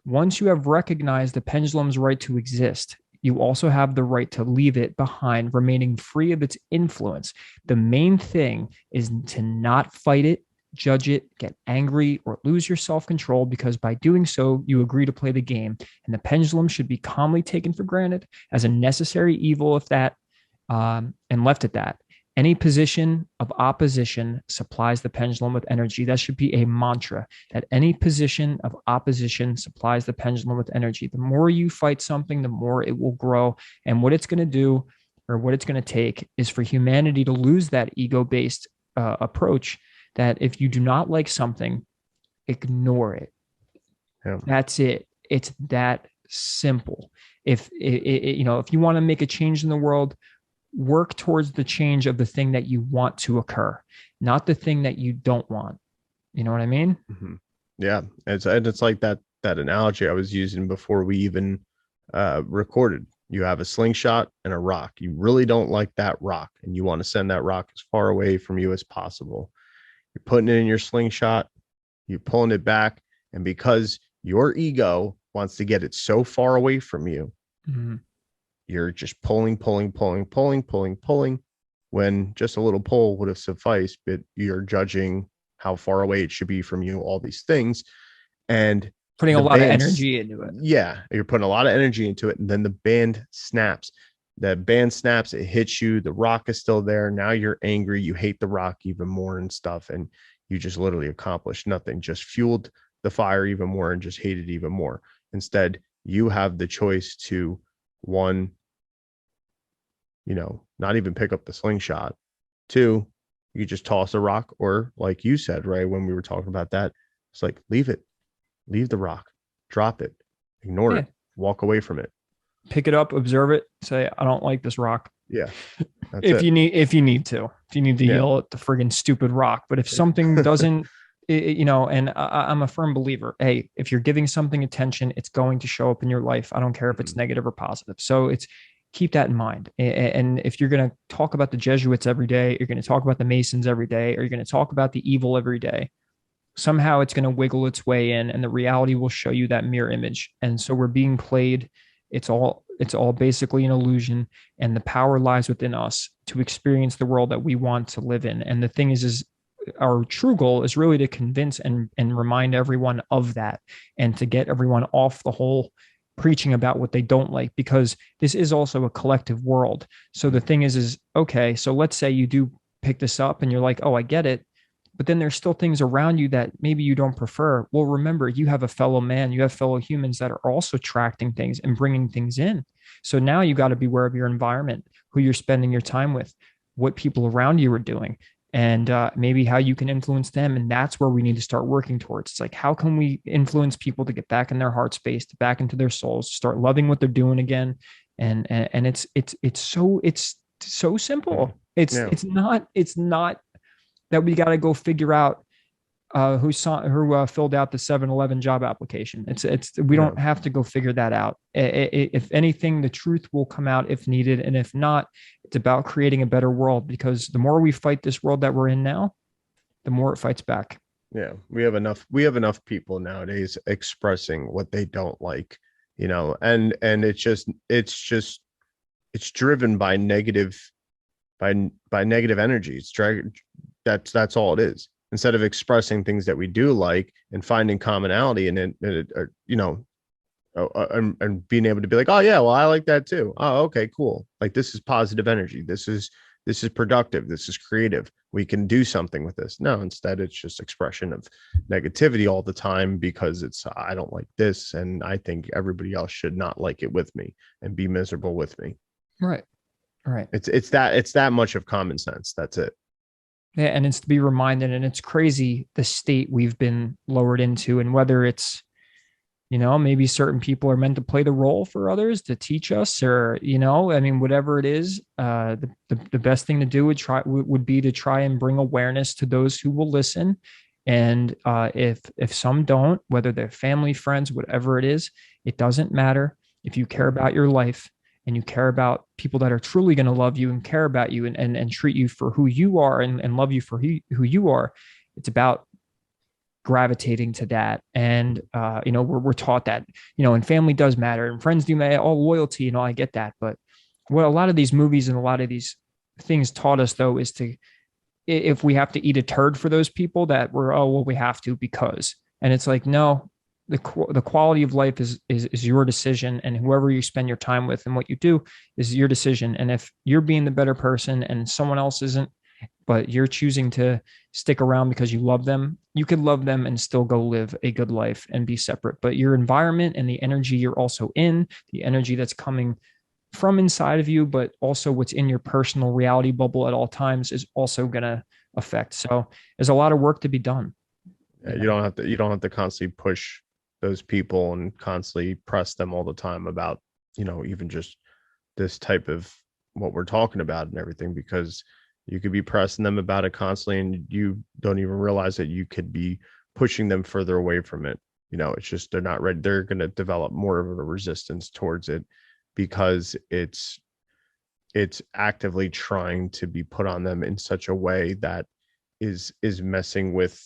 once you have recognized the pendulum's right to exist, you also have the right to leave it behind, remaining free of its influence. The main thing is to not fight it, judge it, get angry, or lose your self-control, because by doing so, you agree to play the game. And the pendulum should be calmly taken for granted as a necessary evil, if that, and left at that. Any position of opposition supplies the pendulum with energy. That should be a mantra, that any position of opposition supplies the pendulum with energy. The more you fight something, the more it will grow. And what it's going to do, or what it's going to take, is for humanity to lose that ego-based approach, that if you do not like something, ignore it. Yeah. That's it. It's that simple. If you want to make a change in the world, work towards the change of the thing that you want to occur, not the thing that you don't want. You know what I mean? Mm-hmm. Yeah. It's like that analogy I was using before we even recorded. You have a slingshot and a rock. You really don't like that rock, and you want to send that rock as far away from you as possible. You're putting it in your slingshot, you're pulling it back, and because your ego wants to get it so far away from you, you're just pulling, when just a little pull would have sufficed, but you're judging how far away it should be from you, all these things, and putting a lot of energy into it. Yeah, you're putting a lot of energy into it, and then the band snaps. That band snaps, it hits you, the rock is still there. Now you're angry, you hate the rock even more and stuff, and you just literally accomplished nothing, just fueled the fire even more and just hated even more. Instead, you have the choice to, one, not even pick up the slingshot. Two, you just toss a rock, or like you said, right, when we were talking about that, it's like, leave the rock, drop it, ignore it, walk away from it. Pick it up, observe it, say, I don't like this rock. Yeah. If you need to yell at the friggin' stupid rock. But if something doesn't, and I'm a firm believer, hey, if you're giving something attention, it's going to show up in your life. I don't care if it's negative or positive. So keep that in mind. And if you're going to talk about the Jesuits every day, you're going to talk about the Masons every day, or you're going to talk about the evil every day, somehow it's going to wiggle its way in, and the reality will show you that mirror image. And so we're being played. It's all basically an illusion, and the power lies within us to experience the world that we want to live in. And the thing is our true goal is really to convince and remind everyone of that, and to get everyone off the whole preaching about what they don't like, because this is also a collective world. So the thing is okay, so let's say you do pick this up and you're like, oh, I get it, but then there's still things around you that maybe you don't prefer. Well, remember, you have a fellow man, you have fellow humans that are also attracting things and bringing things in. So now you got to be aware of your environment, who you're spending your time with, what people around you are doing, and maybe how you can influence them. And that's where we need to start working towards. It's like, how can we influence people to get back in their heart space, to back into their souls, start loving what they're doing again? And it's so simple. It's not that we got to go figure out who filled out the 7-Eleven job application. We don't have to go figure that out. If anything, the truth will come out if needed, and if not, it's about creating a better world. Because the more we fight this world that we're in now, the more it fights back. Yeah, we have enough people nowadays expressing what they don't like, and it's driven by negative energy. That's all it is. Instead of expressing things that we do like and finding commonality and being able to be like, oh yeah, well, I like that too. Oh, okay, cool. Like, this is positive energy. This is productive. This is creative. We can do something with this. No, instead it's just expression of negativity all the time, because I don't like this, and I think everybody else should not like it with me and be miserable with me. Right. It's that much of common sense. That's it. Yeah, and it's to be reminded, and it's crazy the state we've been lowered into, and whether it's, maybe certain people are meant to play the role for others to teach us, or, I mean, whatever it is, the best thing to do would be to try and bring awareness to those who will listen. And if some don't, whether they're family, friends, whatever it is, it doesn't matter. If you care about your life, and you care about people that are truly going to love you and care about you and treat you for who you are and love you for who you are, it's about gravitating to that. And, we're taught that, and family does matter and friends do matter, all loyalty, I get that. But what a lot of these movies and a lot of these things taught us, though, is if we have to eat a turd for those people, that we have to, because, and it's like, no, the quality of life is your decision, and whoever you spend your time with and what you do is your decision. And if you're being the better person and someone else isn't, but you're choosing to stick around because you love them, you could love them and still go live a good life and be separate. But your environment and the energy you're also in, the energy that's coming from inside of you, but also what's in your personal reality bubble at all times, is also going to affect. So there's a lot of work to be done. Yeah, you don't have to constantly push those people and constantly press them all the time about, even just this type of what we're talking about and everything, because you could be pressing them about it constantly and you don't even realize that you could be pushing them further away from it. It's just, they're not ready. They're going to develop more of a resistance towards it, because it's actively trying to be put on them in such a way that is messing with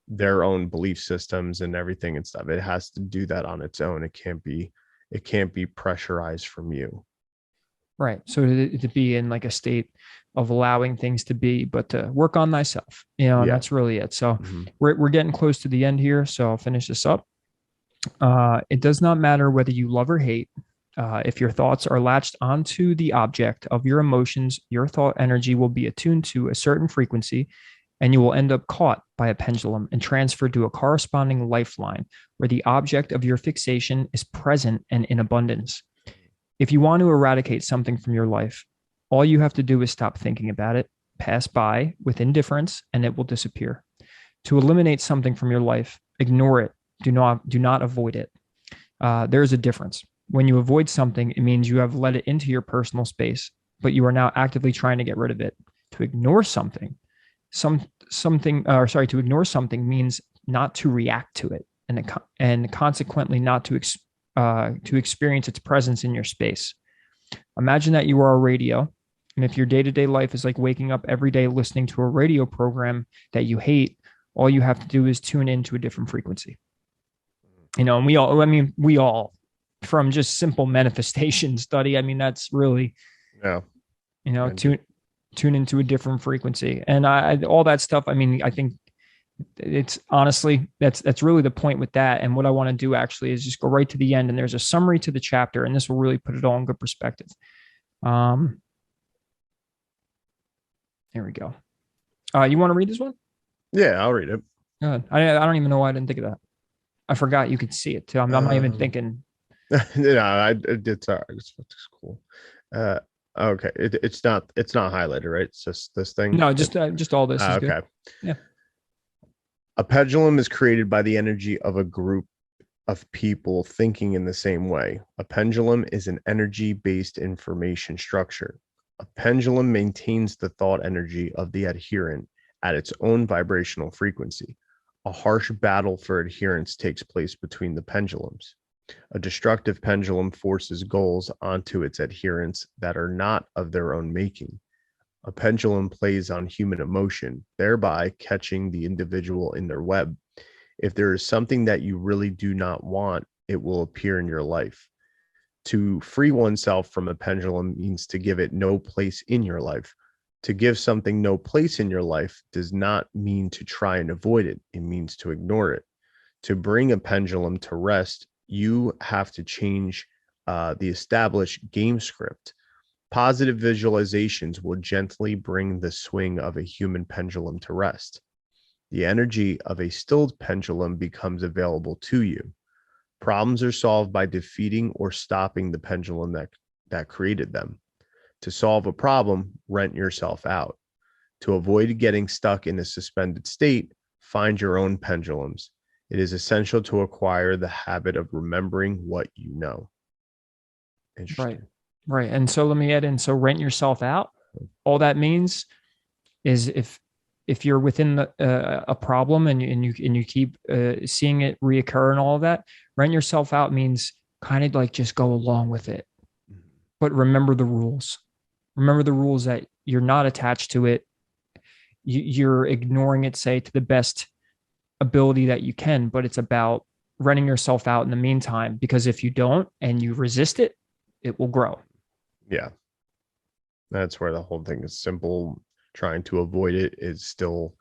their own belief systems and everything and stuff. It has to do that on its own. It can't be pressurized from you. Right. So to be in like a state of allowing things to be, but to work on thyself, and that's really it. So we're getting close to the end here. So I'll finish this up. It does not matter whether you love or hate. If your thoughts are latched onto the object of your emotions, your thought energy will be attuned to a certain frequency, and you will end up caught by a pendulum and transferred to a corresponding lifeline where the object of your fixation is present and in abundance. If you want to eradicate something from your life, all you have to do is stop thinking about it, pass by with indifference, and it will disappear. To eliminate something from your life, ignore it. Do not avoid it. There is a difference. When you avoid something, it means you have let it into your personal space, but you are now actively trying to get rid of it. To ignore something, to ignore something means not to react to it, and consequently not to experience its presence in your space. Imagine that you are a radio. And if your day-to-day life is like waking up every day listening to a radio program that you hate, all you have to do is tune into a different frequency. And we all, from just simple manifestation study, I mean, that's really, Yeah. Tune into a different frequency. And all that stuff, I mean, I think it's honestly, that's really the point with that. And what I want to do actually is just go right to the end, and there's a summary to the chapter, and this will really put it all in good perspective. There we go. You want to read this one? Yeah, I'll read it. Good. I don't even know why I didn't think of that. I forgot you could see it too. I'm not even thinking. Yeah, it's cool. Okay, it's not highlighted, right? It's just this thing. No, just all this. Is okay. Good. Yeah. A pendulum is created by the energy of a group of people thinking in the same way. A pendulum is an energy-based information structure. A pendulum maintains the thought energy of the adherent at its own vibrational frequency. A harsh battle for adherence takes place between the pendulums. A destructive pendulum forces goals onto its adherents that are not of their own making. A pendulum plays on human emotion, thereby catching the individual in their web. If there is something that you really do not want, it will appear in your life. To free oneself from a pendulum means to give it no place in your life. To give something no place in your life does not mean to try and avoid it. It means to ignore it. To bring a pendulum to rest, you have to change the established game script. Positive visualizations will gently bring the swing of a human pendulum to rest. The energy of a stilled pendulum becomes available to you. Problems are solved by defeating or stopping the pendulum that created them. To solve a problem, rent yourself out. To avoid getting stuck in a suspended state, find your own pendulums. It is essential to acquire the habit of remembering what you know. Interesting. Right. And so let me add in, so rent yourself out. All that means is if you're within a problem and you keep seeing it reoccur and all of that, rent yourself out means kind of like just go along with it. But remember the rules. Remember the rules that you're not attached to it. You're ignoring it, say, to the best ability that you can, but it's about renting yourself out in the meantime, because if you don't and you resist it, it will grow. Yeah. That's where the whole thing is simple. Trying to avoid it is still,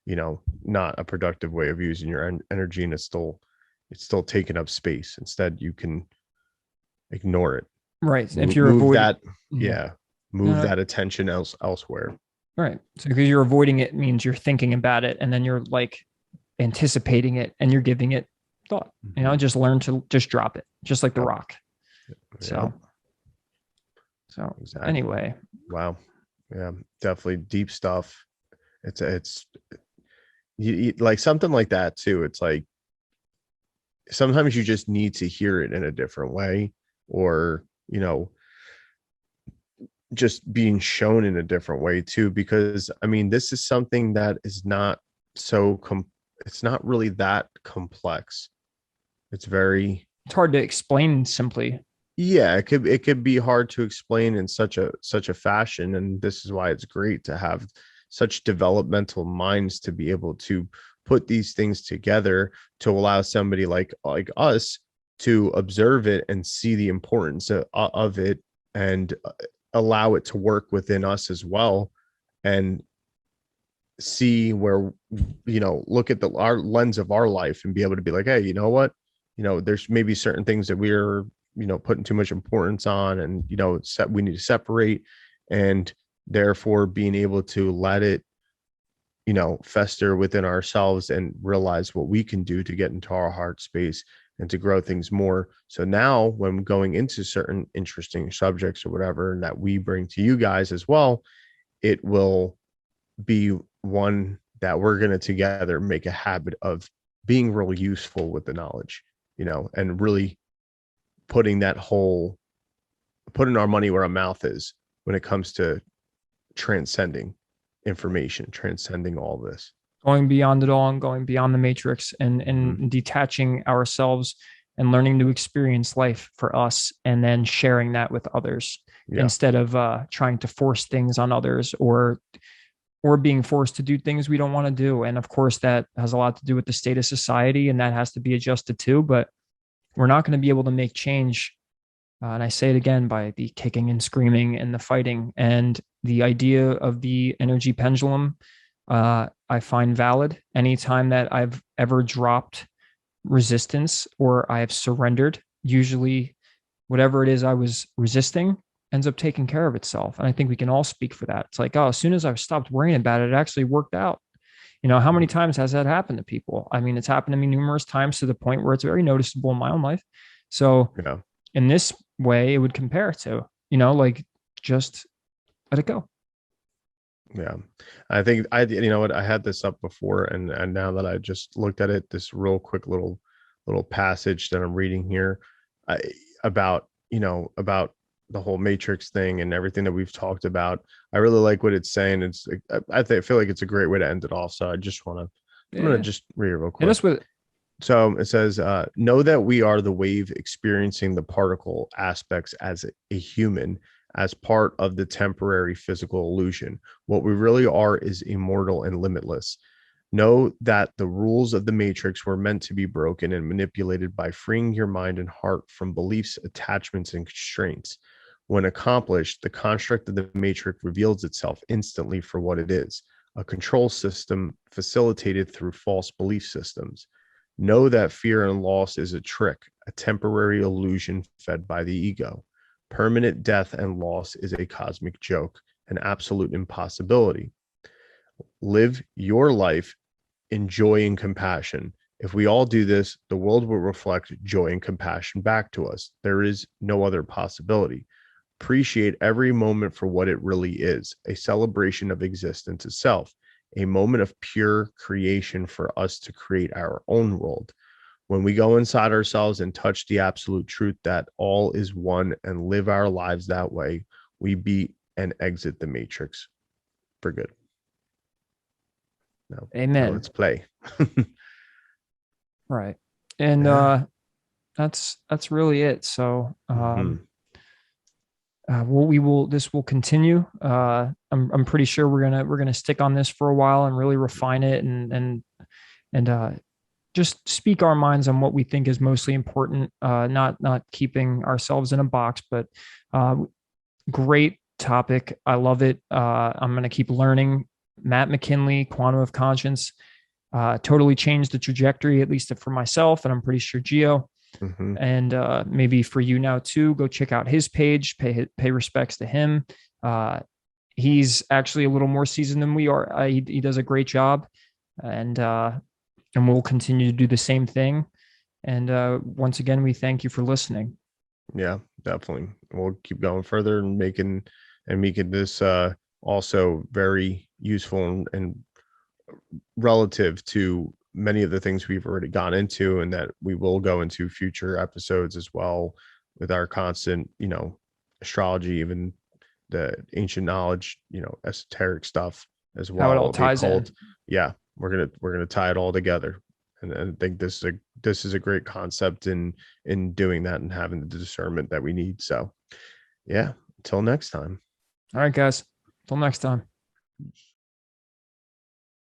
not a productive way of using your energy, and it's still taking up space. Instead, you can ignore it. Right. If you're avoiding that, move that attention elsewhere. Right. So because you're avoiding it means you're thinking about it, and then you're like anticipating it, and you're giving it thought. Just learn to just drop it, just like the rock. So exactly. Anyway. Wow. Yeah, definitely deep stuff. It's like something like that too. It's like sometimes you just need to hear it in a different way, or just being shown in a different way too, because I mean, this is something that is not it's not really that complex. It's hard to explain simply. Yeah, it could be hard to explain in such a fashion, and this is why it's great to have such developmental minds to be able to put these things together, to allow somebody like us to observe it and see the importance of it, and allow it to work within us as well, and see where, look at our lens of our life and be able to be like, hey, you know what, there's maybe certain things that we're putting too much importance on, and we need to separate, and therefore being able to let it fester within ourselves and realize what we can do to get into our heart space and to grow things more. So now when going into certain interesting subjects or whatever that we bring to you guys as well, it will be one that we're going to together make a habit of being really useful with the knowledge, and really putting our money where our mouth is when it comes to transcending information, transcending all this, going beyond it all and going beyond the matrix, and detaching ourselves and learning to experience life for us, and then sharing that with others. Yeah. instead of trying to force things on others, or being forced to do things we don't want to do. And of course, that has a lot to do with the state of society, and that has to be adjusted too. But we're not going to be able to make change. And I say it again, by the kicking and screaming and the fighting. And the idea of the energy pendulum, I find valid. Anytime that I've ever dropped resistance or I have surrendered, usually whatever it is I was resisting ends up taking care of itself. And I think we can all speak for that. It's like, oh, as soon as I've stopped worrying about it, it actually worked out. How many times has that happened to people? I mean, it's happened to me numerous times, to the point where it's very noticeable in my own life. So Yeah. in this way, it would compare to, like, just let it go. Yeah. I think you know what, I had this up before, and now that I just looked at it, this real quick little passage that I'm reading here, I, about, about the whole Matrix thing and everything that we've talked about. I really like what it's saying. I feel like it's a great way to end it off. So I'm going to Yeah. just read it real Hit quick. us with it. So it says, know that we are the wave experiencing the particle aspects as a human, as part of the temporary physical illusion. What we really are is immortal and limitless. Know that the rules of the matrix were meant to be broken and manipulated by freeing your mind and heart from beliefs, attachments, and constraints. When accomplished, the construct of the matrix reveals itself instantly for what it is, a control system facilitated through false belief systems. Know that fear and loss is a trick, a temporary illusion fed by the ego. Permanent death and loss is a cosmic joke, an absolute impossibility. Live your life in joy and compassion. If we all do this, the world will reflect joy and compassion back to us. There is no other possibility. Appreciate every moment for what it really is, a celebration of existence itself, a moment of pure creation for us to create our own world. When we go inside ourselves and touch the absolute truth that all is one and live our lives that way, we beat and exit the matrix for good. Now Amen. let's play. Right. And Yeah. that's really it. So Mhm. this will continue. I'm pretty sure we're gonna stick on this for a while and really refine it, and just speak our minds on what we think is mostly important, not keeping ourselves in a box. But uh, great topic. I love it. I'm going to keep learning. Matt McKinley, Quantum of Conscience, totally changed the trajectory, at least for myself, and I'm pretty sure Geo, Mhm. and maybe for you now too. Go check out his page, pay respects to him. Uh, he's actually a little more seasoned than we are. He does a great job, and we'll continue to do the same thing. And once again, we thank you for listening. Yeah, definitely. We'll keep going further and making this also very useful and relative to many of the things we've already gone into, and that we will go into future episodes as well, with our constant, astrology, even the ancient knowledge, esoteric stuff as How it all well, the ties in. occult. Yeah, we're gonna tie it all together, and I think this is a great concept in doing that and having the discernment that we need. So yeah, until next time. All right, guys. Till next time.